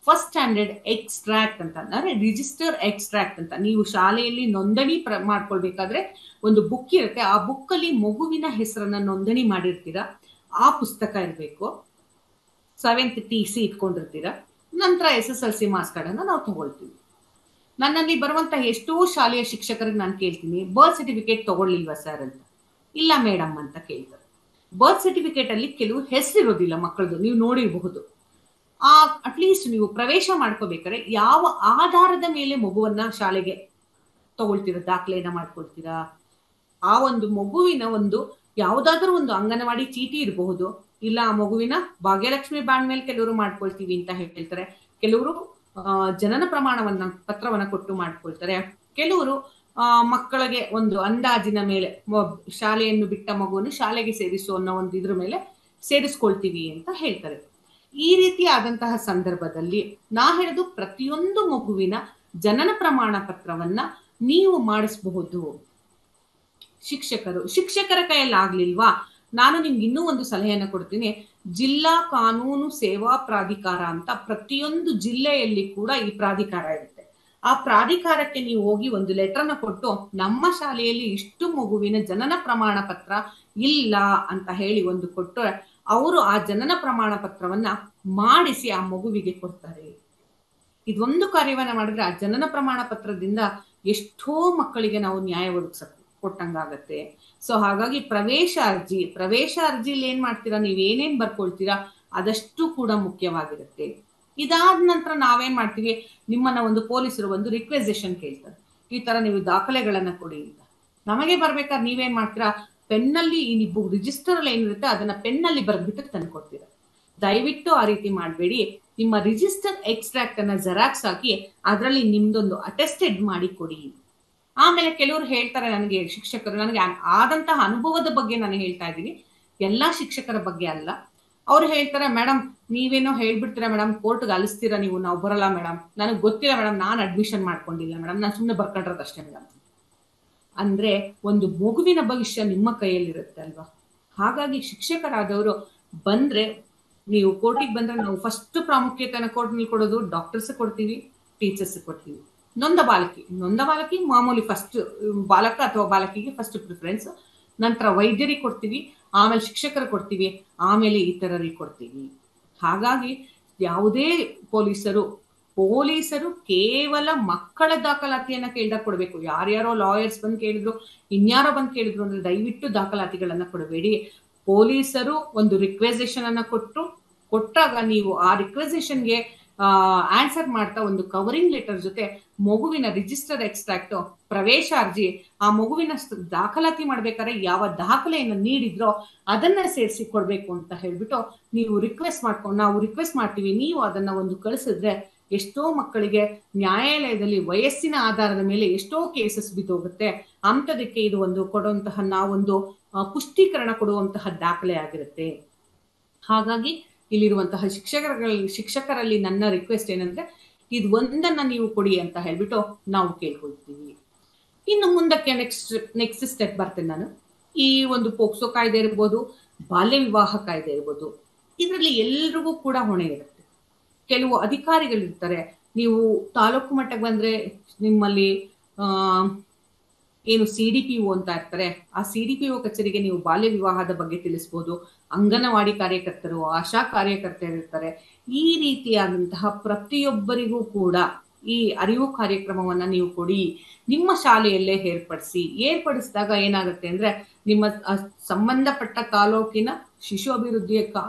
ಫಸ್ಟ್ ಸ್ಟ್ಯಾಂಡರ್ಡ್ ಎಕ್ಸ್ಟ್ರಾಕ್ಟ್ ಅಂತ ಅಂದ್ರೆ ರಿಜಿಸ್ಟರ್ ಎಕ್ಸ್ಟ್ರಾಕ್ಟ್ ಅಂತ, ನೀವು ಶಾಲೆಯಲ್ಲಿ ನೋಂದಣಿ ಮಾಡ್ಕೊಳ್ಬೇಕಾದ್ರೆ ಒಂದು ಬುಕ್ ಇರುತ್ತೆ, ಆ ಬುಕ್ ಅಲ್ಲಿ ಮಗುವಿನ ಹೆಸರನ್ನ ನೋಂದಣಿ ಮಾಡಿರ್ತೀರಾ, ಆ ಪುಸ್ತಕ ಇರಬೇಕು. 7th TC ಇಟ್ಕೊಂಡಿರ್ತೀರಾ. ನಂತರ SSLC ಮಾರ್ಕ್ಸ್ ಕಾರ್ಡ್ ಅನ್ನ ನಾವು ತಗೊಳ್ತೀವಿ. ನನ್ನಲ್ಲಿ ಬರುವಂತ ಎಷ್ಟೋ ಶಾಲೆಯ ಶಿಕ್ಷಕರಿಗೆ ನಾನು ಕೇಳ್ತೀನಿ, ಬರ್ತ್ ಸರ್ಟಿಫಿಕೇಟ್ ತಗೊಳ್ಳಿಲ್ವಾ ಸರ್ ಅಂತ. ಇಲ್ಲ ಮೇಡಮ್ ಅಂತ ಕೇಳ್ತಾರೆ. ಬರ್ತ್ ಸರ್ಟಿಫಿಕೇಟ್ ಅಲ್ಲಿ ಕೆಲವು ಹೆಸರಿರೋದಿಲ್ಲ ಮಕ್ಕಳದು, ನೀವು ನೋಡಿರಬಹುದು. ಅಟ್ಲೀಸ್ಟ್ ನೀವು ಪ್ರವೇಶ ಮಾಡ್ಕೋಬೇಕಾದ್ರೆ ಯಾವ ಆಧಾರದ ಮೇಲೆ ಮಗುವನ್ನ ಶಾಲೆಗೆ ತಗೊಳ್ತೀರಾ, ದಾಖಲೆಯನ್ನ ಮಾಡ್ಕೊಳ್ತೀರಾ? ಆ ಒಂದು ಮಗುವಿನ ಒಂದು ಯಾವ್ದಾದ್ರೂ ಒಂದು ಅಂಗನವಾಡಿ ಚೀಟಿ ಇರಬಹುದು, ಇಲ್ಲ ಆ ಮಗುವಿನ ಭಾಗ್ಯಲಕ್ಷ್ಮಿ ಬಾಂಡ್ ಮೇಲೆ ಕೆಲವರು ಮಾಡ್ಕೊಳ್ತೀವಿ ಅಂತ ಹೇಳ್ತಾರೆ, ಕೆಲವರು ಜನನ ಪತ್ರವನ್ನ ಕೊಟ್ಟು ಮಾಡ್ಕೊಳ್ತಾರೆ, ಕೆಲವರು ಮಕ್ಕಳಿಗೆ ಒಂದು ಅಂದಾಜಿನ ಮೇಲೆ ಶಾಲೆಯನ್ನು ಬಿಟ್ಟ ಮಗುವನ್ನು ಶಾಲೆಗೆ ಸೇರಿಸು ಅನ್ನೋ ಒಂದು ಇದ್ರ ಮೇಲೆ ಸೇರಿಸ್ಕೊಳ್ತೀವಿ ಅಂತ ಹೇಳ್ತಾರೆ. ಈ ರೀತಿ ಆದಂತಹ ಸಂದರ್ಭದಲ್ಲಿ ನಾ ಹೇಳೋದು, ಪ್ರತಿಯೊಂದು ಮಗುವಿನ ಜನನ ಪ್ರಮಾಣ ಪತ್ರವನ್ನ ನೀವು ಮಾಡಿಸಬಹುದು. ಶಿಕ್ಷಕರ ಕೈಯಲ್ಲಿ ಆಗ್ಲಿಲ್ವಾ, ನಾನು ನಿಮ್ಗೆ ಇನ್ನೂ ಒಂದು ಸಲಹೆಯನ್ನ ಕೊಡ್ತೀನಿ. ಜಿಲ್ಲಾ ಕಾನೂನು ಸೇವಾ ಪ್ರಾಧಿಕಾರ ಅಂತ ಪ್ರತಿಯೊಂದು ಜಿಲ್ಲೆಯಲ್ಲಿ ಕೂಡ ಈ ಪ್ರಾಧಿಕಾರ ಇರುತ್ತೆ. ಆ ಪ್ರಾಧಿಕಾರಕ್ಕೆ ನೀವು ಹೋಗಿ ಒಂದು ಲೆಟರ್ನ ಕೊಟ್ಟು, ನಮ್ಮ ಶಾಲೆಯಲ್ಲಿ ಇಷ್ಟು ಮಗುವಿನ ಜನನ ಪ್ರಮಾಣ ಪತ್ರ ಇಲ್ಲ ಅಂತ ಹೇಳಿ ಒಂದು ಕೊಟ್ಟು, ಅವರು ಆ ಜನನ ಪ್ರಮಾಣ ಪತ್ರವನ್ನ ಮಾಡಿಸಿ ಆ ಮಗುವಿಗೆ ಕೊಡ್ತಾರೆ. ಇದೊಂದು ಕಾರ್ಯವನ್ನ ಮಾಡಿದ್ರೆ ಆ ಜನನ ಪ್ರಮಾಣ ಪತ್ರದಿಂದ ಎಷ್ಟೋ ಮಕ್ಕಳಿಗೆ ನಾವು ನ್ಯಾಯ ಕೊಟ್ಟಂಗಾಗತ್ತೆ. ಸೊ ಹಾಗಾಗಿ ಪ್ರವೇಶ ಅರ್ಜಿಲಿ ಏನ್ ಮಾಡ್ತೀರಾ, ನೀವ್ ಏನೇನ್ ಬರ್ಕೊಳ್ತೀರಾ ಅದಷ್ಟು ಕೂಡ ಮುಖ್ಯವಾಗಿರುತ್ತೆ. ಇದಾದ ನಂತರ ನಾವೇನ್ ಮಾಡ್ತೀವಿ, ನಿಮ್ಮನ್ನ ಒಂದು ಪೊಲೀಸರು ಒಂದು ರಿಕ್ವೆಸಿಷನ್ ಕೇಳ್ತಾರೆ, ಈ ತರ ನೀವು ದಾಖಲೆಗಳನ್ನ ಕೊಡಿ ಅಂತ. ನಮಗೆ ಬರ್ಬೇಕಾದ್ರೆ ನೀವೇನ್ ಮಾಡ್ತೀರಾ, ಪೆನ್ನಲ್ಲಿ ಈ ರಿಜಿಸ್ಟರ್ ಅಲ್ಲಿ ಏನಿರುತ್ತೆ ಅದನ್ನ ಪೆನ್ನಲ್ಲಿ ಬರ್ಬಿಟ್ಟು ತಂದು ಕೊಡ್ತೀರಾ. ದಯವಿಟ್ಟು ಆ ರೀತಿ ಮಾಡಬೇಡಿ. ನಿಮ್ಮ ರಿಜಿಸ್ಟರ್ ಎಕ್ಸ್ಟ್ರಾಕ್ಟ್ ಅನ್ನ ಜೆರಾಕ್ಸ್ ಹಾಕಿ ಅದರಲ್ಲಿ ನಿಮ್ದೊಂದು ಅಟೆಸ್ಟೆಡ್ ಮಾಡಿ ಕೊಡಿ. ಆಮೇಲೆ ಕೆಲವರು ಹೇಳ್ತಾರೆ, ನನಗೆ ಶಿಕ್ಷಕರು, ನನಗೆ ಆದಂತಹ ಅನುಭವದ ಬಗ್ಗೆ ನಾನು ಹೇಳ್ತಾ ಇದ್ದೀನಿ, ಎಲ್ಲಾ ಶಿಕ್ಷಕರ ಬಗ್ಗೆ ಅಲ್ಲ. ಅವ್ರು ಹೇಳ್ತಾರೆ, ಮೇಡಮ್ ನೀವೇನೋ ಹೇಳ್ಬಿಡ್ತೀರಾ ಮೇಡಮ್, ಕೋರ್ಟ್ಗೆ ಅಲಿಸ್ತೀರಾ ನೀವು, ನಾವು ಬರಲ್ಲ ಮೇಡಮ್, ನನಗೆ ಗೊತ್ತಿಲ್ಲ ಮೇಡಮ್, ನಾನು ಅಡ್ಮಿಷನ್ ಮಾಡ್ಕೊಂಡಿಲ್ಲ ಮೇಡಮ್, ನಾನು ಸುಮ್ಮನೆ ಬರ್ಕೊಂಡಿರೋದಷ್ಟೇ ಮೇಡಮ್. ಅಂದ್ರೆ ಒಂದು ಮಗುವಿನ ಭವಿಷ್ಯ ನಿಮ್ಮ ಕೈಯಲ್ಲಿರುತ್ತೆ ಅಲ್ವಾ. ಹಾಗಾಗಿ ಶಿಕ್ಷಕರಾದವರು ಬಂದ್ರೆ, ನೀವು ಕೋರ್ಟಿಗೆ ಬಂದ್ರೆ ನಾವು ಫಸ್ಟ್ ಪ್ರಾಮುಖ್ಯತೆಯನ್ನು ಕೋರ್ಟ್ನಲ್ಲಿ ಕೊಡೋದು ಡಾಕ್ಟರ್ಸ್ ಕೊಡ್ತೀವಿ, ಟೀಚರ್ಸ್ ಕೊಡ್ತೀವಿ. ನೊಂದ ಬಾಲಕಿ ಮಾಮೂಲಿ ಫಸ್ಟ್ ಬಾಲಕ ಅಥವಾ ಬಾಲಕಿಗೆ ಫಸ್ಟ್ ಪ್ರಿಫರೆನ್ಸ್. ನಂತರ ವೈದ್ಯರಿಗೆ ಕೊಡ್ತೀವಿ, ಆಮೇಲೆ ಶಿಕ್ಷಕರು ಕೊಡ್ತೀವಿ, ಆಮೇಲೆ ಇತರರಿಗೆ ಕೊಡ್ತೀವಿ. ಹಾಗಾಗಿ ಯಾವುದೇ ಪೊಲೀಸರು ಕೇವಲ ಮಕ್ಕಳ ದಾಖಲಾತಿಯನ್ನ ಕೇಳ್ದಾಗ ಕೊಡ್ಬೇಕು. ಯಾರ್ಯಾರೋ ಲಾಯರ್ಸ್ ಬಂದು ಕೇಳಿದ್ರು, ಇನ್ಯಾರೋ ಬಂದು ಕೇಳಿದ್ರು ಅಂದ್ರೆ ದಯವಿಟ್ಟು ದಾಖಲಾತಿಗಳನ್ನ ಕೊಡಬೇಡಿ. ಪೊಲೀಸರು ಒಂದು ರಿಕ್ವೆಸಿಷನ್ ಅನ್ನ ಕೊಟ್ಟಾಗ ನೀವು ಆ ರಿಕ್ವೆಸಿಷನ್ಗೆ ಆನ್ಸರ್ ಮಾಡ್ತಾ ಒಂದು ಕವರಿಂಗ್ ಲೆಟರ್ ಜೊತೆ ಮಗುವಿನ ರಿಜಿಸ್ಟರ್ ಎಕ್ಸ್ಟ್ರಾಕ್ಟ್, ಪ್ರವೇಶ ಅರ್ಜಿ, ಆ ಮಗುವಿನ ದಾಖಲಾತಿ ಮಾಡ್ಬೇಕಾದ್ರೆ ಯಾವ ದಾಖಲೆಯನ್ನು ನೀಡಿದ್ರೋ ಅದನ್ನ ಸೇರಿಸಿ ಕೊಡ್ಬೇಕು ಅಂತ ಹೇಳ್ಬಿಟ್ಟು ನಾವು ರಿಕ್ವೆಸ್ಟ್ ಮಾಡ್ತೀವಿ. ನೀವು ಅದನ್ನ ಒಂದು ಕಳಿಸಿದ್ರೆ ಎಷ್ಟೋ ಮಕ್ಕಳಿಗೆ ನ್ಯಾಯಾಲಯದಲ್ಲಿ ವಯಸ್ಸಿನ ಆಧಾರದ ಮೇಲೆ ಎಷ್ಟೋ ಕೇಸಸ್ ಬಿದ್ದೋಗುತ್ತೆ. ಅಂಥದಕ್ಕೆ ಇದು ಒಂದು ಕೊಡುವಂತಹ ನಾವೊಂದು ಪುಷ್ಟೀಕರಣ ಕೊಡುವಂತಹ ದಾಖಲೆ ಆಗಿರುತ್ತೆ. ಹಾಗಾಗಿ ಇಲ್ಲಿರುವಂತಹ ಶಿಕ್ಷಕರಲ್ಲಿ ನನ್ನ ರಿಕ್ವೆಸ್ಟ್ ಏನಂದ್ರೆ ಇದು ಒಂದನ್ನ ನೀವು ಕೊಡಿ ಅಂತ ಹೇಳ್ಬಿಟ್ಟು ನಾವು ಕೇಳ್ಕೊಳ್ತೀವಿ. ಇನ್ನು ಮುಂದಕ್ಕೆ ನೆಕ್ಸ್ಟ್ ಸ್ಟೆಪ್ ಬರ್ತೇನೆ ನಾನು. ಈ ಒಂದು ಪೋಕ್ಸೋ ಕಾಯ್ದೆ ಇರ್ಬೋದು, ಬಾಲ್ಯ ವಿವಾಹ ಕಾಯ್ದೆ ಇರ್ಬೋದು, ಇದರಲ್ಲಿ ಎಲ್ರಿಗೂ ಕೂಡ ಹೊಣೆ ಇರುತ್ತೆ. ಕೆಲವು ಅಧಿಕಾರಿಗಳಿರ್ತಾರೆ. ನೀವು ತಾಲೂಕು ಮಟ್ಟಕ್ಕೆ ಬಂದ್ರೆ ನಿಮ್ಮಲ್ಲಿ ಏನು CDPO ಅಂತ ಇರ್ತಾರೆ. ಆ CDPO ಕಚೇರಿಗೆ ನೀವು ಬಾಲ್ಯ ವಿವಾಹದ ಬಗ್ಗೆ ತಿಳಿಸ್ಬೋದು. ಅಂಗನವಾಡಿ ಕಾರ್ಯಕರ್ತರು, ಆಶಾ ಕಾರ್ಯಕರ್ತರಿರ್ತಾರೆ. ಈ ರೀತಿಯಾದಂತಹ ಪ್ರತಿಯೊಬ್ಬರಿಗೂ ಕೂಡ ಈ ಅರಿವು ಕಾರ್ಯಕ್ರಮವನ್ನ ನೀವು ಕೊಡಿ, ನಿಮ್ಮ ಶಾಲೆಯಲ್ಲೇ ಏರ್ಪಡಿಸಿದಾಗ ಏನಾಗುತ್ತೆ ಅಂದ್ರೆ ನಿಮ್ಮ ಸಂಬಂಧಪಟ್ಟ ತಾಲೂಕಿನ ಶಿಶು ಅಭಿವೃದ್ಧಿ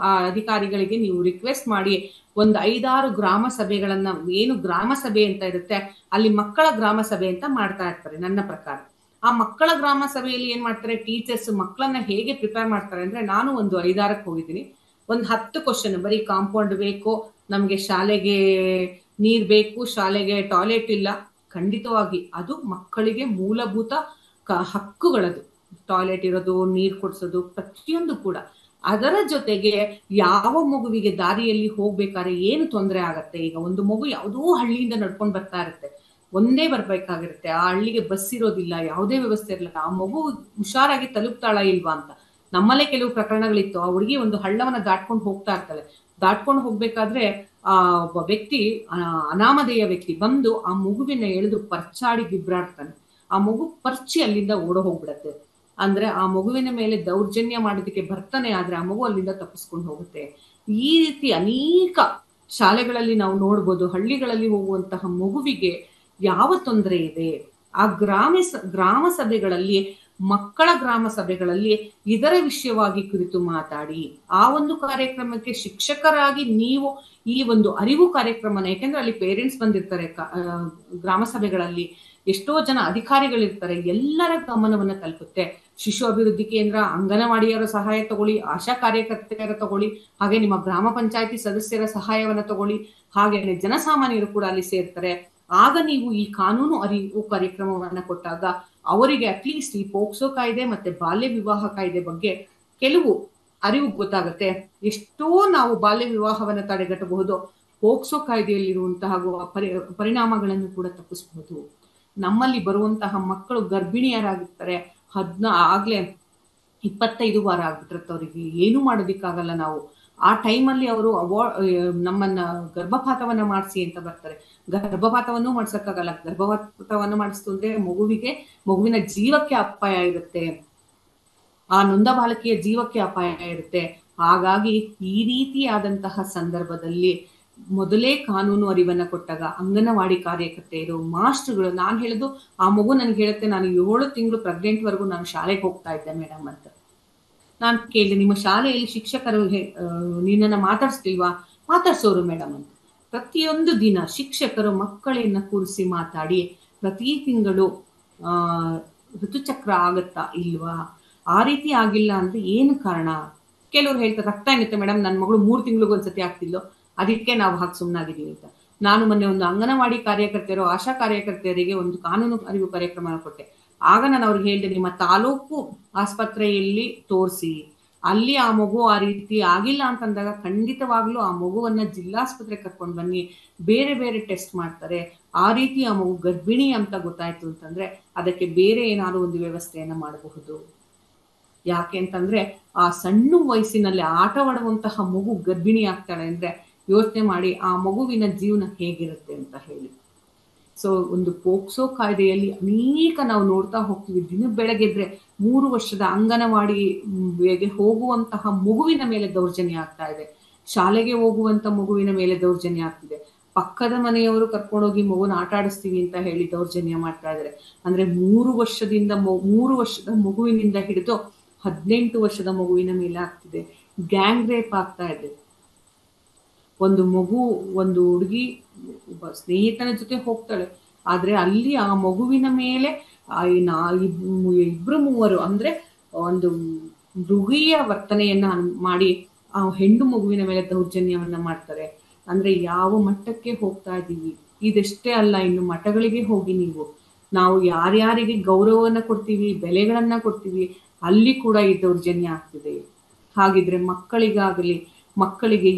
ಅಧಿಕಾರಿಗಳಿಗೆ ನೀವು ರಿಕ್ವೆಸ್ಟ್ ಮಾಡಿ ಒಂದು 5-6 ಗ್ರಾಮ ಸಭೆಗಳನ್ನ, ಏನು ಗ್ರಾಮ ಸಭೆ ಅಂತ ಇರುತ್ತೆ ಅಲ್ಲಿ ಮಕ್ಕಳ ಗ್ರಾಮ ಸಭೆ ಅಂತ ಮಾಡ್ತಾ ಇರ್ತಾರೆ. ನನ್ನ ಪ್ರಕಾರ ಆ ಮಕ್ಕಳ ಗ್ರಾಮ ಸಭೆಯಲ್ಲಿ ಏನ್ ಮಾಡ್ತಾರೆ, ಟೀಚರ್ಸ್ ಮಕ್ಕಳನ್ನ ಹೇಗೆ ಪ್ರಿಪೇರ್ ಮಾಡ್ತಾರೆ ಅಂದ್ರೆ, ನಾನು ಒಂದು 5-6ಕ್ಕೆ ಹೋಗಿದ್ದೀನಿ. ಒಂದು 10 ಕ್ವಶನ್, ಬರೀ ಕಾಂಪೌಂಡ್ ಬೇಕು, ನಮ್ಗೆ ಶಾಲೆಗೆ ನೀರ್ ಬೇಕು, ಶಾಲೆಗೆ ಟಾಯ್ಲೆಟ್ ಇಲ್ಲ. ಖಂಡಿತವಾಗಿ ಅದು ಮಕ್ಕಳಿಗೆ ಮೂಲಭೂತ ಹಕ್ಕುಗಳದು. ಟಾಯ್ಲೆಟ್ ಇರೋದು, ನೀರ್ ಕೊಡ್ಸೋದು, ಪ್ರತಿಯೊಂದು ಕೂಡ. ಅದರ ಜೊತೆಗೆ ಯಾವ ಮಗುವಿಗೆ ದಾರಿಯಲ್ಲಿ ಹೋಗ್ಬೇಕಾದ್ರೆ ಏನು ತೊಂದರೆ ಆಗತ್ತೆ. ಈಗ ಒಂದು ಮಗು ಯಾವುದೋ ಹಳ್ಳಿಯಿಂದ ನಡ್ಕೊಂಡು ಬರ್ತಾ ಇರುತ್ತೆ, ಒಂದೇ ಬರ್ಬೇಕಾಗಿರುತ್ತೆ. ಆ ಹಳ್ಳಿಗೆ ಬಸ್ ಇರೋದಿಲ್ಲ, ಯಾವುದೇ ವ್ಯವಸ್ಥೆ ಇರಲ್ಲ. ಆ ಮಗು ಹುಷಾರಾಗಿ ತಲುಪ್ತಾಳ ಇಲ್ವಾ ಅಂತ. ನಮ್ಮಲ್ಲೇ ಕೆಲವು ಪ್ರಕರಣಗಳಿತ್ತು. ಆ ಹುಡುಗಿ ಒಂದು ಹಳ್ಳವನ್ನ ದಾಟ್ಕೊಂಡು ಹೋಗ್ತಾ ಇರ್ತಾಳೆ. ದಾಟ್ಕೊಂಡು ಹೋಗ್ಬೇಕಾದ್ರೆ ಒಬ್ಬ ವ್ಯಕ್ತಿ, ಅನಾಮಧೇಯ ವ್ಯಕ್ತಿ ಬಂದು ಆ ಮಗುವಿನ ಎಳೆದು ಪರ್ಚಾಡಿ ಬಿಬ್ರಾಡ್ತಾನೆ. ಆ ಮಗು ಪರ್ಚಿ ಅಲ್ಲಿಂದ ಓಡೋ ಹೋಗ್ಬಿಡತ್ತೆ. ಅಂದ್ರೆ ಆ ಮಗುವಿನ ಮೇಲೆ ದೌರ್ಜನ್ಯ ಮಾಡೋದಕ್ಕೆ ಬರ್ತಾನೆ, ಆದ್ರೆ ಆ ಮಗು ಅಲ್ಲಿಂದ ತಪ್ಪಿಸ್ಕೊಂಡು ಹೋಗುತ್ತೆ. ಈ ರೀತಿ ಅನೇಕ ಶಾಲೆಗಳಲ್ಲಿ ನಾವು ನೋಡ್ಬೋದು. ಹಳ್ಳಿಗಳಲ್ಲಿ ಹೋಗುವಂತಹ ಮಗುವಿಗೆ ಯಾವ ತೊಂದರೆ ಇದೆ, ಆ ಗ್ರಾಮ ಸಭೆಗಳಲ್ಲಿ, ಮಕ್ಕಳ ಗ್ರಾಮ ಸಭೆಗಳಲ್ಲಿ ಇದರ ವಿಷಯವಾಗಿ ಕುರಿತು ಮಾತಾಡಿ. ಆ ಒಂದು ಕಾರ್ಯಕ್ರಮಕ್ಕೆ ಶಿಕ್ಷಕರಾಗಿ ನೀವು ಈ ಒಂದು ಅರಿವು ಕಾರ್ಯಕ್ರಮನ, ಯಾಕೆಂದ್ರೆ ಅಲ್ಲಿ ಪೇರೆಂಟ್ಸ್ ಬಂದಿರ್ತಾರೆ, ಗ್ರಾಮ ಸಭೆಗಳಲ್ಲಿ ಎಷ್ಟೋ ಜನ ಅಧಿಕಾರಿಗಳಿರ್ತಾರೆ, ಎಲ್ಲರ ಗಮನವನ್ನ ತಲುಪುತ್ತೆ. ಶಿಶು ಅಭಿವೃದ್ಧಿ ಕೇಂದ್ರ, ಅಂಗನವಾಡಿಯರ ಸಹಾಯ ತಗೊಳ್ಳಿ, ಆಶಾ ಕಾರ್ಯಕರ್ತೆಯರ ತಗೊಳ್ಳಿ, ಹಾಗೆ ನಿಮ್ಮ ಗ್ರಾಮ ಪಂಚಾಯತಿ ಸದಸ್ಯರ ಸಹಾಯವನ್ನ ತಗೊಳ್ಳಿ, ಹಾಗೆ ಜನಸಾಮಾನ್ಯರು ಕೂಡ ಅಲ್ಲಿ ಸೇರ್ತಾರೆ. ಆಗ ನೀವು ಈ ಕಾನೂನು ಅರಿವು ಕಾರ್ಯಕ್ರಮವನ್ನ ಕೊಟ್ಟಾಗ ಅವರಿಗೆ ಅಟ್ಲೀಸ್ಟ್ ಈ ಪೋಕ್ಸೋ ಕಾಯ್ದೆ ಮತ್ತೆ ಬಾಲ್ಯ ವಿವಾಹ ಕಾಯ್ದೆ ಬಗ್ಗೆ ಕೆಲವು ಅರಿವು ಗೊತ್ತಾಗುತ್ತೆ. ಎಷ್ಟೋ ನಾವು ಬಾಲ್ಯ ವಿವಾಹವನ್ನ ತಡೆಗಟ್ಟಬಹುದು, ಪೋಕ್ಸೋ ಕಾಯ್ದೆಯಲ್ಲಿರುವಂತಹ ಪರಿಣಾಮಗಳನ್ನು ಕೂಡ ತಪ್ಪಿಸಬಹುದು. ನಮ್ಮಲ್ಲಿ ಬರುವಂತಹ ಮಕ್ಕಳು ಗರ್ಭಿಣಿಯರಾಗಿರ್ತಾರೆ, ಆಗ್ಲೇ 25 ವಾರ ಆಗ್ಬಿಟ್ಟಿರುತ್ತೆ. ಅವರಿಗೆ ಏನು ಮಾಡೋದಿಕ್ಕಾಗಲ್ಲ. ನಾವು ಆ ಟೈಮಲ್ಲಿ ಅವರು ನಮ್ಮನ್ನ ಗರ್ಭಪಾತವನ್ನ ಮಾಡಿಸಿ ಅಂತ ಬರ್ತಾರೆ. ಗರ್ಭಪಾತವನ್ನು ಮಾಡ್ಸಕ್ಕಾಗಲ್ಲ. ಗರ್ಭಪಾತವನ್ನು ಮಾಡಿಸ್ತು ಅಂದ್ರೆ ಮಗುವಿನ ಜೀವಕ್ಕೆ ಅಪಾಯ ಇರುತ್ತೆ, ಆ ನೊಂದ ಬಾಲಕಿಯ ಜೀವಕ್ಕೆ ಅಪಾಯ ಇರುತ್ತೆ. ಹಾಗಾಗಿ ಈ ರೀತಿಯಾದಂತಹ ಸಂದರ್ಭದಲ್ಲಿ ಮೊದಲೇ ಕಾನೂನು ಅರಿವನ್ನ ಕೊಟ್ಟಾಗ ಅಂಗನವಾಡಿ ಕಾರ್ಯಕರ್ತೆಯರು, ಮಾಸ್ಟರ್ಗಳು, ನಾನು ಹೇಳುದು, ಆ ಮಗು ನನ್ಗೆ ಹೇಳುತ್ತೆ, ನಾನು 7 ತಿಂಗಳು ಪ್ರೆಗ್ನೆಂಟ್ ವರೆಗೂ ನಾನು ಶಾಲೆಗೆ ಹೋಗ್ತಾ ಇದ್ದೆ ಮೇಡಮ್ ಅಂತ. ನಾನು ಕೇಳಿದೆ, ನಿಮ್ಮ ಶಾಲೆಯಲ್ಲಿ ಶಿಕ್ಷಕರು ನಿನ್ನನ್ನ ಮಾತಾಡ್ಸ್ತಿಲ್ವಾ? ಮಾತಾಡ್ಸೋರು ಮೇಡಮ್ ಅಂತ. ಪ್ರತಿಯೊಂದು ದಿನ ಶಿಕ್ಷಕರು ಮಕ್ಕಳನ್ನ ಕೂರಿಸಿ ಮಾತಾಡಿ, ಪ್ರತಿ ತಿಂಗಳು ಋತುಚಕ್ರ ಆಗತ್ತಾ ಇಲ್ವಾ, ಆ ರೀತಿ ಆಗಿಲ್ಲ ಅಂದ್ರೆ ಏನು ಕಾರಣ? ಕೆಲವ್ರು ಹೇಳ್ತಾರೆ, ರಕ್ತ ಏನಿರುತ್ತೆ ಮೇಡಮ್, ನನ್ನ ಮಗಳು 3 ತಿಂಗಳಿಗೊಂದ್ಸತಿ ಆಗ್ತಿಲ್ಲೋ, ಅದಕ್ಕೆ ನಾವು ಹಾಕಿ ಸುಮ್ಮನಾಗಿದ್ದೀವಿ ಅಂತ. ನಾನು ಮೊನ್ನೆ ಒಂದು ಅಂಗನವಾಡಿ ಕಾರ್ಯಕರ್ತೆಯರು, ಆಶಾ ಕಾರ್ಯಕರ್ತೆಯರಿಗೆ ಒಂದು ಕಾನೂನು ಅರಿವು ಕಾರ್ಯಕ್ರಮ ಕೊಟ್ಟೆ. ಆಗ ನಾನು ಅವ್ರಿಗೆ ಹೇಳಿದೆ, ನಿಮ್ಮ ತಾಲೂಕು ಆಸ್ಪತ್ರೆಯಲ್ಲಿ ತೋರಿಸಿ, ಅಲ್ಲಿ ಆ ಮಗು ಆ ರೀತಿ ಆಗಿಲ್ಲ ಅಂತಂದಾಗ ಖಂಡಿತವಾಗ್ಲೂ ಆ ಮಗುವನ್ನ ಜಿಲ್ಲಾಸ್ಪತ್ರೆಗೆ ಕರ್ಕೊಂಡು ಬನ್ನಿ, ಬೇರೆ ಬೇರೆ ಟೆಸ್ಟ್ ಮಾಡ್ತಾರೆ. ಆ ರೀತಿ ಆ ಮಗು ಗರ್ಭಿಣಿ ಅಂತ ಗೊತ್ತಾಯ್ತು ಅಂತಂದ್ರೆ ಅದಕ್ಕೆ ಬೇರೆ ಏನಾದ್ರು ಒಂದು ವ್ಯವಸ್ಥೆಯನ್ನ ಮಾಡಬಹುದು. ಯಾಕೆ ಅಂತಂದ್ರೆ ಆ ಸಣ್ಣ ವಯಸ್ಸಿನಲ್ಲಿ ಆಟವಾಡುವಂತಹ ಮಗು ಗರ್ಭಿಣಿ ಆಗ್ತಾಳೆ ಅಂದ್ರೆ ಯೋಚನೆ ಮಾಡಿ ಆ ಮಗುವಿನ ಜೀವನ ಹೇಗಿರುತ್ತೆ ಅಂತ ಹೇಳಿ. ಸೊ ಒಂದು ಪೋಕ್ಸೋ ಕಾಯ್ದೆಯಲ್ಲಿ ಅನೇಕ ನಾವು ನೋಡ್ತಾ ಹೋಗ್ತೀವಿ. ದಿನ ಬೆಳಗ್ಗೆದ್ರೆ 3 ವರ್ಷದ ಅಂಗನವಾಡಿಗೆ ಹೋಗುವಂತಹ ಮಗುವಿನ ಮೇಲೆ ದೌರ್ಜನ್ಯ ಆಗ್ತಾ ಇದೆ, ಶಾಲೆಗೆ ಹೋಗುವಂತ ಮಗುವಿನ ಮೇಲೆ ದೌರ್ಜನ್ಯ ಆಗ್ತಿದೆ, ಪಕ್ಕದ ಮನೆಯವರು ಕರ್ಕೊಂಡೋಗಿ ಮಗುನ ಆಟ ಆಡಿಸ್ತೀವಿ ಅಂತ ಹೇಳಿ ದೌರ್ಜನ್ಯ ಮಾಡ್ತಾ ಇದ್ದಾರೆ. ಅಂದ್ರೆ 3 ವರ್ಷದ ಮಗುವಿನಿಂದ ಹಿಡಿದು 18 ವರ್ಷದ ಮಗುವಿನ ಮೇಲೆ ಆಗ್ತಿದೆ. ಗ್ಯಾಂಗ್ ರೇಪ್ ಆಗ್ತಾ ಇದೆ. ಒಂದು ಹುಡುಗಿ ಒಬ್ಬ ಸ್ನೇಹಿತನ ಜೊತೆ ಹೋಗ್ತಾಳೆ, ಆದ್ರೆ ಅಲ್ಲಿ ಆ ಮಗುವಿನ ಮೇಲೆ ಇಬ್ರು ಮೂವರು ಅಂದ್ರೆ ಒಂದು ಮೃಗೀಯ ವರ್ತನೆಯನ್ನ ಮಾಡಿ ಆ ಹೆಣ್ಣು ಮಗುವಿನ ಮೇಲೆ ದೌರ್ಜನ್ಯವನ್ನ ಮಾಡ್ತಾರೆ. ಅಂದ್ರೆ ಯಾವ ಮಟ್ಟಕ್ಕೆ ಹೋಗ್ತಾ ಇದ್ದೀವಿ. ಇದಷ್ಟೇ ಅಲ್ಲ, ಇನ್ನು ಮಠಗಳಿಗೆ ಹೋಗಿ ನಾವು ಯಾರ್ಯಾರಿಗೆ ಗೌರವವನ್ನ ಕೊಡ್ತೀವಿ, ಬೆಲೆಗಳನ್ನ ಕೊಡ್ತೀವಿ, ಅಲ್ಲಿ ಕೂಡ ಈ ದೌರ್ಜನ್ಯ ಆಗ್ತಿದೆ. ಹಾಗಿದ್ರೆ ಮಕ್ಕಳಿಗೆ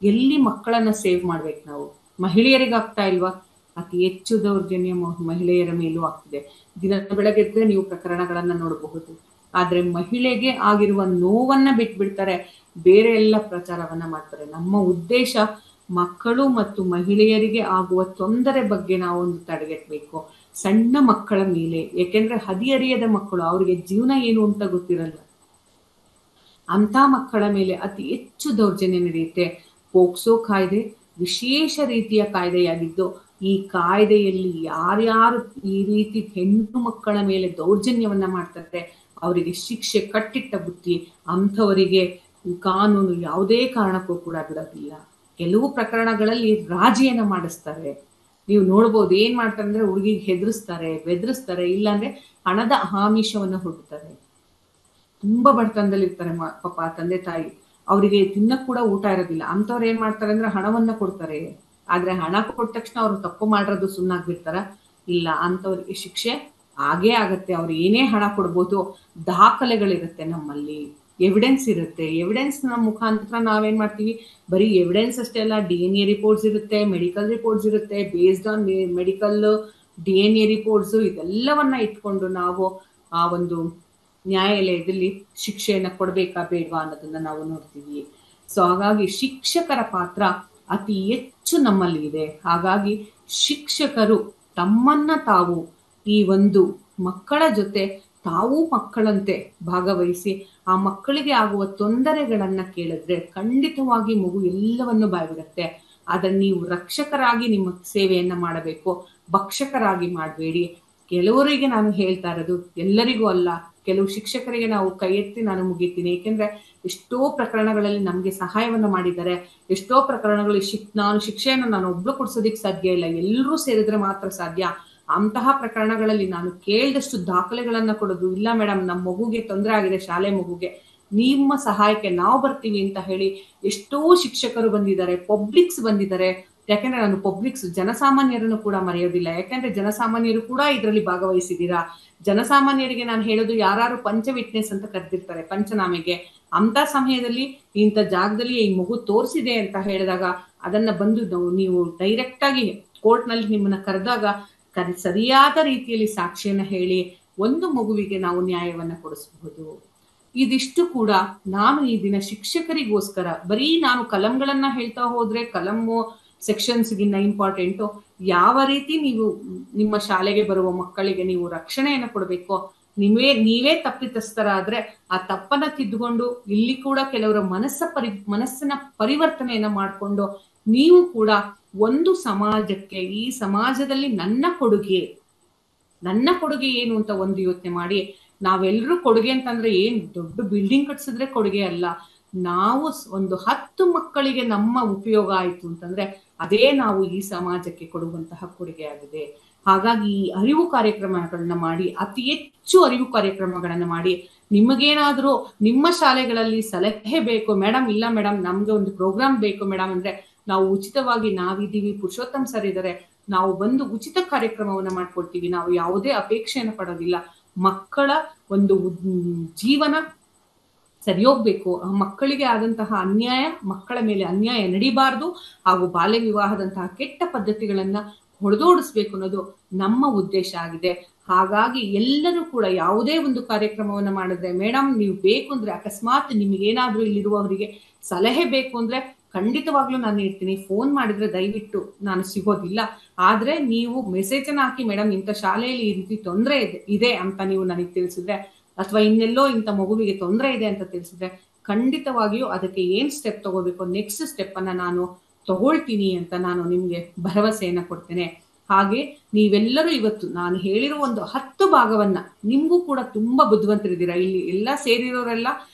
ಎಲ್ಲಿ ಮಕ್ಕಳನ್ನ ಸೇವ್ ಮಾಡ್ಬೇಕು ನಾವು? ಮಹಿಳೆಯರಿಗೆ ಆಗ್ತಾ ಇಲ್ವಾ? ಅತಿ ಹೆಚ್ಚು ದೌರ್ಜನ್ಯ ಮಹಿಳೆಯರ ಮೇಲೂ ಆಗ್ತಿದೆ. ದಿನ ಬೆಳಗ್ಗೆ ನೀವು ಪ್ರಕರಣಗಳನ್ನ ನೋಡಬಹುದು. ಆದ್ರೆ ಮಹಿಳೆಗೆ ಆಗಿರುವ ನೋವನ್ನ ಬಿಟ್ಬಿಡ್ತಾರೆ, ಬೇರೆ ಎಲ್ಲ ಪ್ರಚಾರವನ್ನ ಮಾಡ್ತಾರೆ. ನಮ್ಮ ಉದ್ದೇಶ ಮಕ್ಕಳು ಮತ್ತು ಮಹಿಳೆಯರಿಗೆ ಆಗುವ ತೊಂದರೆ ಬಗ್ಗೆ ನಾವೊಂದು ತಡೆಗಟ್ಟಬೇಕು. ಸಣ್ಣ ಮಕ್ಕಳ ಮೇಲೆ, ಯಾಕೆಂದ್ರೆ ಹದಿಹರಿಯದ ಮಕ್ಕಳು, ಅವರಿಗೆ ಜೀವನ ಏನು ಅಂತ ಗೊತ್ತಿರಲ್ಲ, ಅಂತ ಮಕ್ಕಳ ಮೇಲೆ ಅತಿ ಹೆಚ್ಚು ದೌರ್ಜನ್ಯ ನಡೆಯುತ್ತೆ. ಪೋಕ್ಸೋ ಕಾಯ್ದೆ ವಿಶೇಷ ರೀತಿಯ ಕಾಯ್ದೆಯಾಗಿದ್ದು, ಈ ಕಾಯ್ದೆಯಲ್ಲಿ ಯಾರ್ಯಾರು ಈ ರೀತಿ ಹೆಣ್ಣು ಮಕ್ಕಳ ಮೇಲೆ ದೌರ್ಜನ್ಯವನ್ನ ಮಾಡ್ತಾರೆ ಅವರಿಗೆ ಶಿಕ್ಷೆ ಕಟ್ಟಿಟ್ಟ ಬುತ್ತಿ. ಅಂಥವರಿಗೆ ಕಾನೂನು ಯಾವುದೇ ಕಾರಣಕ್ಕೂ ಕೂಡ ಬಿಡೋದಿಲ್ಲ. ಕೆಲವು ಪ್ರಕರಣಗಳಲ್ಲಿ ರಾಜಿಯನ್ನ ಮಾಡಿಸ್ತಾರೆ. ನೀವು ನೋಡ್ಬೋದು, ಏನ್ ಮಾಡ್ತಾರೆ ಅಂದ್ರೆ ಹುಡುಗಿಗೆ ಹೆದರಿಸ್ತಾರೆ, ಬೆದರಿಸ್ತಾರೆ, ಇಲ್ಲಾಂದ್ರೆ ಹಣದ ಆಮಿಷವನ್ನ ಹುಡುಕ್ತಾರೆ. ತುಂಬಾ ಬಡತನದಲ್ಲಿ ಇರ್ತಾರೆ ಪಾಪ ತಂದೆ ತಾಯಿ, ಅವರಿಗೆ ತಿನ್ನಕ್ ಕೂಡ ಊಟ ಇರೋದಿಲ್ಲ. ಅಂತವ್ರು ಏನ್ ಮಾಡ್ತಾರೆ ಅಂದ್ರೆ ಹಣವನ್ನ ಕೊಡ್ತಾರೆ. ಆದ್ರೆ ಹಣ ಕೊಟ್ಟ ತಕ್ಷಣ ಅವ್ರು ತಪ್ಪು ಮಾಡಿರೋದು ಸುಮ್ಮನಾಗ್ಬಿಡ್ತಾರ? ಇಲ್ಲ, ಅಂತವ್ರಿಗೆ ಶಿಕ್ಷೆ ಆಗೇ ಆಗತ್ತೆ. ಅವ್ರು ಏನೇ ಹಣ ಕೊಡ್ಬೋದು, ದಾಖಲೆಗಳಿರುತ್ತೆ, ನಮ್ಮಲ್ಲಿ ಎವಿಡೆನ್ಸ್ ಇರುತ್ತೆ. ಎವಿಡೆನ್ಸ್ ನಮ್ಮ ಮುಖಾಂತರ ನಾವೇನ್ ಮಾಡ್ತೀವಿ, ಬರೀ ಎವಿಡೆನ್ಸ್ ಅಷ್ಟೇ ಅಲ್ಲ, DNA ರಿಪೋರ್ಟ್ಸ್ ಇರುತ್ತೆ, ಮೆಡಿಕಲ್ ರಿಪೋರ್ಟ್ಸ್ ಇರುತ್ತೆ. Based on medical DNA reports ಇದೆಲ್ಲವನ್ನ ಇಟ್ಕೊಂಡು ನಾವು ಆ ಒಂದು ನ್ಯಾಯಾಲಯದಲ್ಲಿ ಶಿಕ್ಷೆಯನ್ನ ಕೊಡ್ಬೇಕಾ ಬೇಡವಾ ಅನ್ನೋದನ್ನ ನಾವು ನೋಡ್ತೀವಿ. ಸೊ ಹಾಗಾಗಿ ಶಿಕ್ಷಕರ ಪಾತ್ರ ಅತಿ ಹೆಚ್ಚು ನಮ್ಮಲ್ಲಿ ಇದೆ. ಹಾಗಾಗಿ ಶಿಕ್ಷಕರು ತಮ್ಮನ್ನ ತಾವು ಈ ಒಂದು ಮಕ್ಕಳ ಜೊತೆ ತಾವು ಮಕ್ಕಳಂತೆ ಭಾಗವಹಿಸಿ ಆ ಮಕ್ಕಳಿಗೆ ಆಗುವ ತೊಂದರೆಗಳನ್ನ ಕೇಳಿದ್ರೆ ಖಂಡಿತವಾಗಿ ಮಗು ಎಲ್ಲವನ್ನು ಬಾಯ್ಬಿಡುತ್ತೆ. ಅದನ್ನ ನೀವು ರಕ್ಷಕರಾಗಿ ನಿಮ್ಮ ಸೇವೆಯನ್ನ ಮಾಡಬೇಕು, ಭಕ್ಷಕರಾಗಿ ಮಾಡಬೇಡಿ. ಕೆಲವರಿಗೆ ನಾನು ಹೇಳ್ತಾ ಇರೋದು, ಎಲ್ಲರಿಗೂ ಅಲ್ಲ, ಕೆಲವು ಶಿಕ್ಷಕರಿಗೆ ನಾವು ಕೈ ಎತ್ತಿ ನಾನು ಮುಗಿತೀನಿ. ಏಕೆಂದ್ರೆ ಎಷ್ಟೋ ಪ್ರಕರಣಗಳಲ್ಲಿ ನಮ್ಗೆ ಸಹಾಯವನ್ನ ಮಾಡಿದ್ದಾರೆ. ಎಷ್ಟೋ ಪ್ರಕರಣಗಳಲ್ಲಿ ನಾನು ಶಿಕ್ಷೆಯನ್ನು ನಾನು ಒಬ್ಳು ಕೊಡ್ಸೋದಿಕ್ ಸಾಧ್ಯ ಇಲ್ಲ, ಎಲ್ಲರೂ ಸೇರಿದ್ರೆ ಮಾತ್ರ ಸಾಧ್ಯ. ಅಂತಹ ಪ್ರಕರಣಗಳಲ್ಲಿ ನಾನು ಕೇಳಿದಷ್ಟು ದಾಖಲೆಗಳನ್ನ ಕೊಡೋದು, ಇಲ್ಲ ಮೇಡಮ್ ನಮ್ಮ ಮಗುಗೆ ತೊಂದರೆ ಆಗಿದೆ, ಶಾಲೆ ಮಗುಗೆ, ನಿಮ್ಮ ಸಹಾಯಕ್ಕೆ ನಾವು ಬರ್ತೀವಿ ಅಂತ ಹೇಳಿ ಎಷ್ಟೋ ಶಿಕ್ಷಕರು ಬಂದಿದ್ದಾರೆ, ಪಬ್ಲಿಕ್ಸ್ ಬಂದಿದ್ದಾರೆ. ಯಾಕೆಂದ್ರೆ ನಾನು ಪಬ್ಲಿಕ್ಸ್ ಜನಸಾಮಾನ್ಯರನ್ನು ಕೂಡ ಮರೆಯೋದಿಲ್ಲ, ಯಾಕೆಂದ್ರೆ ಜನಸಾಮಾನ್ಯರು ಕೂಡ ಇದರಲ್ಲಿ ಭಾಗವಹಿಸಿದ್ದೀರಾ. ಜನಸಾಮಾನ್ಯರಿಗೆ ನಾನು ಹೇಳೋದು, ಯಾರು ಪಂಚ ವಿಟ್ನೆಸ್ ಅಂತ ಕರೆದಿರ್ತಾರೆ ಪಂಚನಾಮೆಗೆ, ಅಂತ ಸಮಯದಲ್ಲಿ ಇಂಥ ಜಾಗದಲ್ಲಿ ಈ ಮಗು ತೋರಿಸಿದೆ ಅಂತ ಹೇಳಿದಾಗ ಅದನ್ನ ಬಂದು ನೀವು ಡೈರೆಕ್ಟ್ ಆಗಿ ಕೋರ್ಟ್ ನಲ್ಲಿ ನಿಮ್ಮನ್ನ ಕರೆದಾಗ ಸರಿಯಾದ ರೀತಿಯಲ್ಲಿ ಸಾಕ್ಷಿಯನ್ನ ಹೇಳಿ ಒಂದು ಮಗುವಿಗೆ ನಾವು ನ್ಯಾಯವನ್ನ ಕೊಡಿಸಬಹುದು. ಇದಿಷ್ಟು ಕೂಡ ನಾನು ಈ ದಿನ ಶಿಕ್ಷಕರಿಗೋಸ್ಕರ, ಬರೀ ನಾನು ಕಲಂಗಳನ್ನ ಹೇಳ್ತಾ ಹೋದ್ರೆ ಕಲಮ್ಮು ಸೆಕ್ಷನ್ಸ್ಗಿನ್ನ ಇಂಪಾರ್ಟೆಂಟು, ಯಾವ ರೀತಿ ನೀವು ನಿಮ್ಮ ಶಾಲೆಗೆ ಬರುವ ಮಕ್ಕಳಿಗೆ ನೀವು ರಕ್ಷಣೆಯನ್ನು ಕೊಡಬೇಕು. ನೀವೇ ತಪ್ಪಿತಸ್ಥರಾದ್ರೆ ಆ ತಪ್ಪನ್ನ ತಿದ್ದುಕೊಂಡು ಇಲ್ಲಿ ಕೂಡ ಕೆಲವರ ಮನಸ್ಸಿನ ಪರಿವರ್ತನೆಯನ್ನ ಮಾಡಿಕೊಂಡು ನೀವು ಕೂಡ ಒಂದು ಸಮಾಜಕ್ಕೆ, ಈ ಸಮಾಜದಲ್ಲಿ ನನ್ನ ಕೊಡುಗೆ ಏನು ಅಂತ ಒಂದು ಯೋಚನೆ ಮಾಡಿ. ನಾವೆಲ್ಲರೂ ಕೊಡುಗೆ ಅಂತಂದ್ರೆ ಏನ್ ದೊಡ್ಡ ಬಿಲ್ಡಿಂಗ್ ಕಟ್ಸಿದ್ರೆ ಕೊಡುಗೆ ಅಲ್ಲ, ನಾವು ಒಂದು 10 ಮಕ್ಕಳಿಗೆ ನಮ್ಮ ಉಪಯೋಗ ಆಯ್ತು ಅಂತಂದ್ರೆ ಅದೇ ನಾವು ಈ ಸಮಾಜಕ್ಕೆ ಕೊಡುವಂತಹ ಕೊಡುಗೆ ಆಗಿದೆ. ಹಾಗಾಗಿ ಈ ಅರಿವು ಕಾರ್ಯಕ್ರಮಗಳನ್ನ ಮಾಡಿ, ಅತಿ ಹೆಚ್ಚು ಅರಿವು ಕಾರ್ಯಕ್ರಮಗಳನ್ನ ಮಾಡಿ. ನಿಮಗೇನಾದ್ರೂ ನಿಮ್ಮ ಶಾಲೆಗಳಲ್ಲಿ ಸಲಹೆ ಬೇಕು ಮೇಡಮ್, ಇಲ್ಲ ಮೇಡಮ್ ನಮ್ಗೆ ಒಂದು ಪ್ರೋಗ್ರಾಮ್ ಬೇಕು ಮೇಡಮ್ ಅಂದ್ರೆ ನಾವು ಉಚಿತವಾಗಿ ನಾವಿದ್ದೀವಿ, ಪುರುಷೋತ್ತಮ್ ಸರ್ ಇದ್ದಾರೆ, ನಾವು ಬಂದು ಉಚಿತ ಕಾರ್ಯಕ್ರಮವನ್ನ ಮಾಡ್ಕೊಡ್ತೀವಿ. ನಾವು ಯಾವುದೇ ಅಪೇಕ್ಷೆಯನ್ನು ಪಡೋದಿಲ್ಲ. ಮಕ್ಕಳ ಒಂದು ಜೀವನ ಸರಿ ಹೋಗ್ಬೇಕು, ಆ ಮಕ್ಕಳಿಗೆ ಆದಂತಹ ಮಕ್ಕಳ ಮೇಲೆ ಅನ್ಯಾಯ ನಡೀಬಾರ್ದು, ಹಾಗೂ ಬಾಲ್ಯ ವಿವಾಹದಂತಹ ಕೆಟ್ಟ ಪದ್ಧತಿಗಳನ್ನ ಹೊಡೆದೋಡಿಸ್ಬೇಕು ಅನ್ನೋದು ನಮ್ಮ ಉದ್ದೇಶ ಆಗಿದೆ. ಹಾಗಾಗಿ ಎಲ್ಲರೂ ಕೂಡ ಯಾವುದೇ ಒಂದು ಕಾರ್ಯಕ್ರಮವನ್ನ ಮಾಡಿದ್ರೆ, ಮೇಡಮ್ ನೀವು ಬೇಕು ಅಂದ್ರೆ, ಅಕಸ್ಮಾತ್ ನಿಮಗೇನಾದ್ರೂ ಇಲ್ಲಿರುವವರಿಗೆ ಸಲಹೆ ಬೇಕು ಅಂದ್ರೆ ಖಂಡಿತವಾಗ್ಲೂ ನಾನು ಇರ್ತೀನಿ. ಫೋನ್ ಮಾಡಿದ್ರೆ ದಯವಿಟ್ಟು ನಾನು ಸಿಗೋದಿಲ್ಲ. ಆದ್ರೆ ನೀವು ಮೆಸೇಜ್ ಅನ್ನ ಹಾಕಿ, ಮೇಡಮ್ ಇಂಥ ಶಾಲೆಯಲ್ಲಿ ಈ ರೀತಿ ತೊಂದರೆ ಇದೆ ಅಂತ ನೀವು ನನಗೆ ತಿಳಿಸಿದ್ರೆ, ಅಥವಾ ಇನ್ನೆಲ್ಲೋ ಇಂಥ ಮಗುವಿಗೆ ತೊಂದರೆ ಇದೆ ಅಂತ ತಿಳಿಸಿದ್ರೆ, ಖಂಡಿತವಾಗಿಯೂ ಅದಕ್ಕೆ ಏನ್ ಸ್ಟೆಪ್ ತಗೋಬೇಕು, ನೆಕ್ಸ್ಟ್ ಸ್ಟೆಪ್ ಅನ್ನ ನಾನು ತಗೊಳ್ತೀನಿ ಅಂತ ನಾನು ನಿಮ್ಗೆ ಭರವಸೆಯನ್ನ ಕೊಡ್ತೇನೆ. ಹಾಗೆ ನೀವೆಲ್ಲರೂ ಇವತ್ತು ನಾನು ಹೇಳಿರೋ ಒಂದು 10 ಭಾಗವನ್ನ, ನಿಮ್ಗೂ ಕೂಡ ತುಂಬಾ ಬುದ್ಧಿವಂತರಿದ್ದೀರಾ, ಇಲ್ಲಿ ಎಲ್ಲ ಸೇರಿರೋರೆಲ್ಲ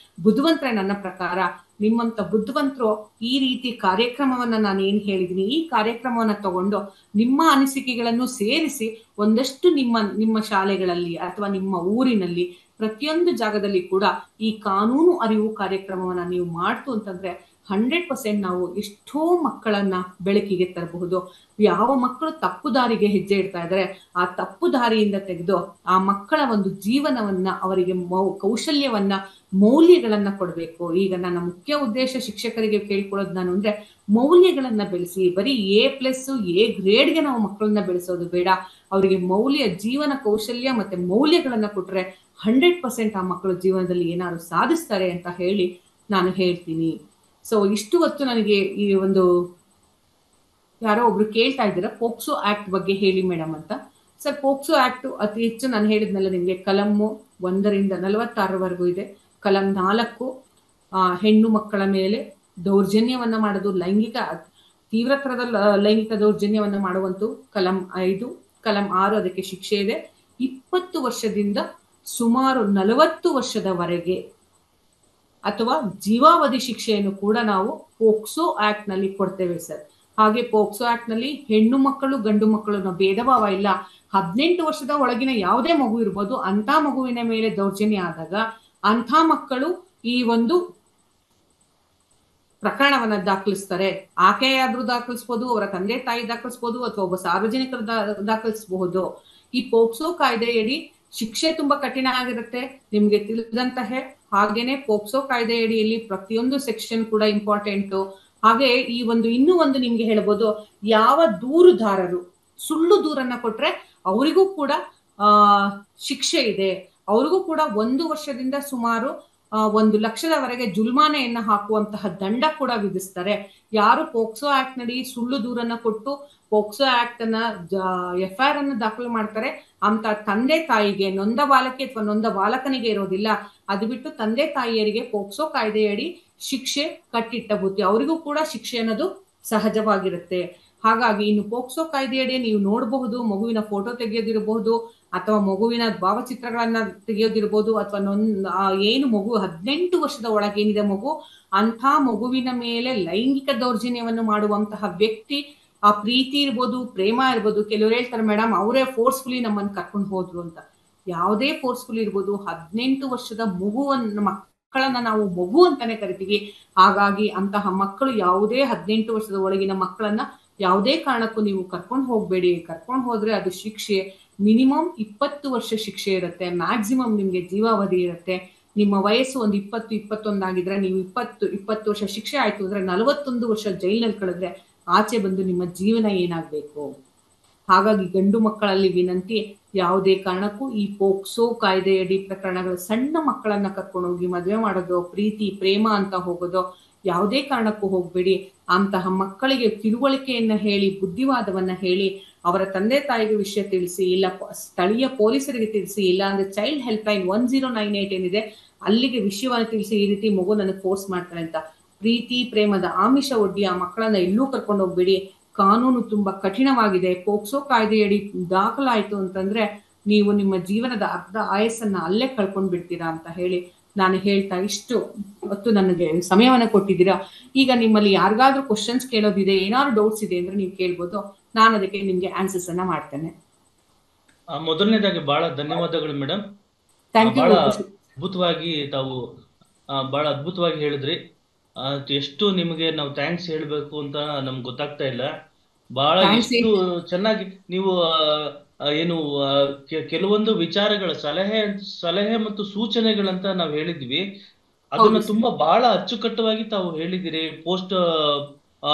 ಬುದ್ಧಿವಂತರೇ ನನ್ನ ಪ್ರಕಾರ. ನಿಮ್ಮಂತ ಬುದ್ಧಿವಂತರು ಈ ರೀತಿ ಕಾರ್ಯಕ್ರಮವನ್ನ ನಾನು ಏನ್ ಹೇಳಿದೀನಿ, ಈ ಕಾರ್ಯಕ್ರಮವನ್ನ ತಗೊಂಡು ನಿಮ್ಮ ಅನಿಸಿಕೆಗಳನ್ನು ಸೇರಿಸಿ ಒಂದಷ್ಟು ನಿಮ್ಮ ಶಾಲೆಗಳಲ್ಲಿ ಅಥವಾ ನಿಮ್ಮ ಊರಿನಲ್ಲಿ ಪ್ರತಿಯೊಂದು ಜಾಗದಲ್ಲಿ ಕೂಡ ಈ ಕಾನೂನು ಅರಿವು ಕಾರ್ಯಕ್ರಮವನ್ನ ನೀವು ಮಾಡ್ತು ಅಂತಂದ್ರೆ 100% ನಾವು ಎಷ್ಟೋ ಮಕ್ಕಳನ್ನ ಬೆಳಕಿಗೆ ತರಬಹುದು. ಯಾವ ಮಕ್ಕಳು ತಪ್ಪು ದಾರಿಗೆ ಹೆಜ್ಜೆ ಇಡ್ತಾ ಇದ್ದಾರೆ, ಆ ತಪ್ಪು ದಾರಿಯಿಂದ ತೆಗೆದು ಆ ಮಕ್ಕಳ ಒಂದು ಜೀವನವನ್ನ, ಅವರಿಗೆ ಕೌಶಲ್ಯವನ್ನ, ಮೌಲ್ಯಗಳನ್ನ ಕೊಡಬೇಕು. ಈಗ ನನ್ನ ಮುಖ್ಯ ಉದ್ದೇಶ ಶಿಕ್ಷಕರಿಗೆ ಕೇಳ್ಕೊಳ್ಳೋದು ನಾನು ಅಂದ್ರೆ, ಮೌಲ್ಯಗಳನ್ನ ಬೆಳೆಸಿ. ಬರೀ A+ A ಗ್ರೇಡ್ಗೆ ನಾವು ಮಕ್ಕಳನ್ನ ಬೆಳೆಸೋದು ಬೇಡ. ಅವರಿಗೆ ಮೌಲ್ಯ, ಜೀವನ ಕೌಶಲ್ಯ ಮತ್ತೆ ಮೌಲ್ಯಗಳನ್ನ ಕೊಟ್ರೆ 100% ಆ ಮಕ್ಕಳು ಜೀವನದಲ್ಲಿ ಏನಾದ್ರು ಸಾಧಿಸ್ತಾರೆ ಅಂತ ಹೇಳಿ ನಾನು ಹೇಳ್ತೀನಿ. ಸೊ ಇಷ್ಟು ಹೊತ್ತು ನನಗೆ ಈ ಒಂದು ಯಾರೋ ಒಬ್ರು ಕೇಳ್ತಾ ಇದ್ದೀರಾ, ಪೋಕ್ಸೋ ಆಕ್ಟ್ ಬಗ್ಗೆ ಹೇಳಿ ಮೇಡಮ್ ಅಂತ. ಸರ್, ಪೋಕ್ಸೋ ಆಕ್ಟ್ ಅತಿ ಹೆಚ್ಚು ನಾನು ಹೇಳಿದ್ನಲ್ಲ ನಿಮಗೆ, ಕಲಮ್ಮು 1ರಿಂದ 46 ಇದೆ. ಕಲಂ 4 ಹೆಣ್ಣು ಮಕ್ಕಳ ಮೇಲೆ ದೌರ್ಜನ್ಯವನ್ನ ಮಾಡೋದು, ತೀವ್ರತರದ ಲೈಂಗಿಕ ದೌರ್ಜನ್ಯವನ್ನ ಮಾಡುವಂತೂ ಕಲಂ 5. ಕಲಂ 6 ಅದಕ್ಕೆ ಶಿಕ್ಷೆ ಇದೆ. 20 ವರ್ಷದಿಂದ ಸುಮಾರು 40 ವರ್ಷದವರೆಗೆ ಅಥವಾ ಜೀವಾವಧಿ ಶಿಕ್ಷೆಯನ್ನು ಕೂಡ ನಾವು ಪೋಕ್ಸೋ ಆಕ್ಟ್ ನಲ್ಲಿ ಕೊಡ್ತೇವೆ ಸರ್. ಹಾಗೆ ಪೋಕ್ಸೋ ಆಕ್ಟ್ ನಲ್ಲಿ ಹೆಣ್ಣು ಮಕ್ಕಳು ಗಂಡು ಮಕ್ಕಳು ಭೇದ ಭಾವ ಇಲ್ಲ. 18 ವರ್ಷದ ಒಳಗಿನ ಯಾವುದೇ ಮಗು ಇರ್ಬೋದು, ಅಂತ ಮಗುವಿನ ಮೇಲೆ ದೌರ್ಜನ್ಯ ಆದಾಗ ಅಂತ ಮಕ್ಕಳು ಈ ಒಂದು ಪ್ರಕರಣವನ್ನ ದಾಖಲಿಸ್ತಾರೆ. ಆಕೆಯಾದ್ರೂ ದಾಖಲಿಸಬಹುದು, ಅವರ ತಂದೆ ತಾಯಿ ದಾಖಲಿಸಬಹುದು, ಅಥವಾ ಒಬ್ಬ ಸಾರ್ವಜನಿಕರು ದಾಖಲಿಸಬಹುದು. ಈ ಪೋಕ್ಸೋ ಕಾಯ್ದೆಯಡಿ ಶಿಕ್ಷೆ ತುಂಬಾ ಕಠಿಣ ಆಗಿರುತ್ತೆ, ನಿಮ್ಗೆ ತಿಳಿದಂತಹ. ಹಾಗೇನೆ ಪೋಕ್ಸೋ ಕಾಯ್ದೆಯಡಿಯಲ್ಲಿ ಪ್ರತಿಯೊಂದು ಸೆಕ್ಷನ್ ಕೂಡ ಇಂಪಾರ್ಟೆಂಟ್. ಹಾಗೆ ಇನ್ನೂ ಒಂದು ನಿಮ್ಗೆ ಹೇಳ್ಬೋದು, ಯಾವ ದೂರುದಾರರು ಸುಳ್ಳು ದೂರನ್ನ ಕೊಟ್ರೆ ಅವರಿಗೂ ಕೂಡ ಶಿಕ್ಷೆ ಇದೆ. ಅವ್ರಿಗೂ ಕೂಡ 1 ವರ್ಷದಿಂದ ಸುಮಾರು 1 ಲಕ್ಷದವರೆಗೆ ಜುಲ್ಮಾನೆಯನ್ನ ಹಾಕುವಂತಹ ದಂಡ ಕೂಡ ವಿಧಿಸ್ತಾರೆ. ಯಾರು ಪೋಕ್ಸೋ ಆಕ್ಟ್ ನಡಿ ಸುಳ್ಳು ದೂರನ್ನ ಕೊಟ್ಟು ಪೋಕ್ಸೋ ಆಕ್ಟ್ ಅನ್ನ FIR ಅನ್ನು ದಾಖಲು ಮಾಡ್ತಾರೆ, ಅಂತ ತಂದೆ ತಾಯಿಗೆ, ನೊಂದ ಬಾಲಕಿ ಅಥವಾ ನೊಂದ ಬಾಲಕನಿಗೆ ಇರೋದಿಲ್ಲ, ಅದು ಬಿಟ್ಟು ತಂದೆ ತಾಯಿಯರಿಗೆ ಪೋಕ್ಸೋ ಕಾಯ್ದೆಯಡಿ ಶಿಕ್ಷೆ ಕಟ್ಟಿಟ್ಟ ಬುತ್ತಿ, ಅವರಿಗೂ ಕೂಡ ಶಿಕ್ಷೆ ಅನ್ನೋದು ಸಹಜವಾಗಿರುತ್ತೆ. ಹಾಗಾಗಿ ಇನ್ನು ಪೋಕ್ಸೋ ಕಾಯ್ದೆಯಡಿ ನೀವು ನೋಡಬಹುದು, ಮಗುವಿನ ಫೋಟೋ ತೆಗೆಯೋದಿರಬಹುದು, ಅಥವಾ ಮಗುವಿನ ಭಾವಚಿತ್ರಗಳನ್ನ ತೆಗೆಯೋದಿರ್ಬೋದು, ಅಥವಾ ಏನು ಮಗು 18 ವರ್ಷದ ಒಳಗೇನಿದೆ ಮಗು, ಅಂಥ ಮಗುವಿನ ಮೇಲೆ ಲೈಂಗಿಕ ದೌರ್ಜನ್ಯವನ್ನು ಮಾಡುವಂತಹ ವ್ಯಕ್ತಿ, ಆ ಪ್ರೀತಿ ಇರ್ಬೋದು, ಪ್ರೇಮ ಇರ್ಬೋದು. ಕೆಲವ್ರು ಹೇಳ್ತಾರೆ ಮೇಡಮ್ ಅವರೇ ಫೋರ್ಸ್ಫುಲಿ ನಮ್ಮನ್ನು ಕರ್ಕೊಂಡು ಹೋದ್ರು ಅಂತ. ಯಾವುದೇ ಫೋರ್ಸ್ಫುಲಿ ಇರ್ಬೋದು, 18 ವರ್ಷದ ಮಕ್ಕಳನ್ನ ನಾವು ಮಗು ಅಂತಾನೆ ಕರಿತೀವಿ. ಹಾಗಾಗಿ ಅಂತಹ ಮಕ್ಕಳು, ಯಾವುದೇ 18 ವರ್ಷದ ಒಳಗಿನ ಮಕ್ಕಳನ್ನ ಯಾವುದೇ ಕಾರಣಕ್ಕೂ ನೀವು ಕರ್ಕೊಂಡು ಹೋಗ್ಬೇಡಿ. ಕರ್ಕೊಂಡು ಹೋದ್ರೆ ಅದು ಶಿಕ್ಷೆ ಮಿನಿಮಮ್ 20 ವರ್ಷ ಶಿಕ್ಷೆ ಇರುತ್ತೆ, ಮ್ಯಾಕ್ಸಿಮಮ್ ನಿಮ್ಗೆ ಜೀವಾವಧಿ ಇರುತ್ತೆ. ನಿಮ್ಮ ವಯಸ್ಸು ಒಂದು 20-21 ಆಗಿದ್ರೆ ನೀವು 20 ವರ್ಷ ಶಿಕ್ಷೆ ಆಯ್ತು ಅಂದ್ರೆ 41 ವರ್ಷ ಜೈಲಿನಲ್ಲಿ ಕಳೆದ್ರೆ ಆಚೆ ಬಂದು ನಿಮ್ಮ ಜೀವನ ಏನಾಗ್ಬೇಕು. ಹಾಗಾಗಿ ಗಂಡು ಮಕ್ಕಳಲ್ಲಿ ವಿನಂತಿ, ಯಾವುದೇ ಕಾರಣಕ್ಕೂ ಈ ಪೋಕ್ಸೋ ಕಾಯ್ದೆಯಡಿ ಪ್ರಕರಣಗಳು ಸಣ್ಣ ಮಕ್ಕಳನ್ನ ಕರ್ಕೊಂಡು ಹೋಗಿ ಮದುವೆ ಮಾಡೋದು, ಪ್ರೀತಿ ಪ್ರೇಮ ಅಂತ ಹೋಗೋದು ಯಾವುದೇ ಕಾರಣಕ್ಕೂ ಹೋಗ್ಬೇಡಿ. ಅಂತಹ ಮಕ್ಕಳಿಗೆ ತಿಳುವಳಿಕೆಯನ್ನ ಹೇಳಿ, ಬುದ್ಧಿವಾದವನ್ನ ಹೇಳಿ, ಅವರ ತಂದೆ ತಾಯಿಗೆ ವಿಷಯ ತಿಳಿಸಿ, ಇಲ್ಲ ಸ್ಥಳೀಯ ಪೊಲೀಸರಿಗೆ ತಿಳಿಸಿ, ಇಲ್ಲ ಅಂದ್ರೆ ಚೈಲ್ಡ್ ಹೆಲ್ಪ್ ಲೈನ್ 1098 ಏನಿದೆ ಅಲ್ಲಿಗೆ ವಿಷಯವನ್ನು ತಿಳಿಸಿ, ಈ ರೀತಿ ಮಗು ನನಗೆ ಫೋರ್ಸ್ ಮಾಡ್ತಾರೆ ಅಂತ. ಪ್ರೀತಿ ಪ್ರೇಮದ ಆಮಿಷ ಒಡ್ಡಿ ಆ ಮಕ್ಕಳನ್ನ ಎಲ್ಲೂ ಕರ್ಕೊಂಡು ಹೋಗ್ಬೇಡಿ. ಕಾನೂನು ತುಂಬಾ ಕಠಿಣವಾಗಿದೆ. ಪೋಕ್ಸೋ ಕಾಯ್ದೆಯಡಿ ದಾಖಲಾಯ್ತು ಅಂತಂದ್ರೆ ನೀವು ನಿಮ್ಮ ಜೀವನದ ಅರ್ಧ ಆಯಸ್ಸನ್ನ ಅಲ್ಲೇ ಕಳ್ಕೊಂಡ್ ಬಿಡ್ತೀರಾ ಅಂತ ಹೇಳಿ ನಾನು ಹೇಳ್ತಾ, ಇಷ್ಟು ಹೊತ್ತು ನನಗೆ ಸಮಯವನ್ನ ಕೊಟ್ಟಿದ್ದೀರಾ. ಈಗ ನಿಮ್ಮಲ್ಲಿ ಯಾರಿಗಾದ್ರೂ ಕ್ವಶನ್ಸ್ ಕೇಳೋದಿದೆ, ಏನಾದ್ರು ಡೌಟ್ಸ್ ಇದೆ ಅಂದ್ರೆ ನೀವು ಕೇಳ್ಬೋದು, ನಾನು ಅದಕ್ಕೆ ನಿಮ್ಗೆ ಆನ್ಸರ್ಸ್ ಅನ್ನ ಮಾಡ್ತೇನೆ. ಮೊದಲನೇದಾಗಿ ಬಹಳ ಧನ್ಯವಾದಗಳು ಮೇಡಮ್. ಬಹಳ ಅದ್ಭುತವಾಗಿ ತಾವು ಬಹಳ ಅದ್ಭುತವಾಗಿ ಹೇಳಿದ್ರಿ. ಎಷ್ಟು ನಿಮಗೆ ನಾವು ಥ್ಯಾಂಕ್ಸ್ ಹೇಳ್ಬೇಕು ಅಂತ ನಮ್ಗೆ ಗೊತ್ತಾಗ್ತಾ ಇಲ್ಲ. ಬಹಳ ಎಷ್ಟು ಚೆನ್ನಾಗಿ ನೀವು ಏನು ಕೆಲವೊಂದು ವಿಚಾರಗಳ ಸಲಹೆ ಮತ್ತು ಸೂಚನೆಗಳಂತ ನಾವು ಹೇಳಿದ್ವಿ, ಅದನ್ನ ತುಂಬಾ ಬಹಳ ಅಚ್ಚುಕಟ್ಟವಾಗಿ ತಾವು ಹೇಳಿದಿರಿ. ಪೋಸ್ಟ್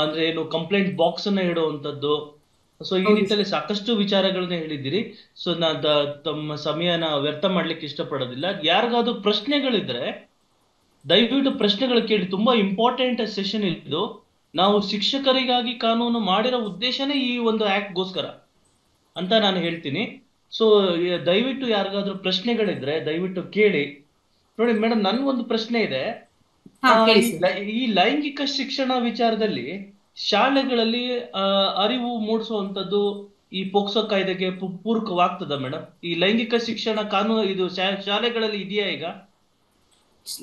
ಅಂದ್ರೆ ಏನು ಕಂಪ್ಲೇಂಟ್ ಬಾಕ್ಸ್ ಅನ್ನ ಇಡುವಂತದ್ದು, ಸೊ ಈ ರೀತಿಯಲ್ಲಿ ಸಾಕಷ್ಟು ವಿಚಾರಗಳನ್ನ ಹೇಳಿದಿರಿ. ಸೊ ತಮ್ಮ ಸಮಯನ ವ್ಯರ್ಥ ಮಾಡ್ಲಿಕ್ಕೆ ಇಷ್ಟಪಡೋದಿಲ್ಲ. ಯಾರಿಗಾದ್ರೂ ಪ್ರಶ್ನೆಗಳಿದ್ರೆ ದಯವಿಟ್ಟು ಪ್ರಶ್ನೆಗಳು ಕೇಳಿ. ತುಂಬಾ ಇಂಪಾರ್ಟೆಂಟ್ ಸೆಷನ್ ಇದು. ನಾವು ಶಿಕ್ಷಕರಿಗಾಗಿ ಕಾನೂನು ಮಾಡಿರೋ ಉದ್ದೇಶನೇ ಈ ಒಂದು ಆಕ್ಟ್ಗೋಸ್ಕರ ಅಂತ ನಾನು ಹೇಳ್ತೀನಿ. ಸೊ ದಯವಿಟ್ಟು ಯಾರಿಗಾದ್ರೂ ಪ್ರಶ್ನೆಗಳಿದ್ರೆ ದಯವಿಟ್ಟು ಕೇಳಿ. ನೋಡಿ ಮೇಡಮ್, ನನ್ಗೊಂದು ಪ್ರಶ್ನೆ ಇದೆ. ಈ ಲೈಂಗಿಕ ಶಿಕ್ಷಣ ವಿಚಾರದಲ್ಲಿ ಶಾಲೆಗಳಲ್ಲಿ ಅರಿವು ಮೂಡಿಸುವಂತದ್ದು ಈ ಪೋಕ್ಸೋ ಕಾಯ್ದೆಗೆ ಪೂರಕವಾಗ್ತದ ಮೇಡಮ್? ಈ ಲೈಂಗಿಕ ಶಿಕ್ಷಣ ಕಾನೂನು ಇದು ಶಾಲೆಗಳಲ್ಲಿ ಇದೆಯಾ ಈಗ?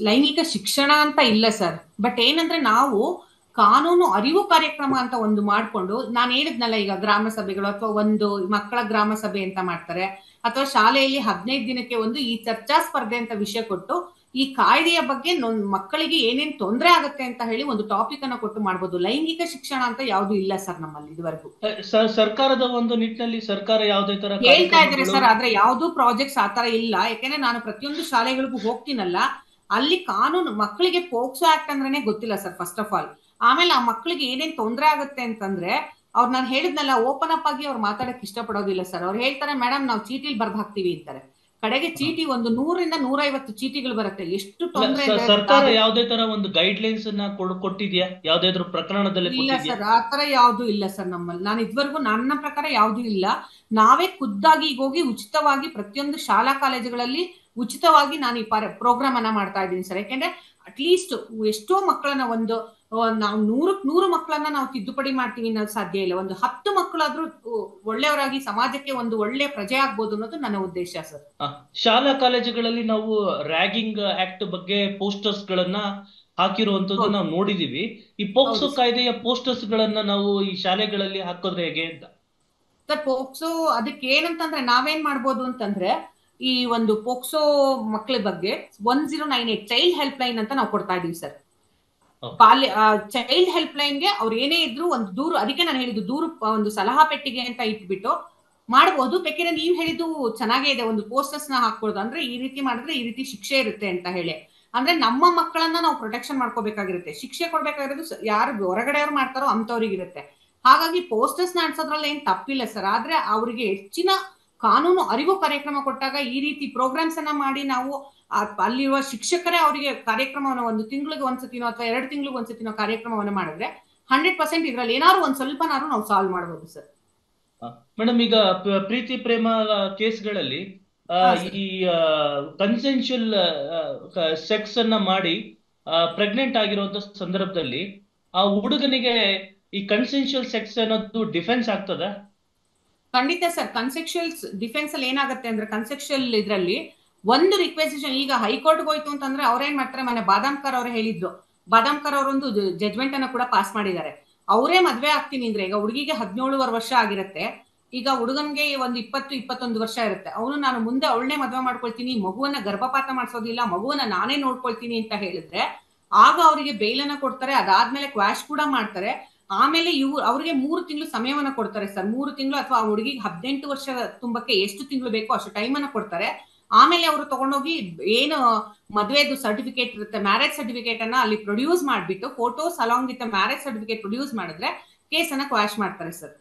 ಲೈಂಗಿಕ ಶಿಕ್ಷಣ ಅಂತ ಇಲ್ಲ ಸರ್, ಬಟ್ ಏನಂದ್ರೆ ನಾವು ಕಾನೂನು ಅರಿವು ಕಾರ್ಯಕ್ರಮ ಅಂತ ಒಂದು ಮಾಡ್ಕೊಂಡು, ನಾನು ಹೇಳಿದ್ನಲ್ಲ ಈಗ ಗ್ರಾಮ ಸಭೆಗಳು ಅಥವಾ ಒಂದು ಮಕ್ಕಳ ಗ್ರಾಮ ಸಭೆ ಅಂತ ಮಾಡ್ತಾರೆ, ಅಥವಾ ಶಾಲೆಯಲ್ಲಿ 15 ದಿನಕ್ಕೆ ಒಂದು ಈ ಚರ್ಚಾ ಸ್ಪರ್ಧೆ ಅಂತ ವಿಷಯ ಕೊಟ್ಟು ಈ ಕಾಯ್ದೆಯ ಬಗ್ಗೆ ಮಕ್ಕಳಿಗೆ ಏನೇನ್ ತೊಂದರೆ ಆಗುತ್ತೆ ಅಂತ ಹೇಳಿ ಒಂದು ಟಾಪಿಕ್ ಅನ್ನ ಕೊಟ್ಟು ಮಾಡ್ಬೋದು. ಲೈಂಗಿಕ ಶಿಕ್ಷಣ ಅಂತ ಯಾವ್ದು ಇಲ್ಲ ಸರ್ ನಮ್ಮಲ್ಲಿ ಇದುವರೆಗೂ. ಸರ್ಕಾರದ ಒಂದು ನಿಟ್ಟಿನಲ್ಲಿ ಸರ್ಕಾರ ಯಾವುದೇ ತರ ಹೇಳ್ತಾ ಇದ್ದಾರೆ ಸರ್, ಆದ್ರೆ ಯಾವ್ದು ಪ್ರಾಜೆಕ್ಟ್ಸ್ ಆತರ ಇಲ್ಲ. ಯಾಕೆಂದ್ರೆ ನಾನು ಪ್ರತಿಯೊಂದು ಶಾಲೆಗಳಿಗೂ ಹೋಗ್ತೀನಲ್ಲ, ಅಲ್ಲಿ ಕಾನೂನು ಮಕ್ಕಳಿಗೆ ಪೋಕ್ಸೋ ಆಕ್ಟ್ ಅಂದ್ರೇನೆ ಗೊತ್ತಿಲ್ಲ ಸರ್ ಫಸ್ಟ್ ಆಫ್ ಆಲ್. ಆಮೇಲೆ ಆ ಮಕ್ಕಳಿಗೆ ಏನೇನ್ ತೊಂದರೆ ಆಗುತ್ತೆ ಅಂತಂದ್ರೆ, ಅವ್ರು ನಾನು ಹೇಳಿದ್ನಲ್ಲ ಓಪನ್ ಅಪ್ ಆಗಿ ಅವ್ರು ಮಾತಾಡಕ್ ಇಷ್ಟಪಡೋದಿಲ್ಲ ಸರ್. ಅವ್ರು ಹೇಳ್ತಾರೆ ಮೇಡಮ್ ನಾವು ಚೀಟಿಲ್ ಬರ್ದು ಹಾಕ್ತಿವಿ ಅಂತಾರೆ. ಕಡೆಗೆ ಚೀಟಿ ಒಂದು 100ರಿಂದ 150 ಚೀಟಿಗಳು ಬರುತ್ತೆ. ಎಷ್ಟು ತೊಂದರೆ. ಸರ್ಕಾರ ಯಾವುದೇ ತರ ಒಂದು ಗೈಡ್ ಲೈನ್ಸ್ ಅನ್ನ ಕೊಟ್ಟಿದ್ಯಾ ಯಾವ್ದಾದ್ರು ಪ್ರಕರಣದಲ್ಲಿ? ಇಲ್ಲ ಸರ್, ಆತರ ಯಾವ್ದು ಇಲ್ಲ ಸರ್ ನಮ್ಮಲ್ಲಿ. ನಾನು ಇದುವರೆಗೂ ನನ್ನ ಪ್ರಕಾರ ಯಾವ್ದು ಇಲ್ಲ. ನಾವೇ ಖುದ್ದಾಗಿ ಈಗ ಹೋಗಿ ಉಚಿತವಾಗಿ ಪ್ರತಿಯೊಂದು ಶಾಲಾ ಕಾಲೇಜುಗಳಲ್ಲಿ ಉಚಿತವಾಗಿ ನಾನು ಈ ಪ್ರೋಗ್ರಾಮ್ ಅನ್ನ ಮಾಡ್ತಾ ಇದ್ದೀನಿ ಸರ್. ಯಾಕೆಂದ್ರೆ ಅಟ್ಲೀಸ್ಟ್ ಎಷ್ಟೋ ಮಕ್ಕಳನ್ನ ನಾವು 100 ಮಕ್ಕಳನ್ನ ನಾವು ತಿದ್ದುಪಡಿ ಮಾಡ್ತೀವಿ ಅನ್ನೋದು ಸಾಧ್ಯ ಇಲ್ಲ. ಒಂದು 10 ಮಕ್ಕಳಾದ್ರೂ ಒಳ್ಳೆಯವರಾಗಿ ಸಮಾಜಕ್ಕೆ ಒಂದು ಒಳ್ಳೆ ಪ್ರಜೆ ಆಗ್ಬೋದು ಅನ್ನೋದು ನನ್ನ ಉದ್ದೇಶ ಸರ್. ಶಾಲಾ ಕಾಲೇಜುಗಳಲ್ಲಿ ನಾವು ರ್ಯಾಗಿಂಗ್ ಆಕ್ಟ್ ಬಗ್ಗೆ ಪೋಸ್ಟರ್ಸ್ ಗಳನ್ನ ಹಾಕಿರುವಂತದ್ದು ನಾವು ನೋಡಿದೀವಿ. ಈ ಪೋಕ್ಸೋ ಕಾಯ್ದೆಯ ಪೋಸ್ಟರ್ಸ್ ಗಳನ್ನ ನಾವು ಈ ಶಾಲೆಗಳಲ್ಲಿ ಹಾಕೋದ್ರೆ ಹೇಗೆ ಅಂತ? ಸರ್ ಪೋಕ್ಸೋ ಅದಕ್ಕೆ ಏನಂತಂದ್ರೆ ನಾವೇನ್ ಮಾಡ್ಬೋದು ಅಂತಂದ್ರೆ, ಈ ಒಂದು ಪೋಕ್ಸೋ ಮಕ್ಕಳ ಬಗ್ಗೆ 1098 ಚೈಲ್ಡ್ ಹೆಲ್ಪ್ ಲೈನ್ ಅಂತ ನಾವು ಕೊಡ್ತಾ ಇದೀವಿ ಸರ್. ಚೈಲ್ಡ್ ಹೆಲ್ಪ್ ಲೈನ್ಗೆ ಅವ್ರು ಏನೇ ಇದ್ರು ಒಂದು ದೂರು, ಅದಕ್ಕೆ ನಾನು ಹೇಳಿದ್ದು ದೂರು ಒಂದು ಸಲಹಾ ಪೆಟ್ಟಿಗೆ ಅಂತ ಇಟ್ಬಿಟ್ಟು ಮಾಡಬಹುದು. ಬೇಕಿದ್ರೆ ನೀವು ಹೇಳಿದ್ದು ಚೆನ್ನಾಗೇ ಇದೆ, ಒಂದು ಪೋಸ್ಟರ್ಸ್ ನ ಹಾಕೊಡೋದು. ಅಂದ್ರೆ ಈ ರೀತಿ ಮಾಡಿದ್ರೆ ಈ ರೀತಿ ಶಿಕ್ಷೆ ಇರುತ್ತೆ ಅಂತ ಹೇಳಿ. ಅಂದ್ರೆ ನಮ್ಮ ಮಕ್ಕಳನ್ನ ನಾವು ಪ್ರೊಟೆಕ್ಷನ್ ಮಾಡ್ಕೋಬೇಕಾಗಿರುತ್ತೆ. ಶಿಕ್ಷೆ ಕೊಡ್ಬೇಕಾಗಿರೋದು ಯಾರು ಹೊರಗಡೆಯವ್ರು ಮಾಡ್ತಾರೋ ಅಂತವ್ರಿಗಿರುತ್ತೆ. ಹಾಗಾಗಿ ಪೋಸ್ಟರ್ಸ್ ನ ಅನ್ಸೋದ್ರಲ್ಲಿ ಏನ್ ತಪ್ಪಿಲ್ಲ ಸರ್. ಆದ್ರೆ ಅವರಿಗೆ ಹೆಚ್ಚಿನ ಕಾನೂನು ಅರಿವು ಕಾರ್ಯಕ್ರಮ ಕೊಟ್ಟಾಗ ಈ ರೀತಿ ಪ್ರೋಗ್ರಾಮ್ಸ್ ಅನ್ನ ಮಾಡಿ ನಾವು ಅಲ್ಲಿರುವ ಶಿಕ್ಷಕರೇ ಅವರಿಗೆ ಕಾರ್ಯಕ್ರಮವನ್ನು 1 ತಿಂಗಳಿಗೆ ಒಂದ್ಸತಿನೋ ಅಥವಾ 2 ತಿಂಗಳಿಗೆ ಒಂದ್ಸತಿನೋ ಕಾರ್ಯಕ್ರಮವನ್ನು ಮಾಡಿದ್ರೆ 100% ಇದ್ರಲ್ಲಿ ಏನಾದ್ರು ಒಂದ್ ಸ್ವಲ್ಪನಾದ್ರು ನಾವು ಸಾಲ್ವ್ ಮಾಡಬಹುದು ಸರ್. ಮೇಡಮ್, ಈಗ ಪ್ರೀತಿ ಪ್ರೇಮ ಕೇಸ್ಗಳಲ್ಲಿ ಈ ಕನ್ಸೆನ್ಶುಯಲ್ ಸೆಕ್ಸ್ ಅನ್ನ ಮಾಡಿ ಪ್ರೆಗ್ನೆಂಟ್ ಆಗಿರುವಂತ ಸಂದರ್ಭದಲ್ಲಿ ಆ ಹುಡುಗನಿಗೆ ಈ ಕನ್ಸೆನ್ಶುಯಲ್ ಸೆಕ್ಸ್ ಅನ್ನೋದು ಡಿಫೆನ್ಸ್ ಆಗ್ತದ? ಖಂಡಿತ ಸರ್. ಕನ್ಸೆಕ್ಷುಯಲ್ ಡಿಫೆನ್ಸ್ ಅಲ್ಲಿ ಏನಾಗುತ್ತೆ ಅಂದ್ರೆ, ಕನ್ಸೆಕ್ಷುಯಲ್ ಇದ್ರಲ್ಲಿ ಒಂದು ರಿಕ್ವೆಸಿಷನ್ ಈಗ ಹೈಕೋರ್ಟ್ಗೆ ಹೋಯ್ತು ಅಂತಂದ್ರೆ ಅವ್ರೇನ್ ಮಾಡ್ತಾರೆ, ಮನೆ ಬಾದಾಮ್ಕರ್ ಅವ್ರು ಹೇಳಿದ್ರು, ಬಾದಾಮ್ಕರ್ ಅವರೊಂದು ಜಜ್ಮೆಂಟ್ ಅನ್ನ ಕೂಡ ಪಾಸ್ ಮಾಡಿದ್ದಾರೆ. ಅವರೇ ಮದ್ವೆ ಆಗ್ತೀನಿ ಅಂದ್ರೆ, ಈಗ ಹುಡುಗಿಗೆ 17 ವರ್ಷ ಆಗಿರುತ್ತೆ, ಈಗ ಹುಡುಗನ್ಗೆ ಒಂದು 20-21 ವರ್ಷ ಇರುತ್ತೆ. ಅವನು ನಾನು ಮುಂದೆ ಅವಳನ್ನೇ ಮದ್ವೆ ಮಾಡ್ಕೊಳ್ತೀನಿ, ಮಗುವನ್ನ ಗರ್ಭಪಾತ ಮಾಡಿಸೋದಿಲ್ಲ, ಮಗುವನ್ನ ನಾನೇ ನೋಡ್ಕೊಳ್ತೀನಿ ಅಂತ ಹೇಳಿದ್ರೆ ಆಗ ಅವರಿಗೆ ಬೇಲನ್ನ ಕೊಡ್ತಾರೆ. ಅದಾದ್ಮೇಲೆ ಕ್ವಾಶ್ ಕೂಡ ಮಾಡ್ತಾರೆ. ಆಮೇಲೆ ಅವ್ರಿಗೆ 3 ತಿಂಗಳು ಸಮಯವನ್ನ ಕೊಡ್ತಾರೆ ಸರ್. 3 ತಿಂಗಳು ಅಥವಾ ಆ ಹುಡುಗಿಗೆ 18 ವರ್ಷ ತುಂಬಕ್ಕೆ ಎಷ್ಟು ತಿಂಗಳು ಬೇಕೋ ಅಷ್ಟು ಟೈಮ್ ಅನ್ನ ಕೊಡ್ತಾರೆ. ಆಮೇಲೆ ಅವರು ತಗೊಂಡೋಗಿ ಏನು ಮದುವೆದು ಸರ್ಟಿಫಿಕೇಟ್ ಇರುತ್ತೆ, ಮ್ಯಾರೇಜ್ ಸರ್ಟಿಫಿಕೇಟ್ ಅನ್ನ ಅಲ್ಲಿ ಪ್ರೊಡ್ಯೂಸ್ ಮಾಡ್ಬಿಟ್ಟು photos along with marriage certificate produce ಮಾಡಿದ್ರೆ ಕೇಸ್ ಅನ್ನ ಕ್ವಾಶ್ ಮಾಡ್ತಾರೆ ಸರ್.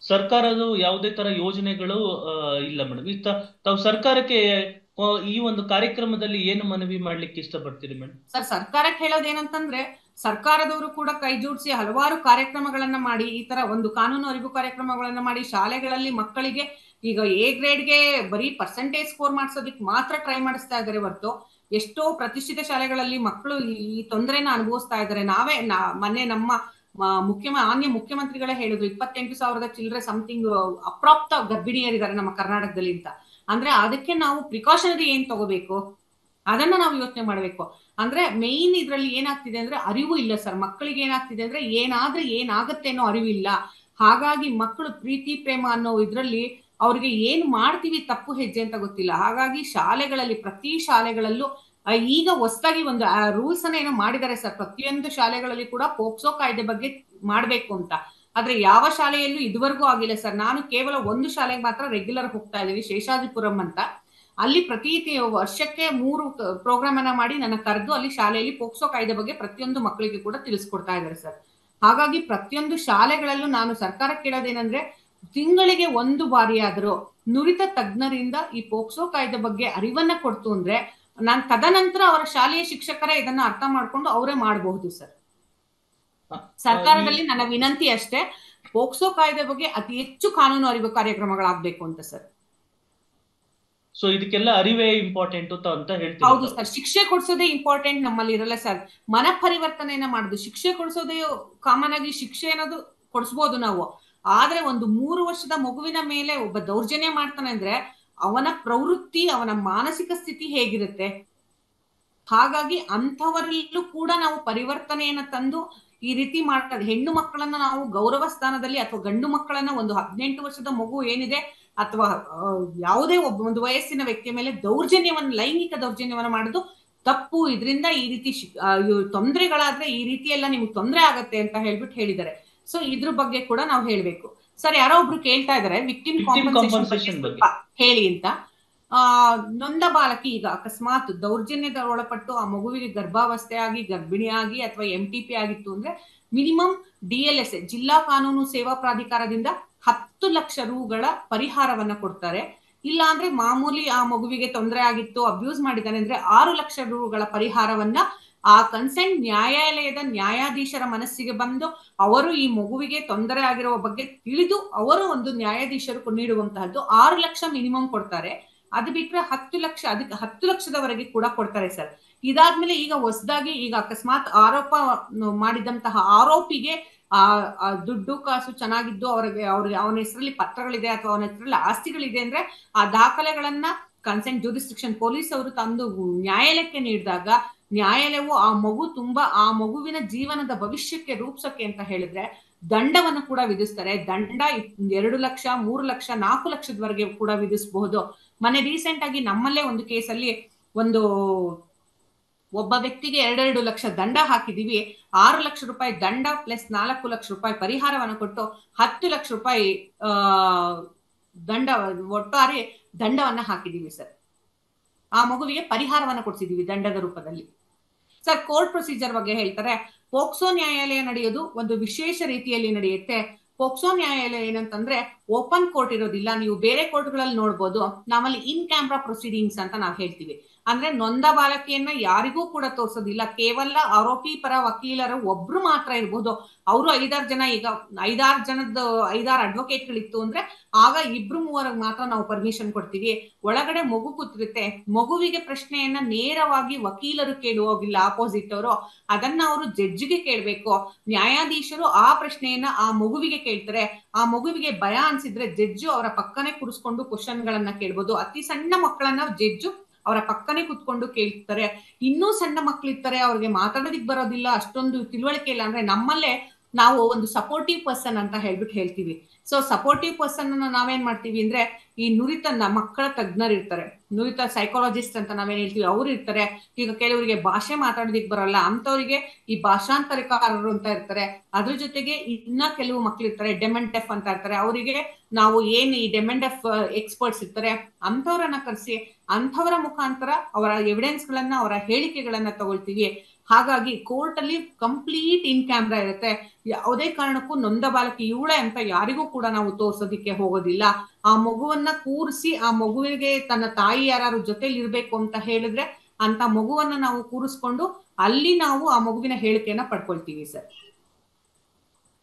ಸರ್ಕಾರದ ಯಾವುದೇ ತರ ಯೋಜನೆಗಳು ಇಲ್ಲ ಮೇಡಮ್. ತಾವು ಸರ್ಕಾರಕ್ಕೆ ಈ ಒಂದು ಕಾರ್ಯಕ್ರಮದಲ್ಲಿ ಏನು ಮನವಿ ಮಾಡ್ಲಿಕ್ಕೆ ಇಷ್ಟಪಡ್ತೀರಿ ಮೇಡಮ್? ಸರ್, ಸರ್ಕಾರಕ್ಕೆ ಹೇಳೋದೇನಂತಂದ್ರೆ, ಸರ್ಕಾರದವರು ಕೂಡ ಕೈ ಜೋಡಿಸಿ ಹಲವಾರು ಕಾರ್ಯಕ್ರಮಗಳನ್ನ ಮಾಡಿ, ಈ ತರ ಒಂದು ಕಾನೂನು ಅರಿವು ಕಾರ್ಯಕ್ರಮಗಳನ್ನ ಮಾಡಿ ಶಾಲೆಗಳಲ್ಲಿ ಮಕ್ಕಳಿಗೆ ಈಗ ಎ ಗ್ರೇಡ್ಗೆ ಬರೀ ಪರ್ಸೆಂಟೇಜ್ ಸ್ಕೋರ್ ಮಾಡಿಸೋದಕ್ಕೆ ಮಾತ್ರ ಟ್ರೈ ಮಾಡಿಸ್ತಾ ಇದ್ದಾರೆ ಹೊರತು ಎಷ್ಟೋ ಪ್ರತಿಷ್ಠಿತ ಶಾಲೆಗಳಲ್ಲಿ ಮಕ್ಕಳು ಈ ತೊಂದರೆನ ಅನುಭವಿಸ್ತಾ ಇದ್ದಾರೆ. ಮೊನ್ನೆ ನಮ್ಮ ಮಾನ್ಯ ಮುಖ್ಯಮಂತ್ರಿಗಳೇ ಹೇಳಿದ್ರು 28,000 ಚಿಲ್ಲರೆ ಸಮಥಿಂಗ್ ಅಪ್ರಾಪ್ತ ಗರ್ಭಿಣಿಯರಿದ್ದಾರೆ ನಮ್ಮ ಕರ್ನಾಟಕದಲ್ಲಿ ಅಂತ. ಅಂದ್ರೆ ಅದಕ್ಕೆ ನಾವು ಪ್ರಿಕಾಷನರಿ ಏನ್ ತಗೋಬೇಕು ಅದನ್ನ ನಾವು ಯೋಚನೆ ಮಾಡ್ಬೇಕು. ಅಂದ್ರೆ ಮೇನ್ ಇದ್ರಲ್ಲಿ ಏನಾಗ್ತಿದೆ ಅಂದ್ರೆ ಅರಿವು ಇಲ್ಲ ಸರ್. ಮಕ್ಕಳಿಗೆ ಏನಾಗ್ತಿದೆ ಅಂದ್ರೆ ಏನಾದ್ರೆ ಏನಾಗತ್ತೆ ಅನ್ನೋ ಅರಿವಿಲ್ಲ. ಹಾಗಾಗಿ ಮಕ್ಕಳು ಪ್ರೀತಿ ಪ್ರೇಮ ಅನ್ನೋ ಇದ್ರಲ್ಲಿ ಅವ್ರಿಗೆ ಏನ್ ಮಾಡ್ತೀವಿ ತಪ್ಪು ಹೆಜ್ಜೆ ಅಂತ ಗೊತ್ತಿಲ್ಲ. ಹಾಗಾಗಿ ಶಾಲೆಗಳಲ್ಲಿ ಪ್ರತಿ ಶಾಲೆಗಳಲ್ಲೂ ಈಗ ಹೊಸದಾಗಿ ಒಂದು ರೂಲ್ಸ್ ಅನ್ನ ಏನೋ ಮಾಡಿದ್ದಾರೆ ಸರ್. ಪ್ರತಿಯೊಂದು ಶಾಲೆಗಳಲ್ಲಿ ಕೂಡ ಪೋಕ್ಸೋ ಕಾಯ್ದೆ ಬಗ್ಗೆ ಮಾಡ್ಬೇಕು ಅಂತ. ಆದ್ರೆ ಯಾವ ಶಾಲೆಯಲ್ಲೂ ಇದುವರೆಗೂ ಆಗಿಲ್ಲ ಸರ್. ನಾನು ಕೇವಲ ಒಂದು ಶಾಲೆಗೆ ಮಾತ್ರ ರೆಗ್ಯುಲರ್ ಹೋಗ್ತಾ ಇದ್ದೀವಿ, ಶೇಷಾದ್ರಿಪುರಂ ಅಂತ. ಅಲ್ಲಿ ಪ್ರತಿ ವರ್ಷಕ್ಕೆ 3 ಪ್ರೋಗ್ರಾಮ್ ಅನ್ನ ಮಾಡಿ ನನ್ನ ಕರೆದು ಅಲ್ಲಿ ಶಾಲೆಯಲ್ಲಿ ಪೋಕ್ಸೋ ಕಾಯ್ದೆ ಬಗ್ಗೆ ಪ್ರತಿಯೊಂದು ಮಕ್ಕಳಿಗೆ ಕೂಡ ತಿಳಿಸ್ಕೊಡ್ತಾ ಇದ್ದಾರೆ ಸರ್. ಹಾಗಾಗಿ ಪ್ರತಿಯೊಂದು ಶಾಲೆಗಳಲ್ಲೂ ನಾನು ಸರ್ಕಾರ ಕೇಳೋದೇನಂದ್ರೆ, ತಿಂಗಳಿಗೆ 1 ಬಾರಿ ಆದರೂ ನುರಿತ ತಜ್ಞರಿಂದ ಈ ಪೋಕ್ಸೋ ಕಾಯ್ದೆ ಬಗ್ಗೆ ಅರಿವನ್ನ ಕೊಡ್ತು ಅಂದ್ರೆ ತದನಂತರ ಅವರ ಶಾಲೆಯ ಶಿಕ್ಷಕರೇ ಇದನ್ನ ಅರ್ಥ ಮಾಡ್ಕೊಂಡು ಅವರೇ ಮಾಡಬಹುದು ಸರ್. ಈ ಸರ್ಕಾರದಲ್ಲಿ ನನ್ನ ವಿನಂತಿ ಅಷ್ಟೇ, ಪೋಕ್ಸೋ ಕಾಯ್ದೆ ಬಗ್ಗೆ ಅತಿ ಹೆಚ್ಚು ಕಾನೂನು ಅರಿವು ಕಾರ್ಯಕ್ರಮಗಳಾಗಬೇಕು ಅಂತ ಸರ್. ಸೊ ಇದಕ್ಕೆಲ್ಲ ಅರಿವೇ ಇಂಪಾರ್ಟೆಂಟ್ ಅಂತ ಹೇಳ್ತೀವಿ. ಹೌದು ಸರ್, ಶಿಕ್ಷೆ ಕೊಡಿಸೋದೇ ಇಂಪಾರ್ಟೆಂಟ್ ನಮ್ಮಲ್ಲಿ ಇರಲ್ಲ ಸರ್. ಮನ ಪರಿವರ್ತನೆಯನ್ನ ಮಾಡುದು, ಶಿಕ್ಷೆ ಕೊಡಿಸೋದೇ ಕಾಮನ್ ಆಗಿ ಶಿಕ್ಷೆ ಅನ್ನೋದು ಕೊಡಿಸ್ಬೋದು ನಾವು, ಆದ್ರೆ ಒಂದು 3 ವರ್ಷದ ಮಗುವಿನ ಮೇಲೆ ಒಬ್ಬ ದೌರ್ಜನ್ಯ ಮಾಡ್ತಾನೆ ಅಂದ್ರೆ ಅವನ ಪ್ರವೃತ್ತಿ, ಅವನ ಮಾನಸಿಕ ಸ್ಥಿತಿ ಹೇಗಿರುತ್ತೆ. ಹಾಗಾಗಿ ಅಂಥವರಲ್ಲೂ ಕೂಡ ನಾವು ಪರಿವರ್ತನೆಯನ್ನ ತಂದು ಈ ರೀತಿ ಮಾಡ್ತಾರೆ. ಹೆಣ್ಣು ಮಕ್ಕಳನ್ನ ನಾವು ಗೌರವ ಸ್ಥಾನದಲ್ಲಿ, ಅಥವಾ ಗಂಡು ಮಕ್ಕಳನ್ನ, ಒಂದು 18 ವರ್ಷದ ಮಗು ಏನಿದೆ ಅಥವಾ ಯಾವುದೇ ಒಂದು ವಯಸ್ಸಿನ ವ್ಯಕ್ತಿಯ ಮೇಲೆ ಲೈಂಗಿಕ ದೌರ್ಜನ್ಯವನ್ನ ಮಾಡೋದು ತಪ್ಪು. ಇದರಿಂದ ಈ ರೀತಿ ತೊಂದರೆಗಳಾದ್ರೆ ಈ ರೀತಿ ಎಲ್ಲ ನಿಮ್ಗೆ ತೊಂದರೆ ಆಗತ್ತೆ ಅಂತ ಹೇಳ್ಬಿಟ್ಟು ಹೇಳಿದ್ದಾರೆ. ಸೊ ಇದ್ರ ಬಗ್ಗೆ ಕೂಡ ನಾವು ಹೇಳ್ಬೇಕು ಸರ್. ಯಾರೋ ಒಬ್ರು ಕೇಳ್ತಾ ಇದಾರೆ ವಿಕ್ಟಿಮ್ ಕಾಂಪನ್ಸೇಷನ್ ಬಗ್ಗೆ ಹೇಳಿ ಅಂತ. ನೊಂದ ಬಾಲಕಿ ಈಗ ಅಕಸ್ಮಾತ್ ದೌರ್ಜನ್ಯದ ಒಳಪಟ್ಟು ಆ ಮಗುವಿಗೆ ಗರ್ಭಾವಸ್ಥೆ ಆಗಿ, ಗರ್ಭಿಣಿಯಾಗಿ ಅಥವಾ MTP ಆಗಿತ್ತು ಅಂದ್ರೆ ಮಿನಿಮಮ್ DLS ಜಿಲ್ಲಾ ಕಾನೂನು ಸೇವಾ ಪ್ರಾಧಿಕಾರದಿಂದ 10 ಲಕ್ಷ ರೂಗಳ ಪರಿಹಾರವನ್ನ ಕೊಡ್ತಾರೆ. ಇಲ್ಲ ಅಂದ್ರೆ ಮಾಮೂಲಿ ಆ ಮಗುವಿಗೆ ತೊಂದರೆ ಆಗಿತ್ತು, ಅಬ್ಯೂಸ್ ಮಾಡಿದ್ದಾನೆ ಅಂದ್ರೆ 6 ಲಕ್ಷ ರೂಗಳ ಪರಿಹಾರವನ್ನ ಆ ಕನ್ಸೆಂಟ್ ನ್ಯಾಯಾಲಯದ ನ್ಯಾಯಾಧೀಶರ ಮನಸ್ಸಿಗೆ ಬಂದು ಅವರು ಈ ಮಗುವಿಗೆ ತೊಂದರೆ ಆಗಿರುವ ಬಗ್ಗೆ ತಿಳಿದು ಅವರು ಒಂದು ನ್ಯಾಯಾಧೀಶರು ನೀಡುವಂತಹದ್ದು 6 ಲಕ್ಷ ಮಿನಿಮಮ್ ಕೊಡ್ತಾರೆ. ಅದು ಬಿಟ್ರೆ 10 ಲಕ್ಷ, ಅದಕ್ಕೆ 10 ಲಕ್ಷದವರೆಗೆ ಕೂಡ ಕೊಡ್ತಾರೆ ಸರ್. ಇದಾದ್ಮೇಲೆ ಈಗ ಹೊಸದಾಗಿ ಈಗ ಅಕಸ್ಮಾತ್ ಆರೋಪ ಮಾಡಿದಂತಹ ಆರೋಪಿಗೆ ಆ ದುಡ್ಡು ಕಾಸು ಚೆನ್ನಾಗಿದ್ದು ಅವ್ರಿಗೆ ಅವನ ಹೆಸರಲ್ಲಿ ಪತ್ರಗಳಿದೆ ಅಥವಾ ಅವನ ಹೆಸರಲ್ಲಿ ಆಸ್ತಿಗಳಿದೆ ಅಂದ್ರೆ ಆ ದಾಖಲೆಗಳನ್ನ ಕನ್ಸೆಂಟ್ ಜೂರಿಸ್ಡಿಕ್ಷನ್ ಪೊಲೀಸ್ ಅವರು ತಂದು ನ್ಯಾಯಾಲಯಕ್ಕೆ ನೀಡಿದಾಗ ನ್ಯಾಯಾಲಯವು ಆ ಮಗುವಿನ ಜೀವನದ ಭವಿಷ್ಯಕ್ಕೆ ರೂಪಿಸಕ್ಕೆ ಅಂತ ಹೇಳಿದ್ರೆ ದಂಡವನ್ನು ಕೂಡ ವಿಧಿಸ್ತಾರೆ. ದಂಡ 2 ಲಕ್ಷ, 3 ಲಕ್ಷ, 4 ಲಕ್ಷದವರೆಗೆ ಕೂಡ ವಿಧಿಸಬಹುದು. ಮೊನ್ನೆ ರೀಸೆಂಟ್ ಆಗಿ ನಮ್ಮಲ್ಲೇ ಒಂದು ಕೇಸಲ್ಲಿ ಒಬ್ಬ ವ್ಯಕ್ತಿಗೆ 2 ಲಕ್ಷ ದಂಡ ಹಾಕಿದೀವಿ. 6 ಲಕ್ಷ ರೂಪಾಯಿ ದಂಡ ಪ್ಲಸ್ 4 ಲಕ್ಷ ರೂಪಾಯಿ ಪರಿಹಾರವನ್ನು ಕೊಟ್ಟು 10 ಲಕ್ಷ ರೂಪಾಯಿ ಒಟ್ಟಾರೆ ದಂಡವನ್ನ ಹಾಕಿದೀವಿ ಸರ್. ಆ ಮಗುವಿಗೆ ಪರಿಹಾರವನ್ನ ಕೊಡ್ಸಿದೀವಿ ದಂಡದ ರೂಪದಲ್ಲಿ. ಸರ್ ಕೋರ್ಟ್ ಪ್ರೊಸೀಜರ್ ಬಗ್ಗೆ ಹೇಳ್ತಾರೆ. ಪೋಕ್ಸೋ ನ್ಯಾಯಾಲಯ ನಡೆಯೋದು ಒಂದು ವಿಶೇಷ ರೀತಿಯಲ್ಲಿ ನಡೆಯುತ್ತೆ. ಪೋಕ್ಸೋ ನ್ಯಾಯಾಲಯ ಏನಂತಂದ್ರೆ ಓಪನ್ ಕೋರ್ಟ್ ಇರೋದಿಲ್ಲ. ನೀವು ಬೇರೆ ಕೋರ್ಟ್ಗಳಲ್ಲಿ ನೋಡ್ಬೋದು, ನಮ್ಮಲ್ಲಿ ಇನ್ ಕ್ಯಾಮ್ರಾ ಪ್ರೊಸೀಡಿಂಗ್ಸ್ ಅಂತ ನಾವು ಹೇಳ್ತೀವಿ. ಅಂದ್ರೆ ನೊಂದ ಬಾಲಕಿಯನ್ನ ಯಾರಿಗೂ ಕೂಡ ತೋರ್ಸೋದಿಲ್ಲ, ಕೇವಲ ಆರೋಪಿ ಪರ ವಕೀಲರು ಒಬ್ರು ಮಾತ್ರ ಇರ್ಬೋದು. ಅವರು 5-6 ಜನ, ಈಗ 5-6 ಅಡ್ವೊಕೇಟ್ಗಳಿತ್ತು ಅಂದ್ರೆ ಆಗ 2-3 ಮಾತ್ರ ನಾವು ಪರ್ಮಿಷನ್ ಕೊಡ್ತೀವಿ. ಒಳಗಡೆ ಮಗು ಕೂತಿರುತ್ತೆ, ಮಗುವಿಗೆ ಪ್ರಶ್ನೆಯನ್ನ ನೇರವಾಗಿ ವಕೀಲರು ಕೇಳುವಾಗಿಲ್ಲ, ಆಪೋಸಿಟ್ ಅವರು ಅದನ್ನ ಅವರು ಜಡ್ಜಿಗೆ ಕೇಳ್ಬೇಕು. ನ್ಯಾಯಾಧೀಶರು ಆ ಪ್ರಶ್ನೆಯನ್ನ ಆ ಮಗುವಿಗೆ ಕೇಳ್ತಾರೆ. ಆ ಮಗುವಿಗೆ ಭಯ ಅನ್ಸಿದ್ರೆ ಜಡ್ಜು ಅವರ ಪಕ್ಕನೆ ಕೂರಿಸ್ಕೊಂಡು ಕ್ವಶನ್ ಗಳನ್ನ ಕೇಳ್ಬೋದು. ಅತಿ ಸಣ್ಣ ಮಕ್ಕಳನ್ನ ಜಡ್ಜು ಅವರ ಪಕ್ಕನೆ ಕುತ್ಕೊಂಡು ಕೇಳ್ತಾರೆ. ಇನ್ನೂ ಸಣ್ಣ ಮಕ್ಳಿರ್ತಾರೆ, ಅವ್ರಿಗೆ ಮಾತಾಡೋದಿಕ್ ಬರೋದಿಲ್ಲ, ಅಷ್ಟೊಂದು ತಿಳುವಳಿಕೆ ಇಲ್ಲ ಅಂದ್ರೆ ನಮ್ಮಲ್ಲೇ ನಾವು ಒಂದು ಸಪೋರ್ಟಿವ್ ಪರ್ಸನ್ ಅಂತ ಹೇಳ್ತೀವಿ. ಸೊ ಸಪೋರ್ಟಿವ್ ಪರ್ಸನ್ ಅನ್ನ ನಾವೇನ್ ಮಾಡ್ತೀವಿ ಅಂದ್ರೆ ಈ ನುರಿತ ಮಕ್ಕಳ ತಜ್ಞರು ಇರ್ತಾರೆ, ನುರಿತ ಸೈಕಾಲಜಿಸ್ಟ್ ಅಂತ ನಾವೇನ್ ಹೇಳ್ತೀವಿ, ಅವ್ರು ಇರ್ತಾರೆ. ಈಗ ಕೆಲವರಿಗೆ ಭಾಷೆ ಮಾತಾಡೋದಿಕ್ ಬರಲ್ಲ, ಅಂತವ್ರಿಗೆ ಈ ಭಾಷಾಂತರಿಕಾರರು ಅಂತ ಇರ್ತಾರೆ. ಅದ್ರ ಜೊತೆಗೆ ಇನ್ನ ಕೆಲವು ಮಕ್ಳು ಇರ್ತಾರೆ ಡೆಮ್ ಅಂಡ್ ಡೆಫ್ ಅಂತ ಇರ್ತಾರೆ. ಅವರಿಗೆ ನಾವು ಏನ್ ಈ ಡೆಮ್ ಅಂಡ್ ಡೆಫ್ ಎಕ್ಸ್ಪರ್ಟ್ಸ್ ಇರ್ತಾರೆ ಅಂಥವ್ರನ್ನ ಕರೆಸಿ ಅಂಥವರ ಮುಖಾಂತರ ಅವರ ಎವಿಡೆನ್ಸ್ ಗಳನ್ನ, ಅವರ ಹೇಳಿಕೆಗಳನ್ನ ತಗೊಳ್ತೀವಿ. ಹಾಗಾಗಿ ಕೋರ್ಟ್ ಅಲ್ಲಿ ಕಂಪ್ಲೀಟ್ ಇನ್ ಕ್ಯಾಮ್ರಾ ಇರುತ್ತೆ. ಯಾವುದೇ ಕಾರಣಕ್ಕೂ ನೊಂದ ಬಾಲಕಿ ಇವಳೆ ಅಂತ ಯಾರಿಗೂ ಕೂಡ ನಾವು ತೋರ್ಸೋದಿಕ್ಕೆ ಹೋಗೋದಿಲ್ಲ. ಆ ಮಗುವನ್ನ ಕೂರಿಸಿ ಆ ಮಗುವಿಗೆ ತನ್ನ ತಾಯಿ ಯಾರು ಜೊತೆಲಿ ಇರ್ಬೇಕು ಅಂತ ಹೇಳಿದ್ರೆ ಅಂತ ಮಗುವನ್ನ ನಾವು ಕೂರಿಸ್ಕೊಂಡು ಅಲ್ಲಿ ನಾವು ಆ ಮಗುವಿನ ಹೇಳಿಕೆಯನ್ನ ಪಡ್ಕೊಳ್ತೀವಿ ಸರ್.